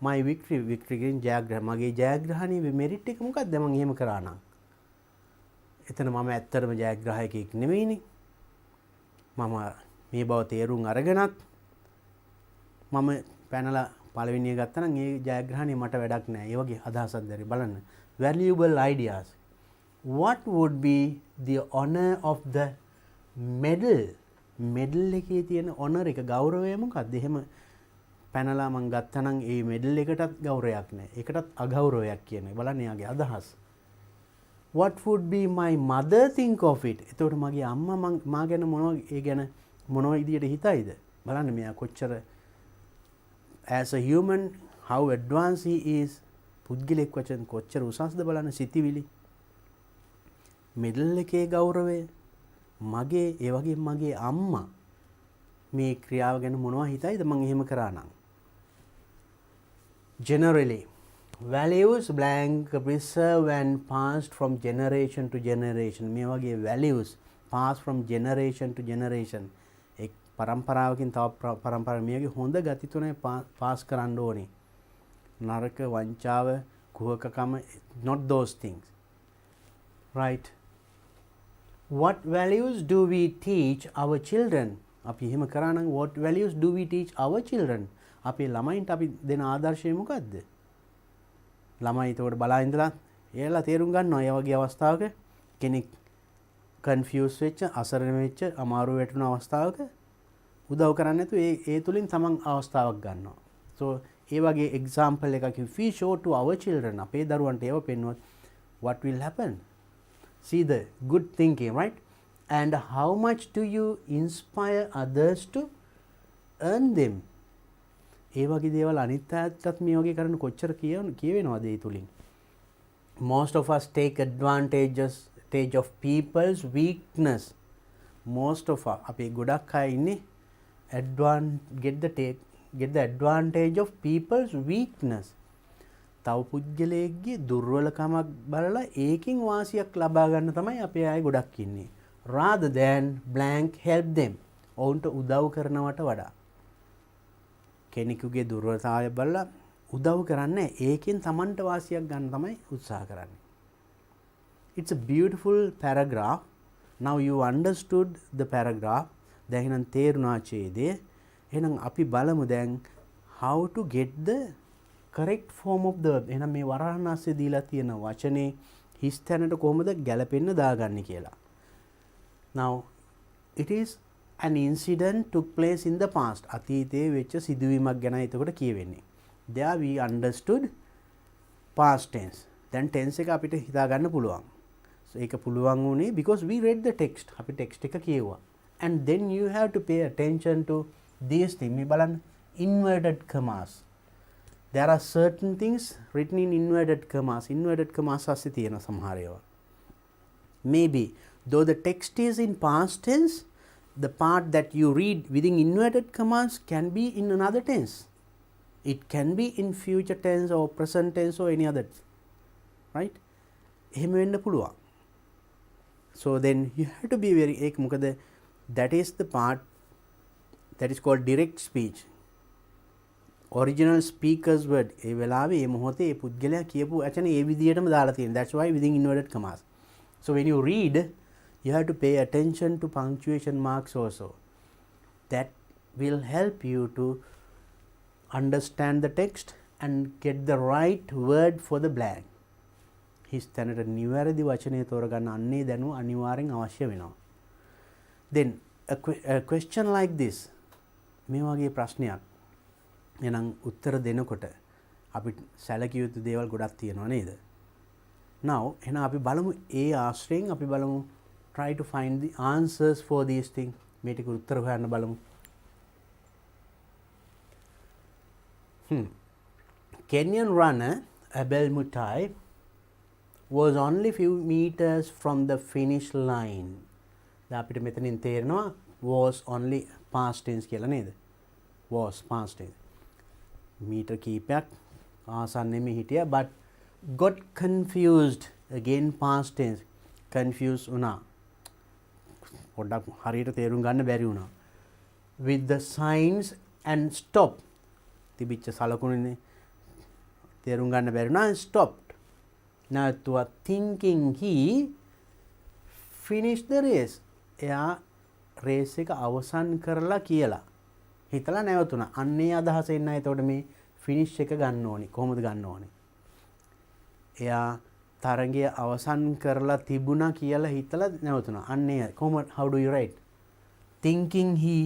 My victory කියන ජයග්‍රහණය. මගේ ජයග්‍රහණයේ merit එක මොකක්ද මම එහෙම කරා නම්? එතන මම ඇත්තටම ජයග්‍රාහකයෙක් නෙමෙයිනේ. මම මේ බව තේරුම් අරගෙනත් මම පැනලා පළවෙනිය ගත්තා නම් ඒ ජයග්‍රහණය මට වැඩක් නෑ. ඒ වගේ අදහසක් දැරි බලන්න. Valuable ideas. What would be the honor of the medal? Medal එකේ තියෙන honor එක ගෞරවය මොකක්ද? එහෙම පැනලා මං ගත්තා නම් ඒ medal එකටත් ගෞරවයක් නෑ. ඒකටත් අගෞරවයක් කියන්නේ. බලන්න යාගේ අදහස්. What would be my mother think of it? එතකොට මගේ අම්මා මා ගැන මොන විදියට හිතයිද? බලන්න මෙයා කොච්චර as a human how advanced he is. පුද්ගලෙක් වචන කොච්චර උසස්ද බලන්න සිතිවිලි. මෙඩල් එකේ ගෞරවය මගේ ඒ වගේම මගේ අම්මා මේ ක්‍රියාව ගැන මොනවා හිතයිද මං එහෙම කරා නම්. Generally values blank preserve and passed from generation to generation. මේ වගේ values pass from generation to generation. එක් පරම්පරාවකින් තව පරම්පරාවක් මේගේ හොඳ ගති තුනේ pass කරන්න ඕනේ. නරක වංචාව කුහකකම not those things. Right. What values do we teach our children? අපි එහෙම කරා නම් what values do we teach our children? අපේ ළමයින්ට අපි දෙන ආදර්ශය මොකද්ද? ළමයි ඒකට බලා ඉඳලා එයාලා තේරුම් ගන්නවා ඒ වගේ අවස්ථාවක කෙනෙක් කන්ෆියුස් වෙච්ච අසරණ වෙච්ච අමාරු වැටුණු අවස්ථාවක උදව් කරන්නේ නැතු ඒ තුලින් තමන් අවස්ථාවක් ගන්නවා. So ඒ වගේ example එකක් if we show to our children අපේ දරුවන්ට ඒව පෙන්වුවොත් what will happen? See the good thinking, right? And how much do you inspire others to earn them? ඒ වගේ දේවල් අනිත් අයටත් මේ වගේ කරන්න කොච්චර කියවෙනවද ඒ තුලින්? Most of us take advantage of people's weakness. Most of us අපි ගොඩක් අය ඉන්නේ get the advantage of people's weakness. තව පුද්ගලයෙක්ගේ දුර්වලකමක් බලලා ඒකෙන් වාසියක් ලබා ගන්න තමයි අපේ අය ගොඩක් ඉන්නේ. Rather than blank help them. ඔවුන්ට උදව් කරනවට වඩා. කෙනෙකුගේ දුර්වලතාවය බලලා උදව් කරන්නේ ඒකෙන් Tamanට වාසියක් ගන්න තමයි උත්සාහ කරන්නේ. It's a beautiful paragraph. Now you understood the paragraph. දැන් එහෙනම් තේරුණා ඡේදය. එහෙනම් අපි බලමු දැන් how to get the correct form of the verb. එහෙනම් මේ වරහන් ASCII දීලා තියෙන වචනේ හිස් තැනට කොහොමද ගැලපෙන්න දාගන්නේ කියලා. Now it is an incident took place in the past. අතීතයේ වෙච්ච සිදුවීමක් ගැන එතකොට කියවෙන්නේ. There we understood past tense. දැන් tense එක අපිට හිතා ගන්න පුළුවන්. So ඒක පුළුවන් වුණේ because we read the text. අපි text එක කියුවා. And then you have to pay attention to these things. මේ බලන්න inverted commas. There are certain things written in inverted commas. Inverted commas ASCII තියෙන සමහර ඒවා. Maybe though the text is in past tense, the part that you read within inverted commas can be in another tense. It can be in future tense or present tense or any other. Right? එහෙම වෙන්න පුළුවන්. So then you have to be very ඒක මොකද that is the part that is called direct speech. Original speaker's word. ඒ වෙලාවේ මේ මොහොතේ ඒ පුද්ගලයා කියපු වචනේ ඒ විදිහටම දාලා තියෙනවා. That's why within inverted commas. So when you read, you have to pay attention to punctuation marks also. That will help you to understand the text and get the right word for the blank. හිස් තැනට නිවැරදි වචනය තෝරගන්න අන්නේ දැනුම අනිවාර්යෙන් අවශ්‍ය වෙනවා. Then a question like this. මේ වගේ ප්‍රශ්නයක් එහෙනම් උත්තර දෙනකොට අපි සැලකිය යුතු දේවල් ගොඩක් තියෙනවා නේද? Now එහෙනම් අපි බලමු ඒ ආශ්‍රයෙන් අපි බලමු try to find the answers for these things. මේ ටික උත්තර හොයන්න බලමු. Kenyan runner Abel Mutai was only few meters from the finish line. දැන් අපිට මෙතනින් තේරෙනවා was only past tense කියලා නේද? was past tense. මීටර් කීපයක් ආසන්නෙම හිටියා but got confused again past tense. confused වුණා. පොඩ්ඩක් හරියට තේරුම් ගන්න බැරි වුණා. with the signs and stop. තිබිච්ච සලකුණනේ තේරුම් ගන්න බැරි වුණා and stopped. නැවතුවා thinking he finished the race. එයා රේස් එක අවසන් කරලා කියලා හිතලා නැවතුණා. අන්නේ අදහස එන්න එතකොට මේ ෆිනිෂ් එක ගන්න ඕනි. කොහොමද ගන්න ඕනි? එයා තරගය අවසන් කරලා තිබුණා කියලා හිතලා නැවතුණා. අන්නේ කොහොමද how do you write? thinking he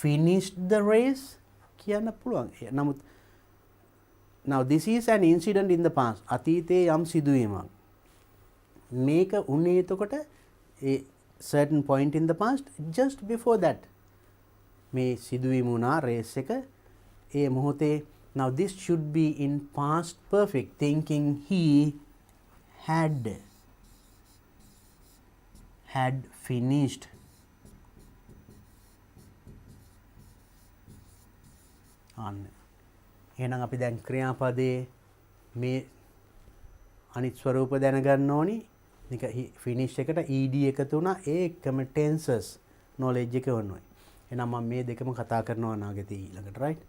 finished the race කියන්න පුළුවන්. නමුත් now this is an incident in the past. අතීතයේ යම් සිදුවීමක්. මේක උනේ එතකොට ඒ certain point in the past just before that. මේ සිදුවීම වුණා රේස් එක ඒ මොහොතේ. now this should be in past perfect. thinking he had finished. අන්න එහෙනම් අපි දැන් ක්‍රියාපදයේ මේ අනිත් ස්වරූප දැනගන්න ඕනි. මේක ෆිනිෂ් එකට ed එකතු වුණා. ඒ එකම tenses knowledge එක වුණොයි. එහෙනම් මම මේ දෙකම කතා කරනවා අනාගතයේ ඊළඟට right.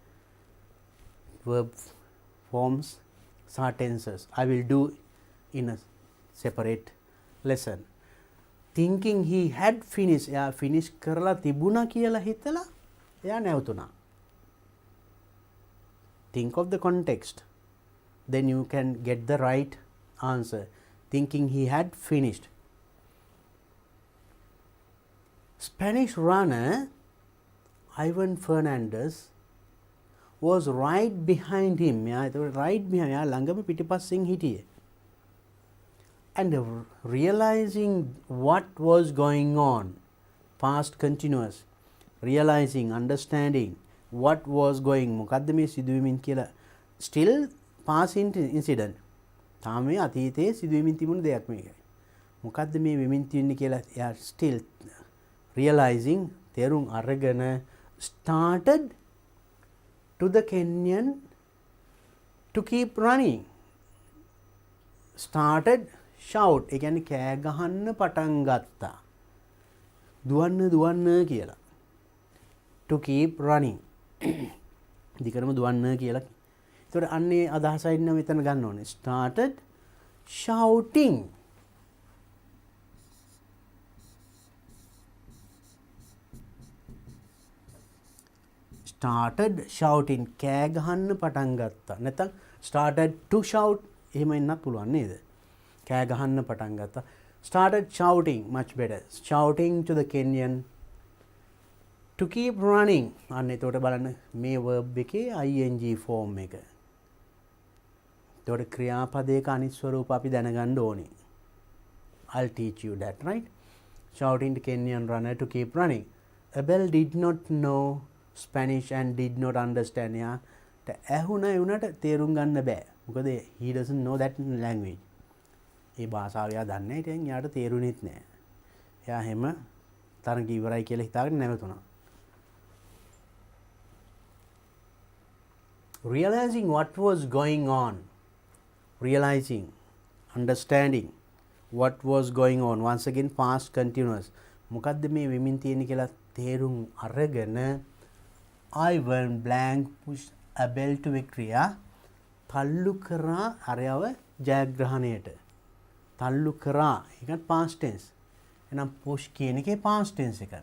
verb forms සහ tenses I will do in a separate lesson. thinking he had finished. එයා finish කරලා තිබුණා කියලා හිතලා එයා නැවතුණා. think of the context, then you can get the right answer. thinking he had finished. Spanish runner Ivan Fernandez was right behind him. right behind ළඟම පිටිපස්සෙන් හිටියේ. and realizing what was going on, past continuous, realizing, understanding what was going, මොකද්ද මේ සිදුවීමින් කියලා. still past incident. තාම මේ අතීතයේ සිදුවීමින් තිබුණු දෙයක් මේකයි. මොකද්ද මේ වෙමින් තියෙන්නේ කියලා එයා still realizing තේරුම් අරගෙන started to the Kenyan to keep running. started shout. ඒ කියන්නේ කෑ ගහන්න පටන් ගත්තා. දුවන්න කියලා. to keep running. දිගටම දුවන්න කියලා. ඒතකොට අන්නේ අදහසයි නම් මෙතන ගන්න ඕනේ. started shouting. started shouting. කෑ ගහන්න පටන් ගත්තා. නැත්නම් started to shout එහෙම ඉන්නත් පුළුවන් නේද? කෑ ගහන්න පටන් ගත්තා. started shouting, much better. shouting to the Kenyan to keep running. අන්න එතකොට බලන්න මේ verb එකේ ing form එක. එතකොට ක්‍රියාපදයක අනිත් ස්වරූප අපි දැනගන්න ඕනේ. I'll teach you that, right? shouting to Kenyan runner to keep running. Abel did not know Spanish and did not understand. යාට ඇහුණා වුණාට තේරුම් ගන්න බෑ. මොකද he doesn't know that language. ඒ භාෂාව එයා දන්නේ නැහැ. ඉතින් යාට තේරුණෙත් නැහැ. එයා හැම තරඟ ඉවරයි කියලා හිතාගෙන නැවතුණා. realizing what was going on. realizing, understanding what was going on. once again past continuous. මොකද්ද මේ වෙමින් තියෙන්නේ කියලා තේරුම් අරගෙන Ivan blank push Abel to victory. තල්ලු කරා අරයව ජයග්‍රහණයට. තල්ලු කරා ඒක past tense. එහෙනම් push කියන එකේ past tense එක.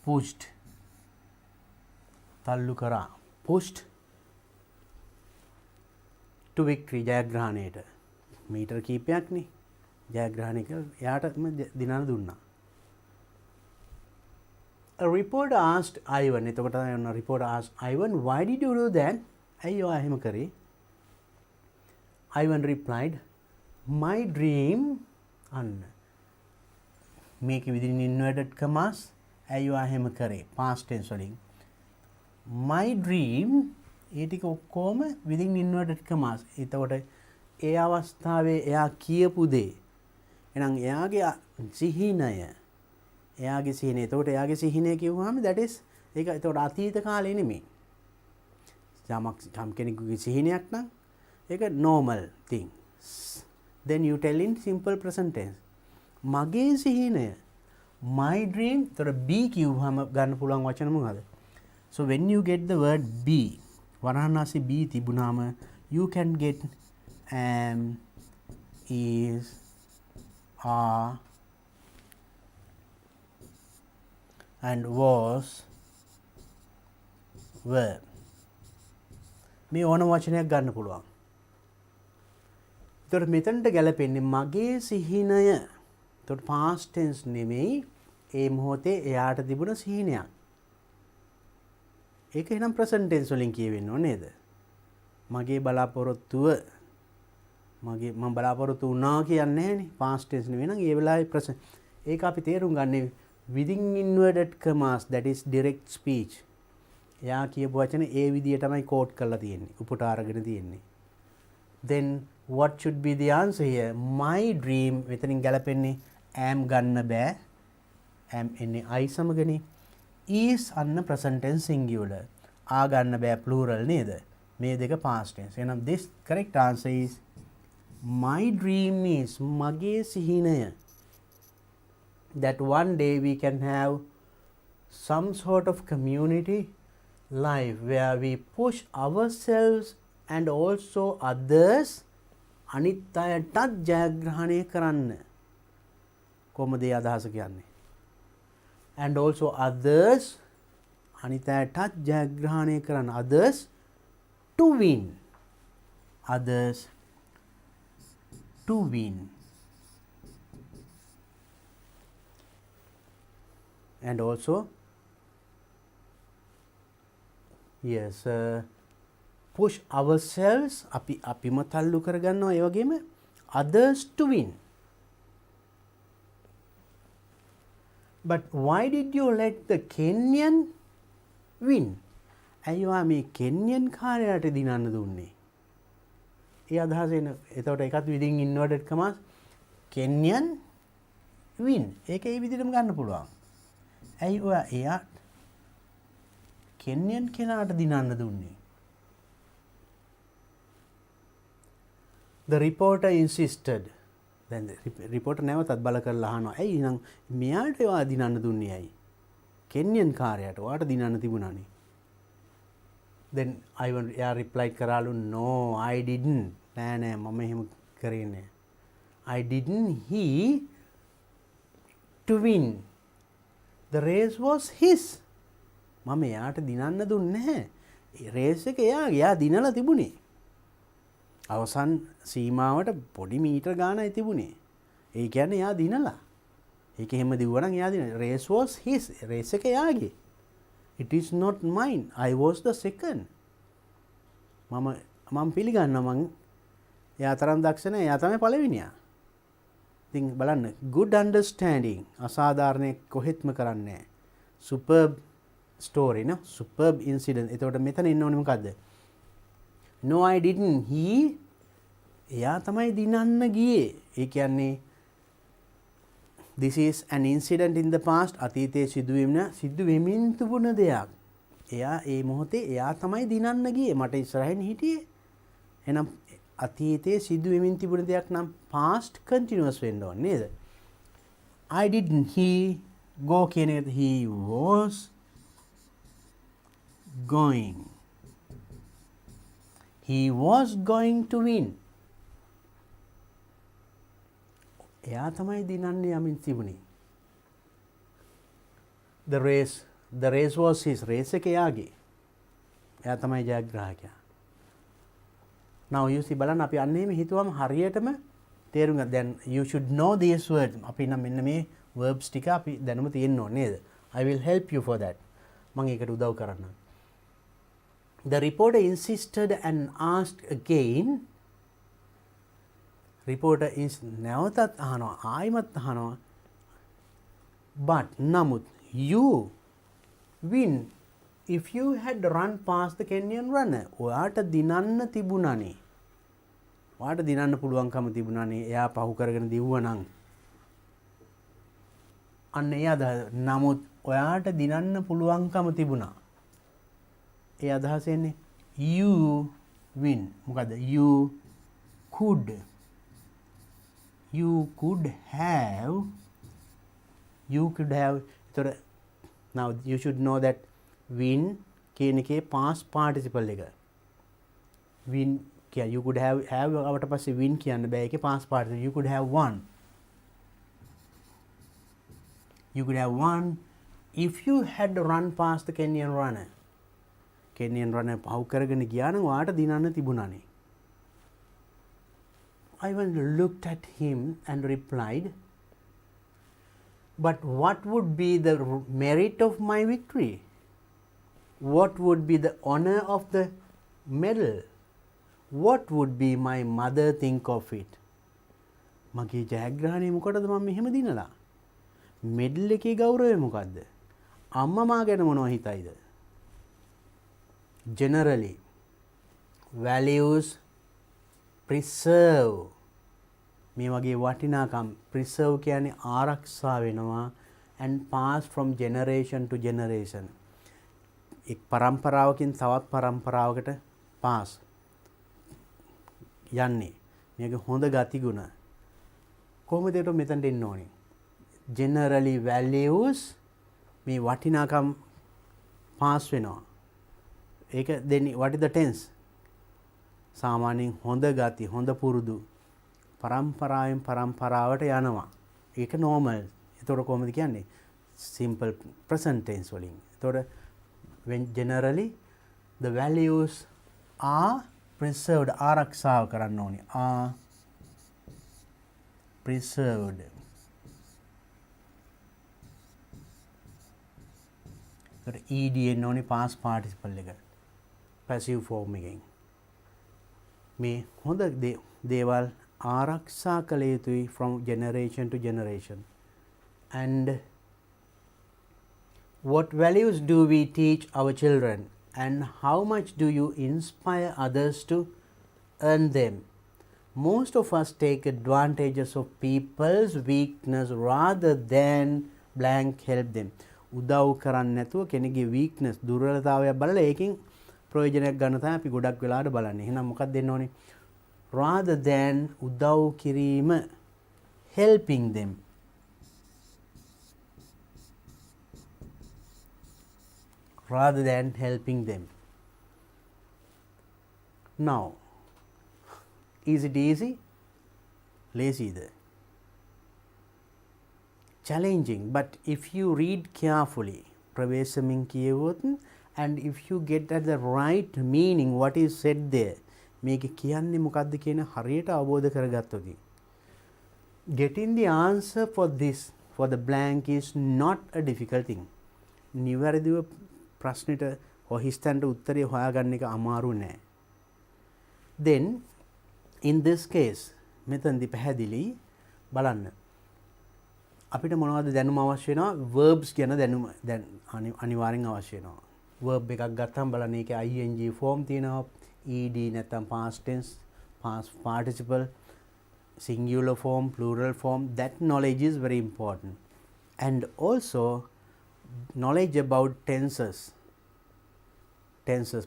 pushed. තල්ලු කරා. pushed to victory ජයග්‍රහණයට. මීටර කීපයක් නේ. ජයග්‍රහණය කියලා එයාටම දිනන දුන්නා. A reporter asked Ivan. එතකොට a reporter asked Ivan, why did you do that? ඇයි ඔයා එහෙම කරේ? Ivan replied, my dream අන්න මේක within inverted commas ඇයි ඔයා එහෙම කරේ past tense වලින් my dream ඒ ටික ඔක්කොම within inverted commas. එතකොට ඒ අවස්ථාවේ එයා කියපු දේ එහෙනම් එයාගේ සිහිනය එයාගේ සිහිනය. එතකොට එයාගේ සිහිනය කිව්වහම that is ඒක එතකොට අතීත කාලේ නෙමෙයි. යම් කෙනෙකුගේ සිහිනයක් නම් ඒක normal thing. Then you tell in simple present tense. මගේ සිහිනය my dream. එතකොට be කිව්වහම ගන්න පුළුවන් වචන මොකද? So when you get the word be වරහනාසි be තිබුණාම you can get am, is, are and was, were. මේ ඕන වචනයක් ගන්න පුළුවන්. එතකොට මෙතනට ගැලපෙන්නේ මගේ සිහිනය. එතකොට past tense නෙමෙයි ඒ මොහොතේ එයාට තිබුණ සිහිනයක්. ඒක එහෙනම් present tense වලින් කියවෙන්න ඕනේ නේද? මගේ බලාපොරොත්තුව මම බලාපොරොත්තු වුණා කියන්නේ නැහැනේ. past tense නෙවෙයි නම් ඒ වෙලාවේ present. ඒක අපි තේරුම් ගන්නේ within inverted commas, that is direct speech. එයා කියපු වචන ඒ විදිය තමයි quote කරලා තියෙන්නේ. උපුට අරගෙන තියෙන්නේ. Then what should be the answer here? My dream මෙතනින් ගැලපෙන්නේ am ගන්න බෑ. am එන්නේ I සමගනේ. is අන්න present tense singular. ආ ගන්න බෑ plural නේද? මේ දෙක past tense. එහෙනම් this correct answer is my dream is මගේ සිහිනය that one day we can have some sort of community life where we push ourselves and also others අනිත් අයටත් ජයග්‍රහණය කරන්න. කොහොමද ඒ අදහස කියන්නේ? and also others අනිත් අයටත් ජයග්‍රහණය කරන්න. others to win. others to win. and also yes push ourselves අපිම තල්ලු කරගන්නවා ඒ වගේම others to win. but why did you let the Kenyan win? ඇයිවා මේ කෙන්යන් කාරයට දිනන්න දුන්නේ? ඒ අදහස එන. එතකොට එකත් within inverted commas Kenyan win. ඒක ඒ විදිහටම ගන්න පුළුවන්. ඇයි ඔයා එයා කෙන්යන් කෙනාට දිනන්න දුන්නේ? The reporter insisted. දැන් රිපෝටර් නැවතත් බල කරලා අහනවා. ඇයි නම් මෙයාට ඔයා දිනන්න දුන්නේ ඇයි? කෙන්යන් කාර්යයට ඔයාට දිනන්න තිබුණානේ. Then එයා reply කරාලු no I didn't. නෑ මම එහෙම කරේ නෑ. I didn't he to win. The race was his. මම එයාට දිනන්න දුන්නේ නැහැ. රේස් එක එයා දිනලා තිබුණේ. අවසන් සීමාවට පොඩි මීටර ගානයි තිබුණේ. ඒ කියන්නේ එයා දිනලා. ඒක එහෙම දිව්වනම් එයා දින. race was his. රේස් එක එයාගේ. It is not mine. I was the second. මම පිළිගන්නවා මං එයා තරම් දක්ෂ නැහැ. එයා තමයි පළවෙනියා. ඉතින් බලන්න good understanding අසාධාරණ කොහෙත්ම කරන්නේ නැහැ. superb story no superb incident. එතකොට මෙතන ඉන්න ඕනේ මොකද්ද? no I didn't he එයා තමයි දිනන්න ගියේ. ඒ කියන්නේ this is an incident in the past. අතීතයේ සිදු වෙමින් තිබුණ දෙයක්. එයා ඒ මොහොතේ එයා තමයි දිනන්න ගියේ. මට ඉස්සරහින් හිටියේ. එහෙනම් අතීතයේ සිදු වෙමින් තිබුණ දෙයක් නම් past continuous වෙන්න ඕනේ නේද? I didn't he go කියන එක he was going. He was going to win. එයා තමයි දිනන්නේ යමින් තිබුණේ. The race was his. race එක එයාගේ. එයා තමයි ජයග්‍රාහකයා. now you see බලන්න අපි අන්න එහෙම හිතුවම හරියටම තේරුම් ගන්න. දැන් you should know these words. අපි නම් මෙන්න මේ verbs ටික අපි දැනුම තියෙන්න ඕනේ නේද? I will help you for that. මම ඒකට උදව් කරන්නම්. The reporter insisted and asked again. reporter is නැවතත් අහනවා ආයිමත් අහනවා but නමුත් you win if you had run past the Kenyan runner ඔයාට දිනන්න තිබුණනේ ඔයාට දිනන්න පුළුවන්කම තිබුණනේ එයා පහු කරගෙන දිව්වනම් අන්න ඒ අදහස නමුත් ඔයාට දිනන්න පුළුවන්කම තිබුණා ඒ අදහස එන්නේ you win මොකද you could have so now you should know that win කියන එකේ past participle එක win කිය you could have අවට පස්සේ win කියන්න බෑ ඒකේ past participle you could have won if you had run past the Kenyan runner පහු කරගෙන ගියා නම් ඔයාට දිනන්න තිබුණානේ Ivan looked at him and replied, but what would be the merit of my victory? What would be the honor of the medal? What would be my mother think of it? මගේ ජයග්‍රහණය මොකටද මම මෙහෙම දිනලා? Medal එකේ ගෞරවය මොකද්ද? අම්මා මා ගැන මොනව හිතයිද? Generally, values preserve මේ වගේ වටිනාකම් preserve කියන්නේ ආරක්ෂා වෙනවා and pass from generation to generation එක් පරම්පරාවකින් තවත් පරම්පරාවකට pass යන්නේ මේක හොඳ ගතිගුණ කොහොමද ඒක මෙතනට එන්න ඕනේ generally values මේ වටිනාකම් pass වෙනවා ඒක then what is the tense සාමාන්‍යයෙන් හොඳ ගති හොඳ පුරුදු පරම්පරාවෙන් පරම්පරාවට යනවා ඒක normal එතකොට කොහොමද කියන්නේ simple present tense වලින් එතකොට when generally the values are preserved ආරක්ෂා කරන්න ඕනේ are preserved එතකොට ed එන්න ඕනේ past participle එක passive form එකෙන් මේ හොඳ දේවල් ආරක්ෂා කළ යුතුයි from generation to generation and what values do we teach our children and how much do you inspire others to earn them most of us take advantages of people's weakness rather than blank help them උදව් කරන්නේ නැතුව කෙනෙකුගේ weakness දුර්වලතාවයක් බලලා ඒකෙන් ප්‍රයෝජනයක් ගන්න තමයි අපි ගොඩක් වෙලාවට බලන්නේ. එහෙනම් මොකක්ද දෙන්න ඕනේ? rather than උදව් කිරීම helping them. rather than helping them. Now, is it easy? Lazy either. Challenging, but if you read carefully, ප්‍රවේශමින් කියවොත් and if you get at the right meaning what is said there මේක කියන්නේ මොකද්ද කියන හරියට අවබෝධ කරගත්තොත් getting the answer for this for the blank is not a difficult thing නිවැරදිව ප්‍රශ්නෙට ඔහිස්තන්ට උත්තරය හොයාගන්න එක අමාරු නෑ then in this case මෙතනදී පැහැදිලි බලන්න අපිට මොනවද දැනුම අවශ්‍ය වෙනවා verbs ගැන දැනුම දැන් අනිවාර්යෙන් අවශ්‍ය වෙනවා verb එකක් ගත්තාම බලන්න ඒකේ ing form තියෙනවා ed නැත්නම් past tense past participle singular form plural form that knowledge is very important and also knowledge about tenses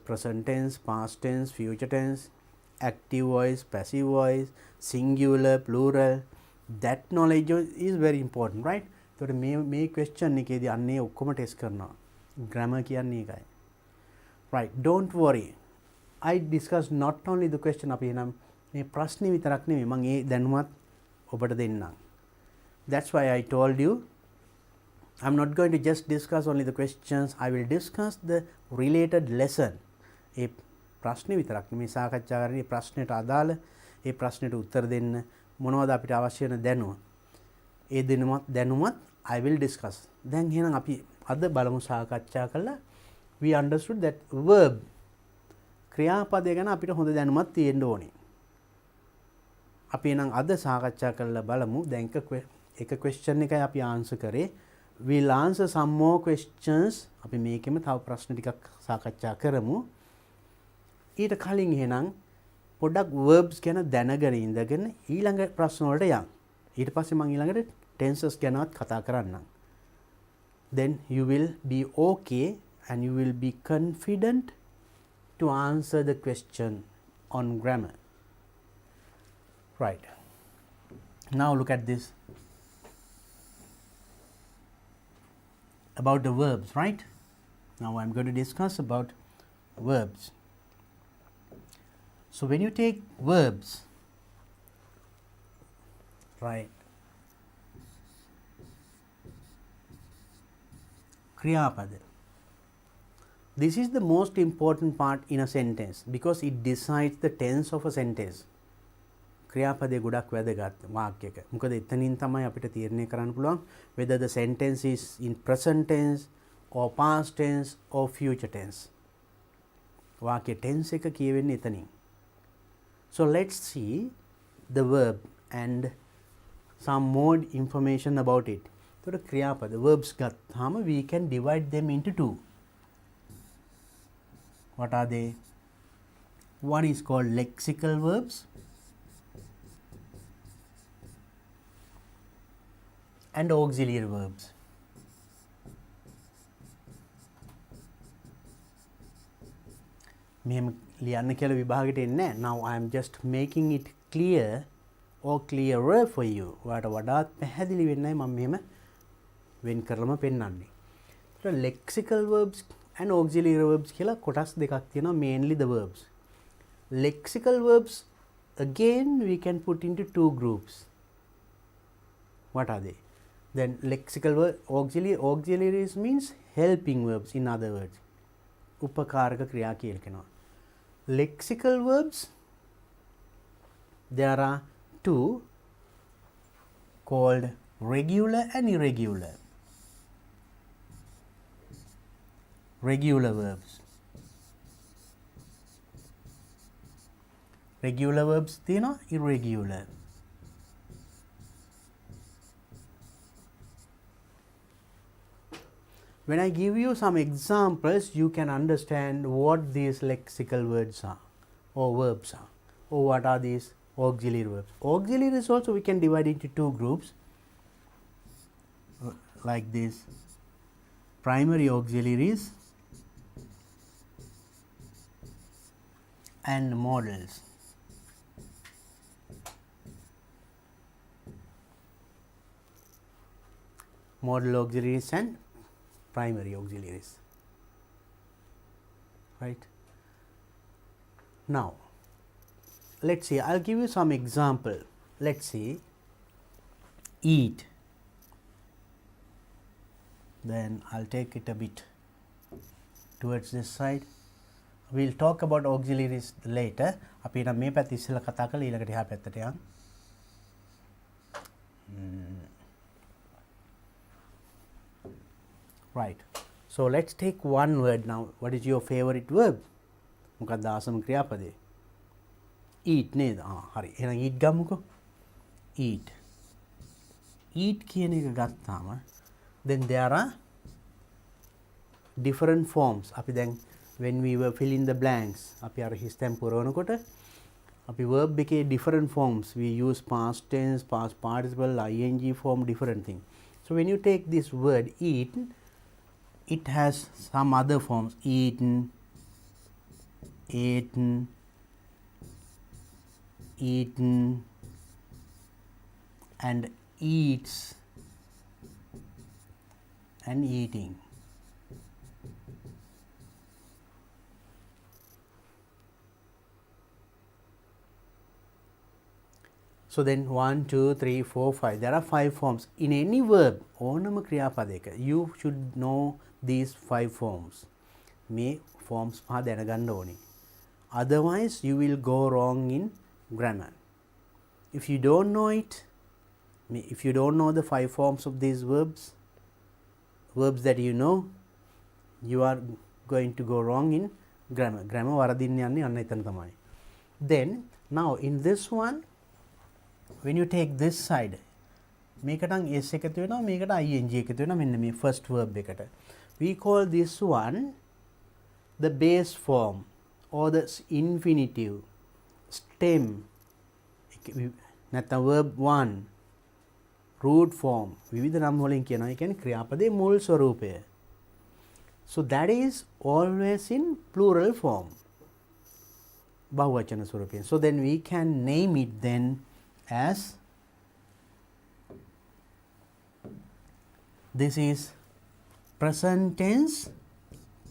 present tense past tense future tense active voice passive voice singular plural that knowledge is very important right එතකොට මේ question එකේදී අන්නේ ඔක්කොම test කරනවා grammar කියන්නේ ඒකයි right don't worry I discuss not only the question අපි එනම් මේ ප්‍රශ්නේ විතරක් නෙමෙයි මම ඒ දැනුමත් ඔබට දෙන්නම් that's why I told you I'm not going to just discuss only the questions I will discuss the related lesson ඒ ප්‍රශ්නේ විතරක් නෙමෙයි සාකච්ඡා කරන්නේ ප්‍රශ්නෙට අදාළ ඒ ප්‍රශ්නෙට උත්තර දෙන්න මොනවද අපිට අවශ්‍ය වෙන දැනුම ඒ දැනුමත් I will discuss දැන් එහෙනම් අපි අද බලමු සාකච්ඡා කළා we understood that verb ක්‍රියාපදය ගැන අපිට හොඳ දැනුමක් තියෙන්න ඕනේ අපි නම් අද සාකච්ඡා කරලා බලමු. දැන් එක question එකයි අපි answer කරේ. We'll answer some more questions. අපි මේකෙම තව ප්‍රශ්න ටිකක් සාකච්ඡා කරමු. ඊට කලින් එහෙනම් පොඩ්ඩක් verbs ගැන දැනගෙන ඉඳගෙන ඊළඟ ප්‍රශ්න වලට යන්න. ඊට පස්සේ මම ඊළඟට tenses ගැනවත් කතා කරන්නම්. Then you will be okay and you will be confident to answer the question on grammar. Right. Now look at this. About the verbs, right? Now I'm going to discuss about verbs. So when you take verbs, right, Kriyapada. This is the most important part in a sentence because it decides the tense of a sentence. ක්‍රියාපදේ ගොඩක් වැදගත් වාක්‍යයක. මොකද එතනින් තමයි අපිට තීරණය කරන්න පුළුවන් whether the sentence is in present tense or past tense or future tense. වාක්‍ය tense එක කියවෙන්නේ එතනින්. So let's see the verb and some more information about it. එතකොට ක්‍රියාපද verbs ගත්තාම we can divide them into two. What are they? One is called lexical verbs and auxiliary verbs. මෙහෙම ලියන්න කියලා විභාගෙට එන්නේ නැහැ. Now I am just making it clear or clearer for you. ඔයාලට වඩාත් පැහැදිලි වෙන්නයි මම මෙහෙම වෙන් කරලම පෙන්නන්නේ. ඒතර lexical verbs and auxiliary verbs කියලා කොටස් දෙකක් තියෙනවා, mainly the verbs. Lexical verbs again we can put into two groups. What are they? Then lexical verb, auxiliaries means helping verbs, in other words. උපකාරක ක්‍රියා කියලා කියනවා. Lexical verbs, there are two called regular and irregular. Regular verbs. Regular verbs තියෙනවා, irregular. When I give you some examples, you can understand what these lexical words are or verbs are, or what are these auxiliary verbs. Auxiliaries also we can divide into two groups like this: primary auxiliaries and modals. Modal auxiliaries and primary auxiliaries. Right. Now let's see, I'll give you some example. Let's see, eat. Then I'll take it a bit towards this side. We'll talk about auxiliaries later. අපි නම් මේ පැත්ත ඉස්සෙල්ලා කතා කරලා ඊළඟට එහා පැත්තට යන්න. Right. So let's take one word now. What is your favorite verb? මොකක්ද ආසම ක්‍රියාපදේ? Eat නේද? හරි. එහෙනම් eat ගමුකෝ. Eat. Eat කියන එක ගත්තාම then there are different forms. අපි දැන් when we were filling the blanks, අපි අර හිස්තැන් පුරවනකොට අපි verb එකේ different forms. We use past tense, past participle, ing form, different things. So when you take this word eat, it has some other forms: eaten, eaten, eaten, and eats, and eating. So then 1, 2, 3, 4, 5. There are 5 forms. In any verb, ඕනම ක්‍රියාපදයක, you should know these 5 forms. මේ forms පහ දැනගන්න ඕනේ. Otherwise, you will go wrong in grammar. If you don't know it, if you don't know the 5 forms of these verbs that you know, you are going to go wrong in grammar. Grammar වරදින්න යන්නේ අන්න එතන තමයි. Then, now in this one, when you take this side, මේකට s එකතු වෙනවා, මේකට ing එකතු වෙනවා මෙන්න මේ first verb එකට. We call this one the base form or the infinitive, stem, නැත්නම් verb 1, root form, විවිධ නම් වලින් කියනවා. ඒ කියන්නේ ක්‍රියාපදයේ මුල් ස්වරූපය. So that is always in plural form, බහුවචන ස්වරූපයෙන්. So then we can name it then as, this is present tense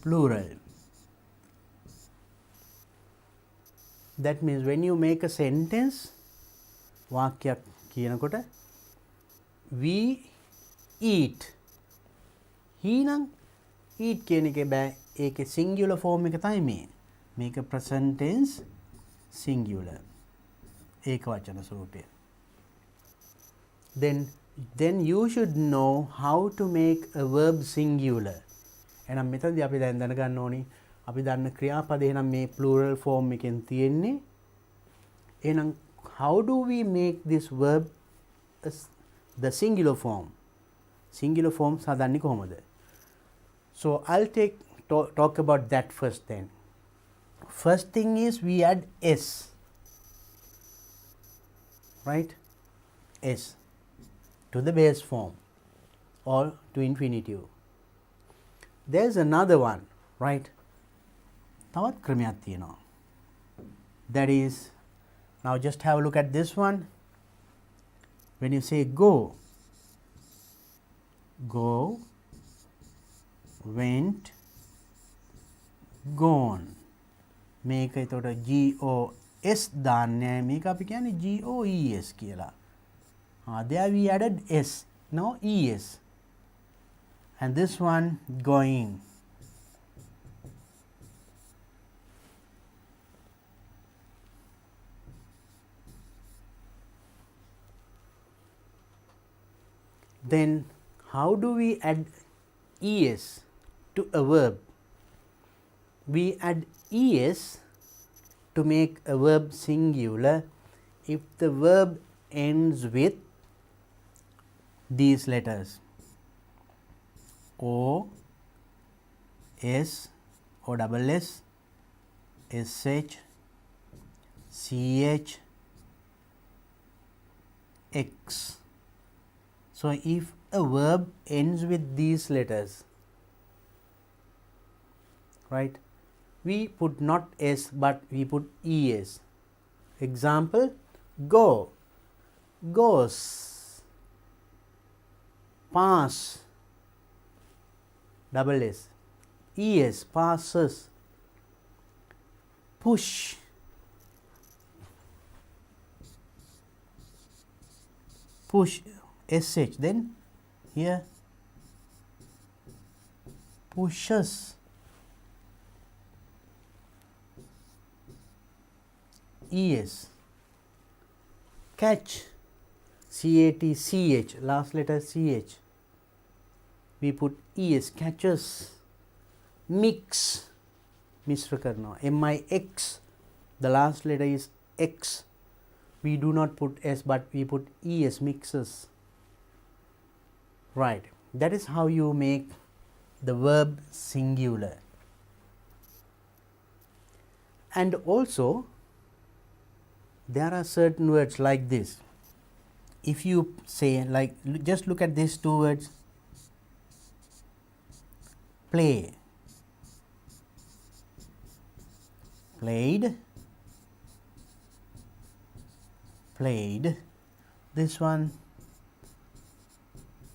plural. That means when you make a sentence, වාක්‍යයක් කියනකොට we eat, he නම් eat කියන එකේ බෑ, ඒකේ singular form එක තමයි මේ. මේක present tense singular, ඒක වචන ස්වරූපය. Then you should know how to make a verb singular. එහෙනම් මෙතනදී අපි දැන් දැනගන්න ඕනි, අපි දන්න ක්‍රියාපදේ නම් මේ plural form එකෙන් තියෙන්නේ. එහෙනම් how do we make this verb the singular form? Singular form හදන්නේ කොහොමද? So I'll talk about that first then. First thing is we add s, right? S to the base form or to infinitive. There's another one, right? තවත් ක්‍රමයක් තියෙනවා. That is, now just have a look at this one. When you say go, go, went, gone. මේක එතකොට GOS දාන්නේ, මේක අපි කියන්නේ GOES කියලා. There we added S, no ES. And this one going. Then how do we add ES to a verb? We add ES to make a verb singular if the verb ends with these letters: O, S, O double S, SH, CH, X. So if a verb ends with these letters, right, we put not S but we put ES. Example, go, goes, pass, double S, ES, passes, push, push, SH, then here pushes, ES, catch, CATCH, last letter CH, we put ES, catches, mix, मिश्र करना, MIX, the last letter is X, we do not put S but we put ES, mixes. Right, that is how you make the verb singular. And also there are certain words like this. If you say, like, just look at these two words, play, played, played, this one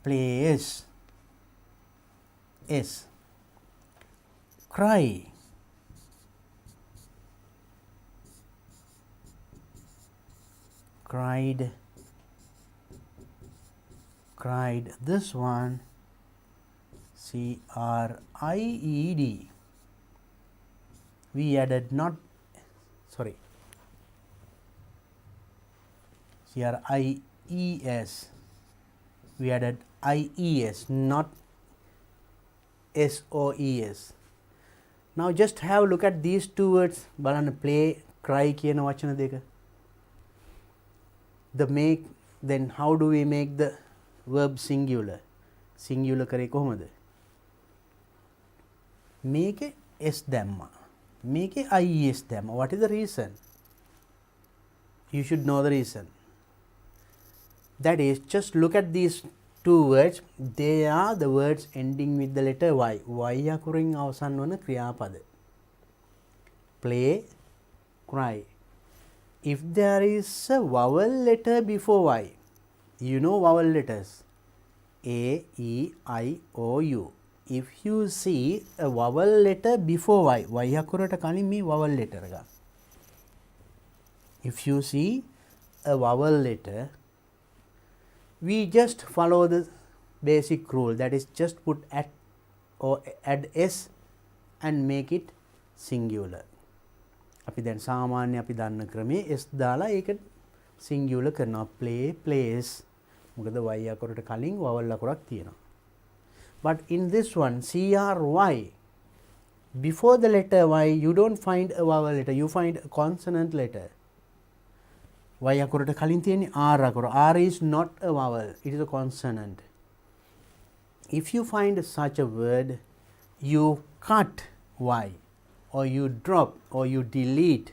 plays, S, cry, cried, cried, this one CRIED, we added not, sorry, CRIES, we added IES, not SOES. Now just have a look at these two words. බලන්න play, cry කියන වචන දෙක. the make, then how do we make the verb singular? Singular කරේ කොහොමද? මේකේ s දැම්මා. මේකේ ies දැම්මා. What is the reason? You should know the reason. That is, just look at these two words. They are the words ending with the letter y. Y අකුරින් අවසන් වන ක්‍රියාපද. Play, cry. If there is a vowel letter before y, you know vowel letters A, E, I, O, U. If you see a vowel letter before y, y අකුරට කලින් මේ vowel letter එක. If you see a vowel letter, we just follow the basic rule, that is, just put at or add s and make it singular. අපි දැන් සාමාන්‍ය අපි දන්න ක්‍රමයේ s දාලා ඒක singular කරනවා. play, plays. මොකද y අකුරට කලින් vowel අකුරක් තියෙනවා. But in this one, CRY, before the letter y, you don't find a vowel letter, you find a consonant letter. Y අකුරට කලින් තියෙන්නේ R අකුර. R is not a vowel, it is a consonant. If you find such a word, you cut y, or you drop, or you delete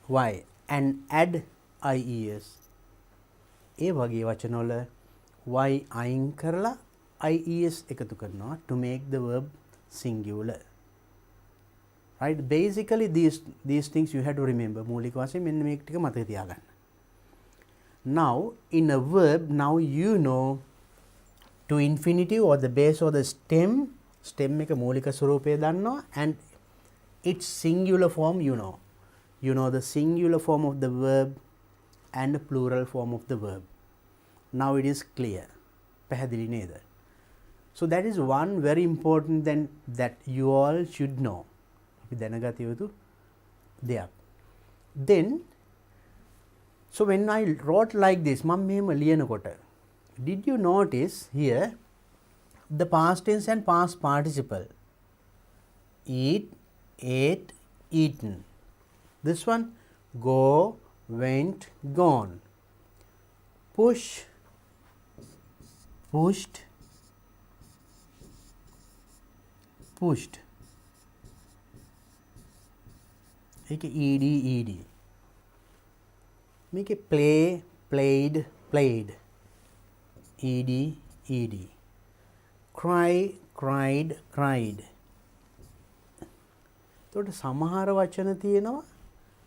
y and add IES. ඒ වගේ වචනවල y අයින් කරලා IES එකතු කරනවා to make the verb singular. Right? Basically these things you have to remember. මූලික වශයෙන් මෙන්න මේක ටික මතක තියාගන්න. Now in a verb, now you know to infinitive or the base or the stem එක මූලික ස්වරූපය දන්නවා, and its singular form you know. You know the singular form of the verb and the plural form of the verb. Now it is clear. පැහැදිලි නේද? So that is one very important then that you all should know. අපි දැනගත යුතු දෙයක්. Then so when I wrote like this, මම මෙහෙම ලියනකොට, did you notice here the past tense and past participle? Eat, ate, eaten. This one, go, went, gone. Push, pushed, pushed. Make it ed. Make it play, played, played. ed. Cry, cried, cried. So සමහර වචන තියෙනවා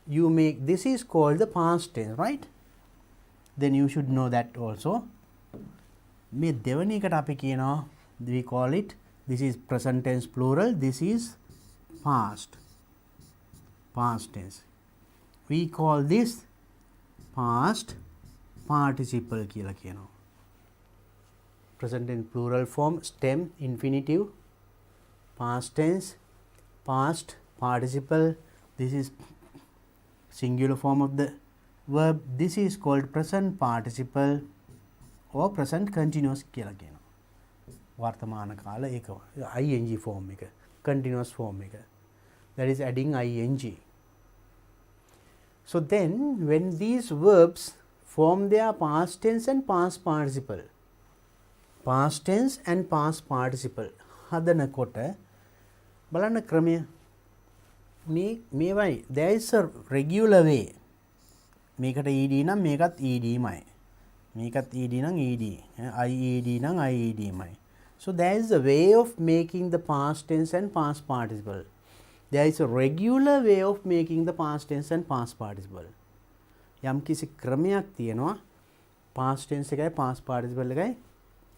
you make, this is called the past tense, right? Then you should know that also. මේ දෙවැනි එකට අපි කියනවා, we call it, this is present tense plural, this is past tense. We call this past participle කියලා කියනවා. Present tense plural form, stem, infinitive, past tense, past participle, this is singular form of the verb, this is called present participle or present continuous කියලා කියනවා. වර්තමාන කාල ඒක ing form එක, continuous form එක, that is adding ing. So then when these verbs form their past tense and past participle, past tense and past participle හදනකොට බලන්න ක්‍රමය මේවයි, there is a regular way. මේකට ed නම් මේකත් ed මයි, මේකත් ed නම් ed, ied නම් ied මයි. So there is a way of making the past tense and past participle. There is a regular way of making the past tense and past participle. යම් කිසි ක්‍රමයක් තියෙනවා past tense එකයි past participle එකයි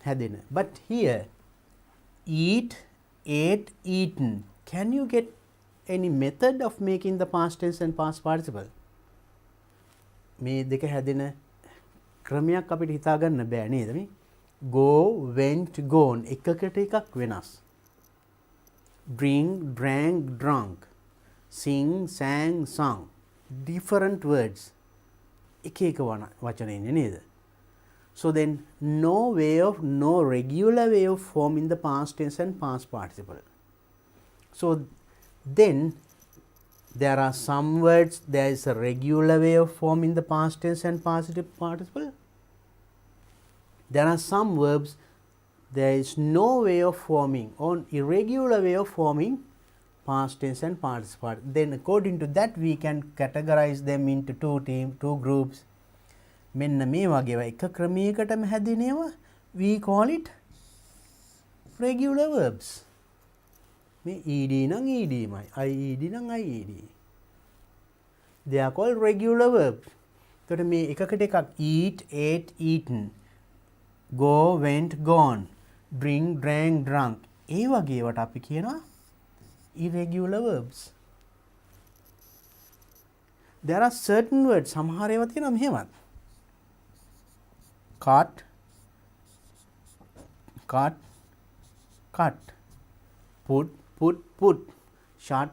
හැදෙන. But here eat, ate, eaten, can you get any method of making the past tense and past participle? මේ දෙක හැදෙන ක්‍රමයක් අපිට හිතා ගන්න බෑ නේද? මේ go, went, gone එකකට එකක් වෙනස්. Drink, drank, drunk. Sing, sang, sung. Different words. එක එක වචන ඉන්නේ නේද? So then no regular way of forming the past tense and past participle. So then There are some words there is a regular way of forming the past tense and participle participle. There are some verbs there is no way of forming or irregular way of forming past tense and participle. Then according to that we can categorize them into two groups. මෙන්න මේ වගේ එක ක්‍රමයකටම හැදෙනවා we call it regular verbs. මේ ed නම් ed මයි ied නම් ied. They are called regular verbs. එතකොට මේ එකකට එකක් eat ate eaten go went gone drink drank drunk ඒ වගේ ඒවට අපි කියනවා irregular verbs. There are certain words සමහර ඒවා තියෙනවා මෙහෙමත් cut cut cut put shut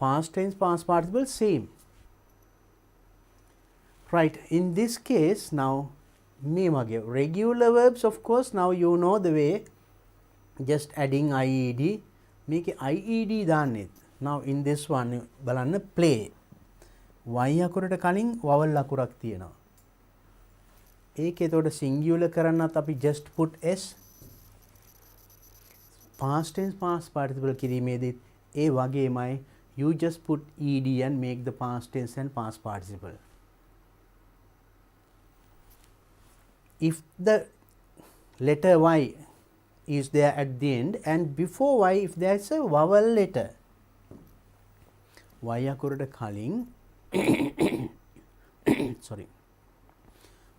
past tense past participle same. Right, in this case now me wage regular verbs of course now you know the way just adding ied make ied දාන්නේ. Now in this one බලන්න play y අකුරට කලින් vowel අකුරක් තියෙනවා. ඒක එතකොට singular කරන්නත් අපි just put s. past tense past participle කිරීමේදී ඒ වගේමයි you just put ed and make the past tense and past participle. If the letter y is there at the end and before y if there is a vowel letter y අකුරට කලින් sorry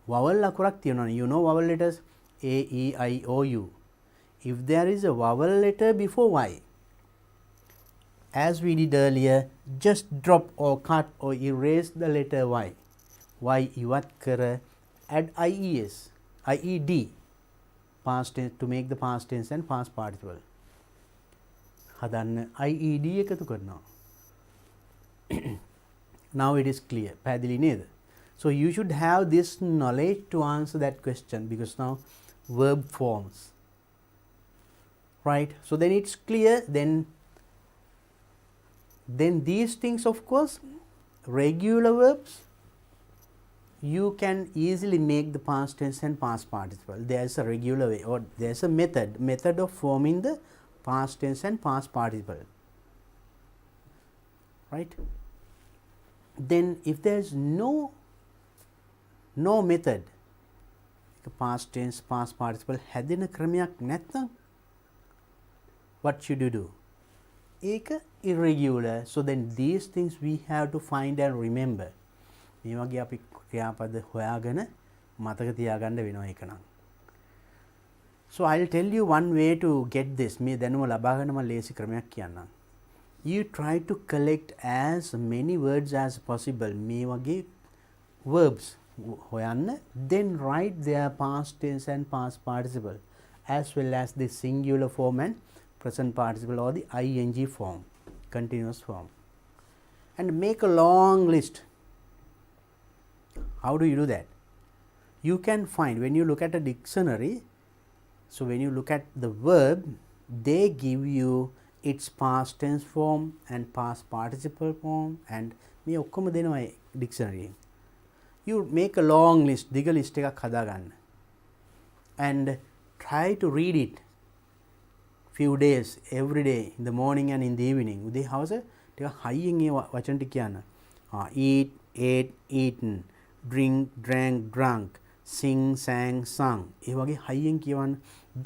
vowel අකුරක් තියෙනවා. You know vowel letters a e i o u. If there is a vowel letter before y, as we did earlier, just drop or cut or erase the letter y. Y iwat kara add ies ied past tense to make the past tense and past participle. හදන්න ied එකතු කරනවා. Now it is clear. පැහැදිලි නේද? So you should have this knowledge to answer that question because now verb forms. Right, so then it's clear. Then these things of course regular verbs you can easily make the past tense and past participle. There is a regular way or there is a method of forming the past tense and past participle. Right, then if there is no method past tense past participle හැදෙන ක්‍රමයක් නැත්නම් what should you do? Eka irregular. So then these things we have to find and remember. මේ වගේ අපි ක්‍රියාපද හොයාගෙන මතක තියාගන්න වෙනවා ඒක නම්. So I'll tell you one way to get this. මේ දැනුම ලබා ගන්න මම ලේසි ක්‍රමයක් කියන්නම්. You try to collect as many words as possible. මේ වගේ verbs හොයන්න then write their past tense and past participle as well as the singular form and present participle or the ing form, continuous form, and make a long list. How do you do that? You can find when you look at a dictionary, so when you look at the verb they give you its past tense form and past participle form and මේ ඔක්කොම දෙනවා dictionary. You make a long list, දිග list එකක් හදාගන්න and try to read it few days every day in the morning and in the evening. උදේ හවස ටික හයියෙන් ඒ වචන ටික කියන්න. eat ate eaten drink drank drunk sing sang sung ඒ වගේ හයියෙන් කියවන්න.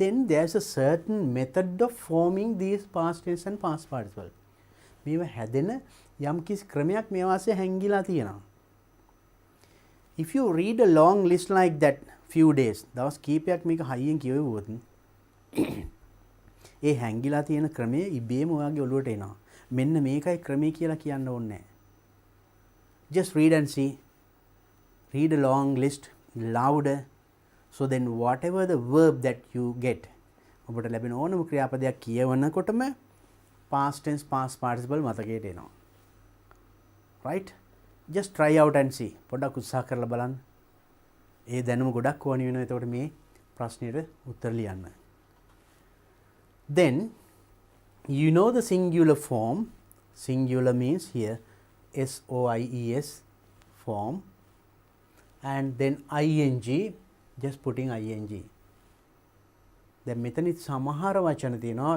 Then there's a certain method of forming these past tense and past participle. මේව හැදෙන යම් කිසි ක්‍රමයක් මේ වාසිය හැංගිලා තියෙනවා. If you read a long list like that few days දවස් කීපයක් මේක හයියෙන් කියවුවොත් ඒ හැංගිලා තියෙන ක්‍රමය ඉබේම ඔයාගේ ඔළුවට එනවා. මෙන්න මේකයි ක්‍රමය කියලා කියන්න ඕනේ නැහැ. Just read and see. Read a long list louder. So then whatever the verb that you get ඔබට ලැබෙන ඕනම ක්‍රියාපදයක් කියවනකොටම past tense past participle මතකයට එනවා. Right? Just try out and see. පොඩ්ඩක් උත්සාහ කරලා බලන්න. ඒ දැනුම ගොඩක් ඕනි වෙනවා එතකොට මේ ප්‍රශ්නෙට උත්තර ලියන්න. Then you know the singular form singular means here SOIES form, and then ing, just putting ing. Then මෙතනත් සමහර වචන තියෙනවා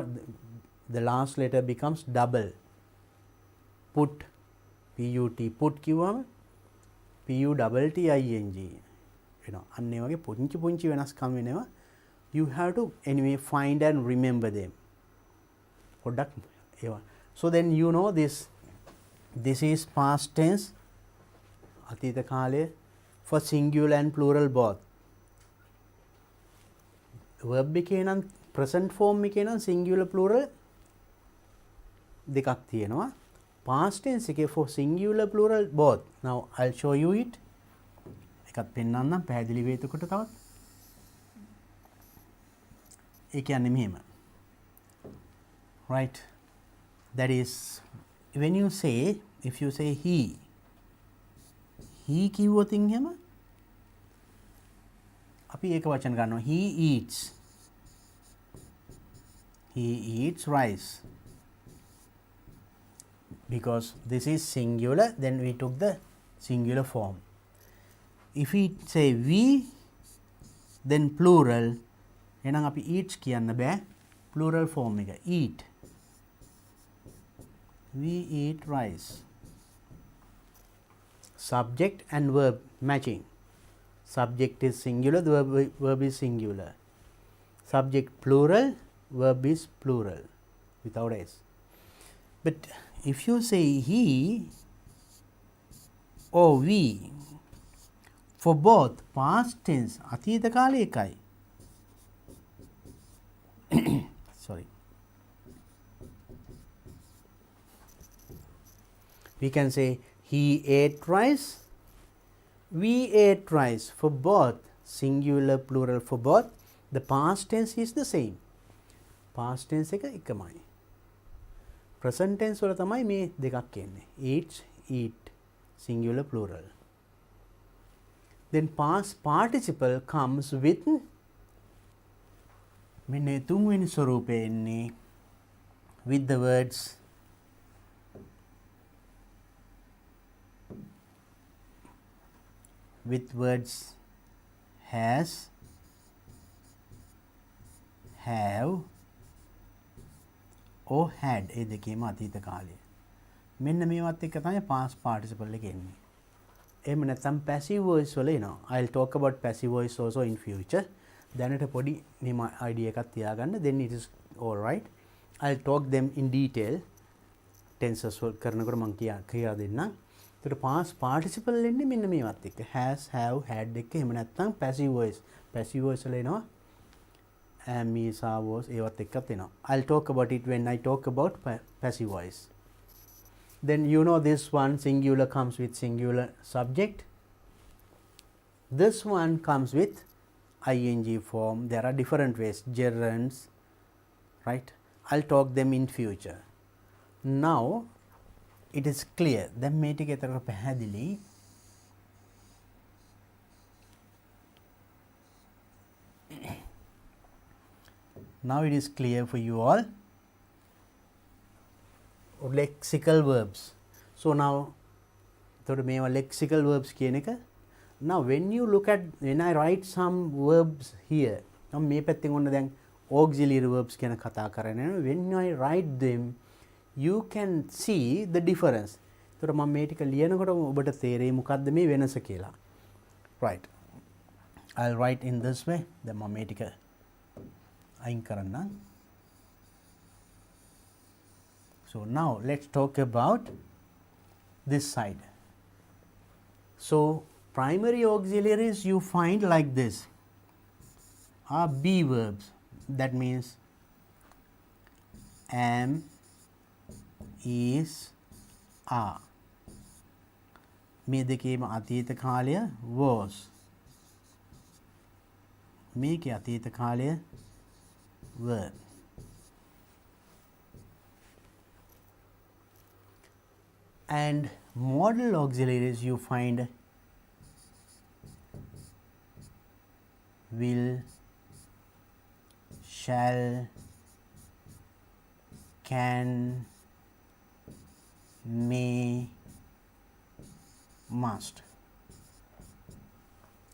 the last letter becomes double. Put, put, put කිව්වම PUTTING. අන්න ඒ වගේ පුංචි වෙනස්කම් වෙනවා. You have to anyway find and remember them. පොඩ්ඩක් ඒවා. So then you know this is past tense, අතීත කාලය, for singular and plural both. verb එකේ නම් present form එකේ නම් singular plural දෙකක් තියෙනවා. past tense එකේ for singular plural both. Now I'll show you it. එකත් පෙන්වන්නම් පැහැදිලි වෙයි එතකොට තවත්. ඒ කියන්නේ මෙහෙම. Right. That is when you say, if you say he කිව්වොත් එහෙම අපි ඒක වචන ගන්නවා. he eats rice. Because this is singular, then we took the singular form. If we say we, then plural, එහෙනම් අපි eats කියන්න බෑ. plural form එක eat. We eat rice. Subject and verb matching. Subject is singular, the verb is singular. Subject plural, verb is plural without s. But if you say he or we, for both past tense, අතීත කාලය එකයි. Sorry. We can say he ate rice, we ate rice, for both singular plural for both. The past tense is the same. past tense එක එකමයි. present tense වල තමයි මේ දෙකක් කියන්නේ. eats, eat, singular plural. Then past participle comes with මෙන්න තුන්වෙනි ස්වරූපේ එන්නේ with the words has, have or had. ඒ දෙකේම අතීත කාලය. මෙන්න මේවත් එක්ක තමයි past participle එක එන්නේ. එහෙම නැත්නම් passive voice වල එනවා. I'll talk about passive voice also in future. දැනට පොඩි නිම idea එකක් තියාගන්න. Then it is all right. I'll talk them in detail. tenses වල කරනකොට මම කියා දෙන්නම්. ඒකට past participle එන්නේ මෙන්න මේවත් එක්ක. has, have, had එක. එහෙම නැත්නම් passive voice. passive voice වල එනවා am, is, are, was ඒවත් එක්කත් එනවා. I'll talk about it when I talk about passive voice. Then you know this one singular comes with singular subject. This one comes with ing form. There are different ways, gerunds, right? I'll talk them in future. Now it is clear. දැන් මේ ටික එතකොට පැහැදිලි. Now it is clear for you all. Lexical verbs. So now, lexical verbs කියන එක. Now when you look at, when I write some verbs here, මේ පැත්තෙන් ඔන්න දැන් auxiliary verbs ගැන කතා කරන්නේ. When I write them, you can see the difference. එතකොට මම මේ ටික ලියනකොට ඔබට තේරෙයි මොකද්ද මේ වෙනස කියලා. Right. I'll write in this way. දැන් මම මේ ටික අයින් කරන්න. So now let's talk about this side. So primary auxiliaries you find like this are be verbs. That means am, is, are. මේ දෙකේම අතීත කාලය was. මේකේ අතීත කාලය were. And modal auxiliaries you find will, shall, can, may, must.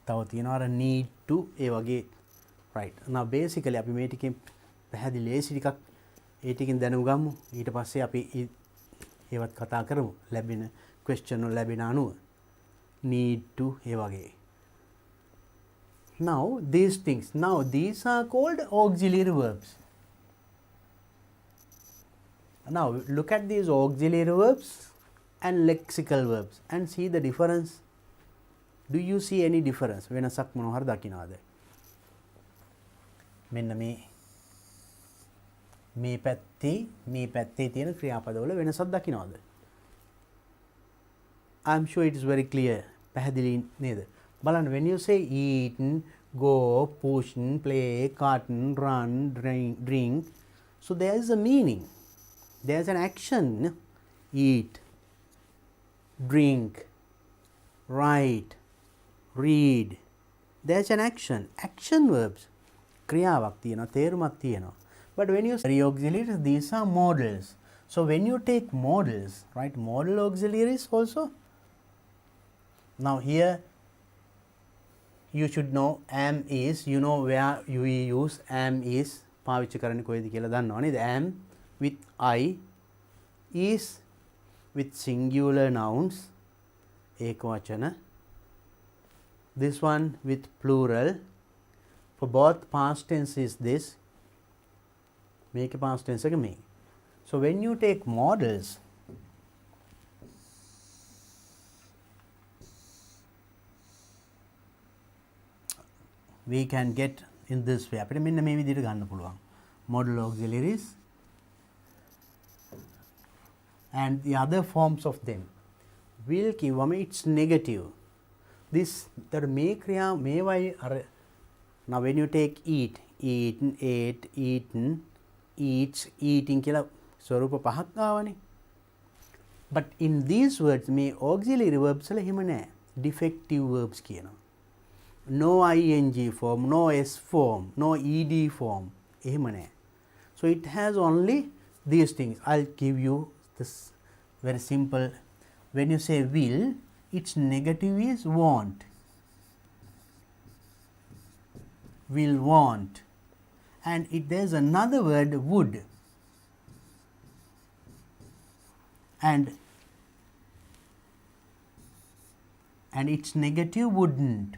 තව තියෙනවා අර need to ඒ වගේ right. now basically අපි මේ ටිකෙන් පැහැදිලි ලේසි ටිකක් ඒ ටිකෙන් දැනුම් ගමු. ඊට පස්සේ අපි ඒවත් කතා කරමු ලැබෙන question වල ලැබෙන අනුව need to ඒ වගේ. now these things, now these are called auxiliary verbs. now look at these auxiliary verbs and lexical verbs and see the difference. do you see any difference? වෙනසක් මොනවා හරි දකින්නවද? මෙන්න මේ පැත්තේ තියෙන ක්‍රියාපදවල වෙනසක් දකින්නවද? I'm sure it is very clear. පැහැදිලි නේද? බලන්න, when you say eat, go, push, play, carton, run, drink, so there is a meaning. There is an action. Eat, drink, write, read. There is an action. Action verbs. ක්‍රියාවක් තියෙනවා, තේරුමක් තියෙනවා. But when you say auxiliaries, these are modals. So when you take modals, right, modal auxiliaries also. Now here you should know am is, you know where you use am is. පාවිච්චි කරන්නේ කොහෙද කියලා දන්නව නේද? am with I, is with singular nouns, ඒකවචන. This one with plural. For both past tense is this. Make a past tense එක මේ. So when you take modals, we can get in this way. අපිට මෙන්න මේ විදිහට ගන්න පුළුවන්. Modal auxiliaries and the other forms of them will කිව්වම it's negative. This that මේ ක්‍රියා මේවයි අර. now when you take eat, eaten, ate, eaten, eats, eating කියලා ස්වරූප පහක් ආවනේ. but in these words මේ auxiliary verbs වල එහෙම නැහැ. defective verbs කියනවා. no ing form, no s form, no ed form, එහෙම නැහැ. so it has only these things. I'll give you this very simple. when you say will, its negative is want. will want. And there's another word would, and its negative wouldn't.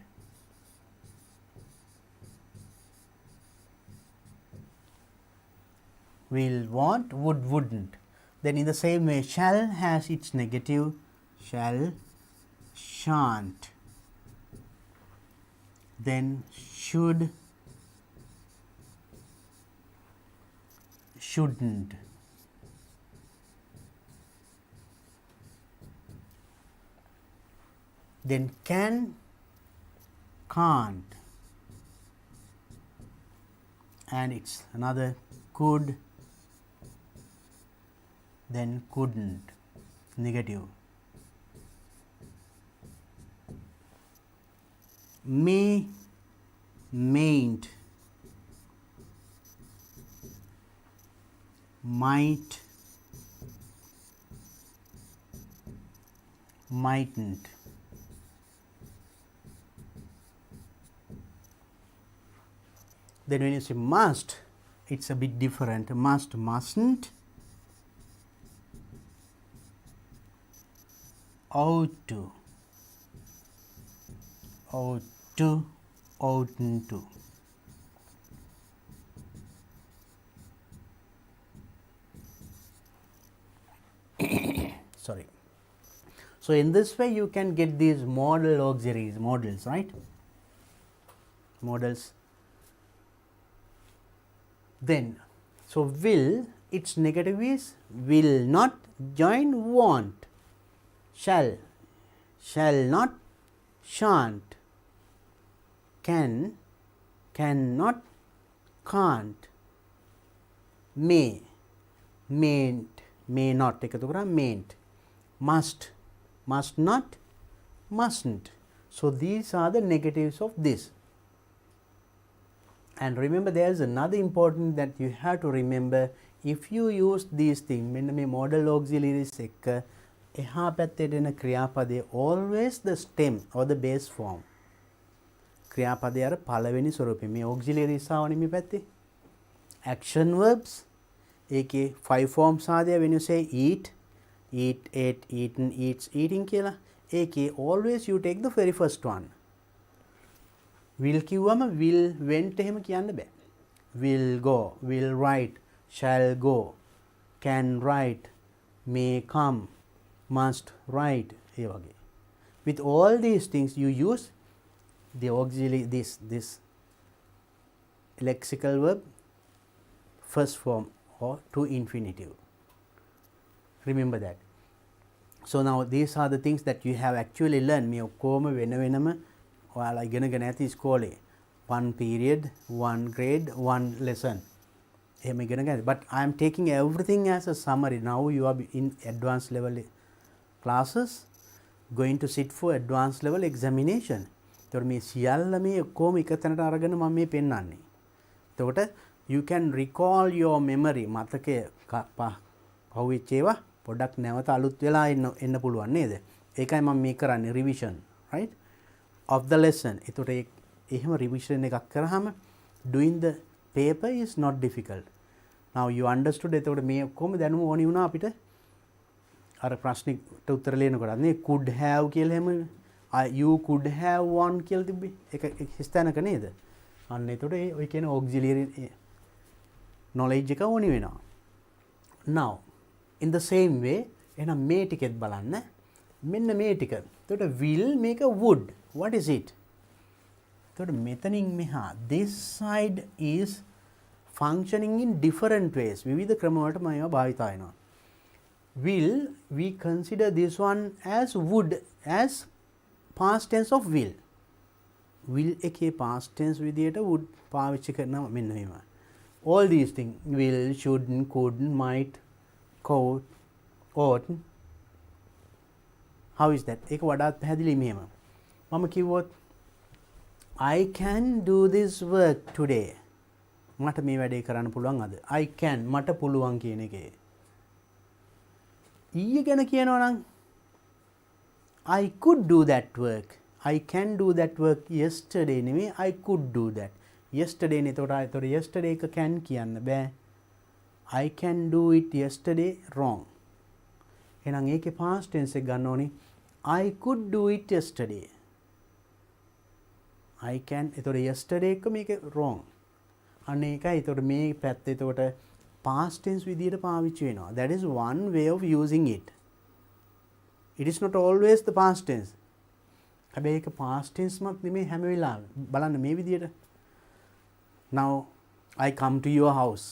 Will want, would, wouldn't. Then in the same way, shall has its negative, shall, shan't. Then should, shouldn't. Then can, can't. And it's another could, then couldn't, negative. May, mayn't, might, mightn't. Then when you say must, it's a bit different. Must, mustn't, ought to, oughtn't to. Sorry. So in this way you can get these modal auxiliaries, modals, right? Modals. Then, so will, its negative is will not, join want, shall, shall not, shan't, can, cannot, can't, may, mayn't, may not, එකතු කරා mayn't, must, must not, mustn't. So these are the negatives of this. And remember, there is another important that you have to remember. If you use these things, මෙන්න මේ modal auxiliaries එක එහා පැත්තේ දෙන ක්‍රියාපදයේ always the stem or the base form. ක්‍රියාපදයේ අර පළවෙනි ස්වරූපේ මේ auxiliary සාවනේ මේ පැත්තේ. Action verbs ඒකේ 5 forms ආදිය when you say eat, eat, ate, eaten, eats, eating කියලා. ඒකේ always you take the very first one. will කිව්වම will went එහෙම කියන්න බෑ. will go, will write, shall go, can write, may come, must write ඒ වගේ. With all these things you use the auxiliary this lexical verb first form or to infinitive. Remember that. So now these are the things that you have actually learned. මේ ඔක්කොම වෙන වෙනම ඔයාලා ඉගෙනගෙන ඇති ඉස්කෝලේ. one period, one grade, one lesson. එහෙම ඉගෙන ගන්න. But I am taking everything as a summary. Now you are in advanced level classes going to sit for advanced level examination. එතකොට මේ සියල්ල මේ ඔක්කොම එක තැනට අරගෙන මම මේ පෙන්නන්නේ. එතකොට you can recall your memory මතකයේ පහුවෙච්ච ඒවා පොඩ්ඩක් නැවත අලුත් වෙලා එන්න පුළුවන් නේද? ඒකයි මම මේ කරන්නේ revision, right? Of the lesson. එතකොට එහෙම revision එකක් කරාම doing the paper is not difficult. Now you understood. එතකොට මේ ඔක්කොම දැනුම ඕනි වුණා අපිට අර ප්‍රශ්නෙට උත්තර ලියනකොට නේ could have කියලා එහෙම you could have won කියලා තිබ්බේ. ඒක හිස්තැනක නේද? අන්න එතකොට ඔය කියන auxiliary knowledge එක ඕනි වෙනවා. Now in the same way එහෙනම් මේ ටිකෙත් බලන්න. මෙන්න මේ ටික. එතකොට will make a would. What is it? එතකොට මෙතනින් මෙහා this side is functioning in different ways. විවිධ ක්‍රම වලට මම ඒවා භාවිතා වෙනවා. Will we consider this one as would as past tense of will. Will එකේ past tense විදියට would පාවිච්චි කරනවා මෙන්න මේව. All these things will, shouldn't, couldn't, might, could, ought. How is that? ඒක වඩාත් පැහැදිලි මෙහෙම. මම කිව්වොත් I can do this work today. මට මේ වැඩේ කරන්න පුළුවන් අද. I can මට පුළුවන් කියන එකේ. ඊයේ ගැන කියනවා නම් I could do that work. I can do that work yesterday නෙමෙයි I could do that. Yesterday නේ එතකොට yesterday එක can කියන්න බෑ. I can do it yesterday wrong. එහෙනම් ඒකේ past tense එක ගන්න ඕනේ I could do it yesterday. I can එතකොට yesterday එක මේක wrong. අන්න ඒකයි එතකොට මේ පැත්ත එතකොට past tense විදියට පාවිච්චි වෙනවා. That is one way of using it. It is not always the past tense. හැබැයි ඒක past tense මත් නෙමෙයි හැම වෙලාවෙම. බලන්න මේ විදියට. Now I come to your house.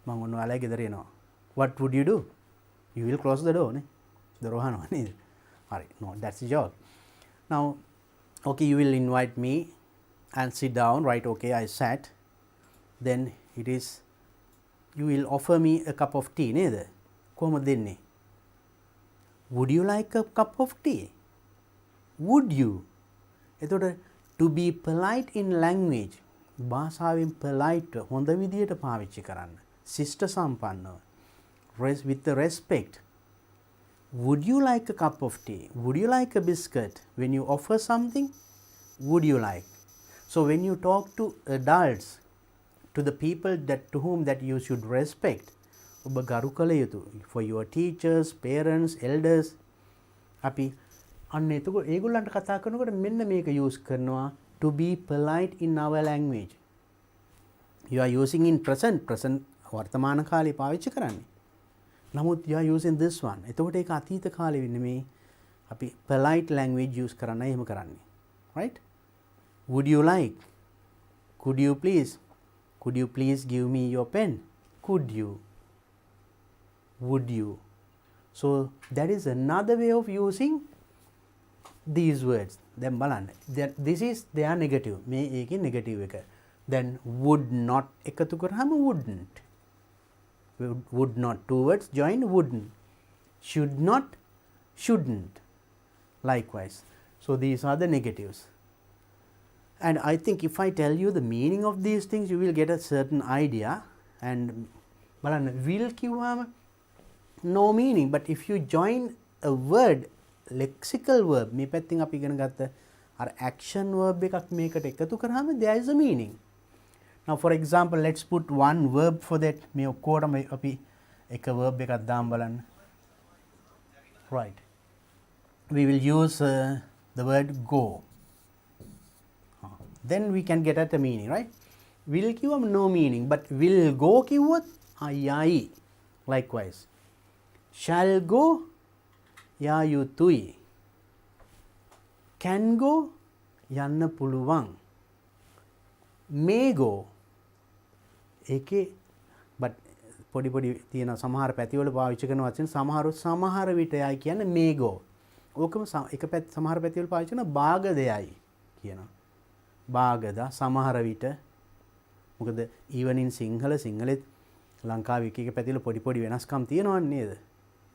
මම ඔන්න ඔයාලා ගෙදර එනවා. What would you do? You will close the door නේ. දොර වහනවා නේද? හරි. No, that's a joke. Now okay, you will invite me and sit down, right? Okay, I sat. Then it is you will offer me a cup of tea නේද? කොහොමද දෙන්නේ? Would you like a cup of tea? Would you? එතකොට to be polite in language භාෂාවෙන් polite හොඳ විදියට පාවිච්චි කරන්න. ශිෂ්ට සම්පන්නව. With the respect. Would you like a cup of tea? Would you like a biscuit? When you offer something, would you like? So when you talk to adults, to the people that to whom that you should respect, ඔබ ගරු කළ යුතු for your teachers, parents, elders. අපි අන්න එතකොට ඒගොල්ලන්ට කතා කරනකොට මෙන්න මේක use කරනවා to be polite in our language. You are using in present වර්තමාන කාලේ පාවිච්චි කරන්නේ. නමුත් you are using this one. එතකොට ඒක අතීත කාලේ වෙන්නේ මේ අපි polite language use කරන්නයි එහෙම කරන්නේ. Right? Would you like? Could you please? Could you please give me your pen? Could you? Would you? So that is another way of using these words. Then බලන්න. This is they are negative. මේ ඒකේ negative එක. Then would not එකතු කරාම wouldn't. Would not, two words join wouldn't. Should not, shouldn't. Likewise. So these are the negatives. And I think if I tell you the meaning of these things, you will get a certain idea. And බලන්න will කිව්වම no meaning. But if you join a word, lexical verb, මේ පැත්තෙන් අපි ඉගෙන ගත්ත අර action verb එකක් මේකට එකතු කරාම there is a meaning. Now for example, let's put one verb for that. මේ ඔක්කොටම අපි එක verb එකක් දාන්න බලන්න. Right. We will use the word go. Then we can get at the meaning, right? Will කිව්වම no meaning, but will go කිව්වොත් යයි. Likewise. Shall go යා යුතුයි. Can go යන්න පුළුවන්. May go ඒකේ but පොඩි තියෙන සමහර පැතිවල පාවිච්චි කරන වචන සමහර විට යයි කියන්නේ may go. ඕකම එක සමහර පැතිවල පාවිච්චි කරන බාගදයයි කියනවා. බාගද සමහර විට මොකද even in සිංහලෙත් ලංකාවේ එක පැතිවල පොඩි වෙනස්කම් තියෙනවා නේද?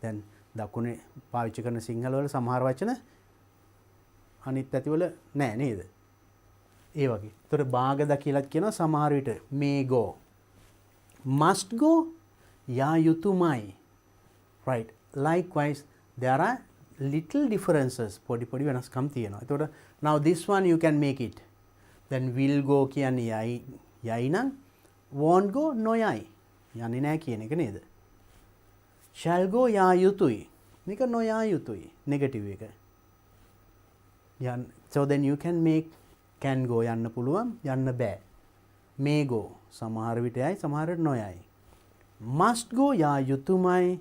දැන් දකුණේ පාවිච්චි කරන සිංහල වල සමහර වචන අනිත් පැතිවල නෑ නේද? ඒ වගේ. ඒතර බාගද කියලා කියනවා සමහර විට may go. Must go යා යුතුමයි. Right. Likewise, there are little differences. පොඩි වෙනස්කම් තියෙනවා. ඒතකොට now this one you can make it. Then will go කියන්නේ යයි නම් won't go නොයයි. යන්නේ නැහැ කියන එක නේද? Shall go යා යුතුයි. මේක නොයා යුතුයි. Negative එක. So then you can make can go යන්න පුළුවන් යන්න බෑ. May go සමහර විට යයි සමහර විට නොයයි. Must go යා යුතුමයි.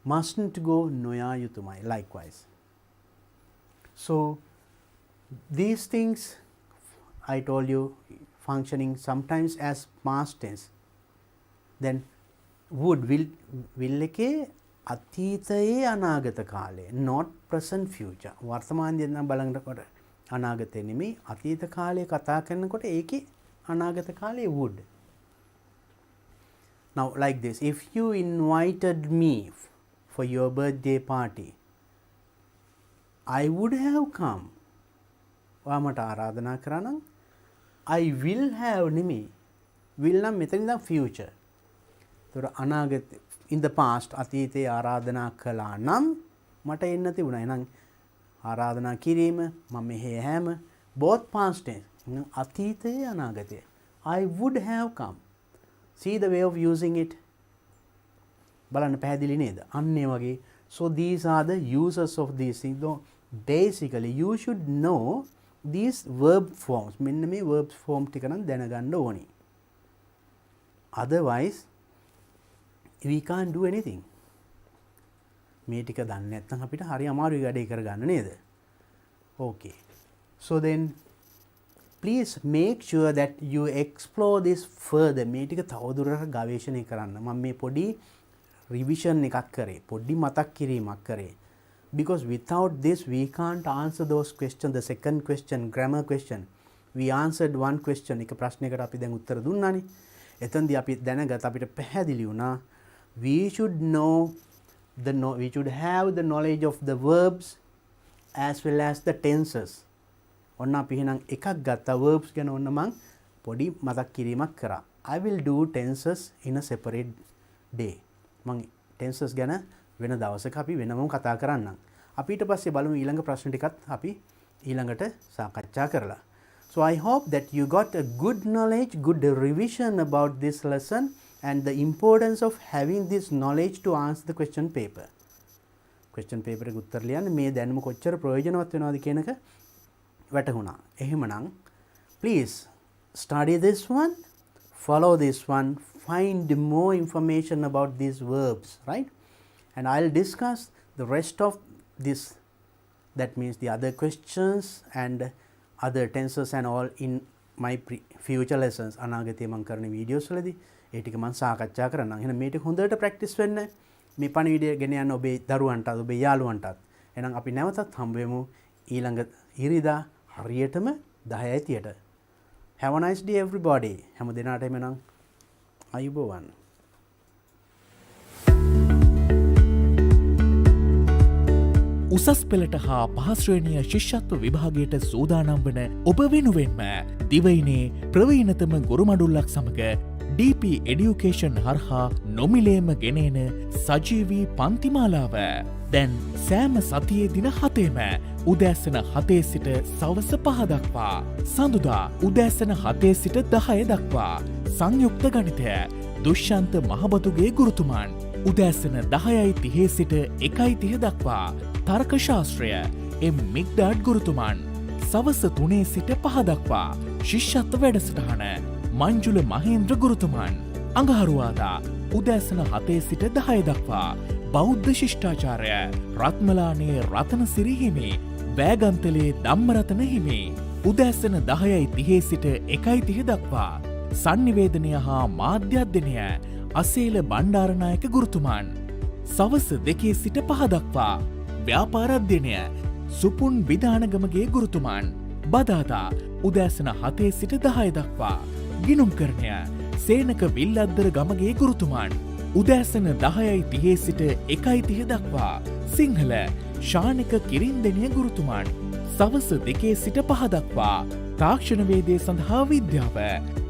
Mustn't go නොයා යුතුමයි. Likewise. So these things I told you functioning sometimes as past tense. Then would will එකේ අතීතයේ අනාගත කාලය, not present future. වර්තමානයේ නම් බලනකොට අනාගතේ නෙමෙයි අතීත කාලේ කතා කරනකොට ඒකේ අනාගත කාලේ would. Now like this, if you invited me for your birthday party, I would have come. ඔයාමට ආරාධනා කරා නම් I will have නෙමෙයි. will නම් මෙතන ඉඳන් future. ඒතර අනාගත in the past අතීතයේ ආරාධනා කළා නම් මට එන්න තිබුණා. එහෙනම් ආරාධනා කිරීම මම මෙහෙ හැම both past tense අතීතයේ අනාගතයේ I would have come. See the way of using it. බලන්න පැහැදිලි නේද? අන්න ඒ වගේ. So these are the uses of these things. So basically you should know these verb forms. මෙන්න මේ verb form ටික නම් දැනගන්න ඕනි. Otherwise we can't do anything. මේ ටික දන්නේ නැත්නම් අපිට හරි අමාරුයි වැඩේ කරගන්න නේද? Okay. So then please make sure that you explore this further. මේ ටික තවදුරටත් ගවේෂණය කරන්න. මම මේ පොඩි revision එකක් කරේ. පොඩි මතක් කිරීමක් කරේ. Because without this we can't answer those questions. The second question, grammar question. We answered one question. එක ප්‍රශ්නයකට අපි දැන් උත්තර දුන්නානේ. එතෙන්දී අපි දැනගත අපිට පැහැදිලි වුණා we should have the knowledge of the verbs as well as the tenses. ඔන්න අපි එහෙනම් එකක් ගත්තා verbs ගැන ඔන්න මං පොඩි මතක් කිරීමක් කරා. I will do tenses in a separate day. මං tenses ගැන වෙන දවසක අපි වෙනමම කතා කරන්නම්. අපි ඊට පස්සේ බලමු ඊළඟ ප්‍රශ්න ටිකත් අපි ඊළඟට සාකච්ඡා කරලා. So I hope that you got a good knowledge, good revision about this lesson and the importance of having this knowledge to answer the question paper. Question paper එක උත්තර ලියන්න මේ දැනුම කොච්චර ප්‍රයෝජනවත් වෙනවද කියන එක වැටහුණා. එහෙමනම් please study this one, follow this one, find more information about these verbs, right? And I'll discuss the rest of this, that means the other questions and other tenses and all in my future lessons. අනාගතයේ මම කරන videos වලදී ඒ ටික මම සාකච්ඡා කරනවා. එහෙනම් මේ ටික හොඳට ප්‍රැක්ටිස් වෙන්න. මේ පණිවිඩය ගෙන යන ඔබේ දරුවන්ටත් ඔබේ යාළුවන්ටත්. එහෙනම් අපි නැවතත් හම්බ වෙමු ඊළඟ ඉරිදා හරියටම 10:30ට. Have a nice day everybody. හැම දිනාටම නම් අයුබෝවන්. උසස් පෙළට හා පහශ්‍රේණිය ශිෂ්‍යත්ව විභාගයට සූදානම් වන ඔබ වෙනුවෙන්ම දිවයිනේ ප්‍රවීණතම ගුරුමඩුල්ලක් සමඟ DP එඩියුකේෂන් හරහා නොමිලේම ගෙනන සජීවී පන්තිමාලාව දැන් සෑම සතියේ දින 7ම උදෑසන 7 සිට සවස 5 දක්වා සඳුදා උදෑසන 7 සිට 10 දක්වා සංයුක්ත ගණිතය දුෂ්‍යන්ත මහබතුගේ ගුරුතුමන් උදෑසන 10:30 සිට 1:30 දක්වා තර්ක ශාස්ත්‍රය එම් මිග්ඩාඩ් ගුරුතුමන් සවස 3 සිට 5 දක්වා ශිෂ්‍යත්ව වැඩසටහන මංජුල මහේන්ද්‍ර ගුරුතුමන් අඟහරුවාදා උදෑසන 7 සිට 10 දක්වා බෞද්ධ ශිෂ්ඨාචාරය රත්මලානේ රතනසිරි හිමි වෑගන්තලේ ධම්මරතන හිමි උදෑසන 10:30 සිට 1:30 දක්වා සන්නිවේදනය හා මාධ්‍යධ්‍යනය අසේල බණ්ඩාරනායක ගුරුතුමන් සවස 2 සිට 5 දක්වා ව්‍යාපාරධ්‍යනය සුපුන් විධානගමගේ ගුරුතුමන් බදාදා උදෑසන 7 සිට 10 දක්වා ගිනුම්කරණය සේනක විල්ලද්දර ගමගේ ගුරුතුමන් උදෑසන 10:30 සිට 1:30 දක්වා සිංහල ශානික කිරින්දෙනිය ගුරුතුමන් සවස 2 සිට 5 දක්වා තාක්ෂණවේදය සඳහා විද්‍යාව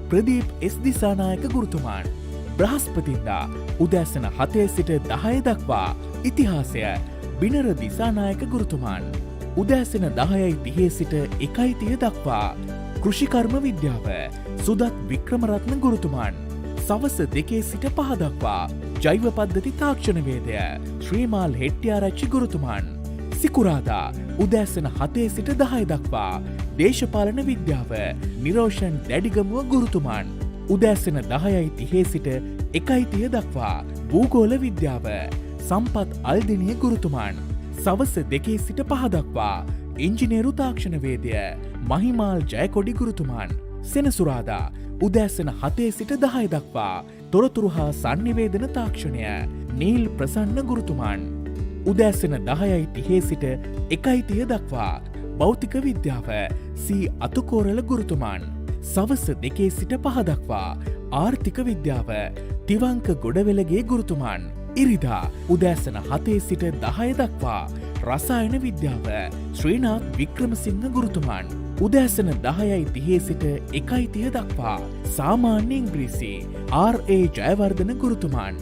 ප්‍රදීප් එස් දිසානායක ගුරුතුමන් බ්‍රහස්පතින්දා උදෑසන 7 සිට 10 දක්වා ඉතිහාසය බිනර දිසානායක ගුරුතුමන් උදෑසන 10:30 සිට 1:30 දක්වා කෘෂිකර්ම විද්‍යාව සුදත් වික්‍රමරත්න ගුරුතුමන් සවස 2 සිට 5 දක්වා ජෛව පද්ධති තාක්ෂණවේදය ශ්‍රීමාල් හෙට්ටිආරච්චි ගුරුතුමන් සිකුරාදා උදෑසන 7 සිට 10 දක්වා දේශපාලන විද්‍යාව නිරෝෂන් දැඩිගමුව ගුරුතුමන් උදෑසන 10:30 සිට 1:30 දක්වා භූගෝල විද්‍යාව සම්පත් අල්දිනිය ගුරුතුමන් සවස 2 සිට 5 දක්වා ඉංජිනේරු තාක්ෂණවේදය මහිමාල් ජයකොඩි ගුරුතුමන් සෙනසුරාදා උදෑසන 7 සිට 10 දක්වා තොරතුරු හා සන්නිවේදන තාක්ෂණය නීල් ප්‍රසන්න ගුරුතුමන් උදෑසන 10:30 සිට 1:30 දක්වා භෞතික විද්‍යාව සී අතුකෝරල ගුරුතුමන් සවස 2 සිට 5 දක්වා ආර්ථික විද්‍යාව තිවංක ගොඩවෙලගේ ගුරුතුමන් ඉරිදා උදෑසන 7 සිට 10 දක්වා රසායන විද්‍යාව ශ්‍රීනාත් වික්‍රමසිංහ ගුරුතුමන් උදෑසන 10:30 සිට 1:30 දක්වා සාමාන්‍ය ඉංග්‍රීසි ඒ ජයවර්ධන ගුරුතුමන්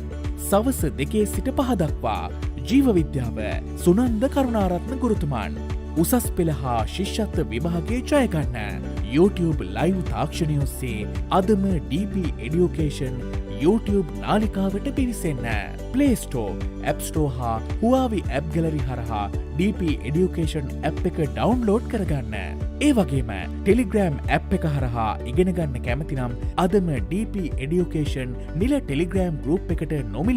සවස 2 සිට 5 දක්වා ජීව විද්‍යාව සුනන්ද කරුණාරත්න ගුරුතුමන් උසස් පෙළ හා ශිෂ්‍යත්ව විභාගයේ ජයගන්න YouTube ලයිව් තාක්ෂණය ඔස්සේ අදම DP education YouTube නාලිකාවට පිවිසෙන්න Play Store, App Store හා Huawei App Gallery හරහා DP Education App එක ඩවුන්ලෝඩ් කරගන්න. ඒ වගේම Telegram App එක හරහා ඉගෙන ගන්න කැමති නම් අදම DP Education නිල Telegram Group එකට නොමිලේ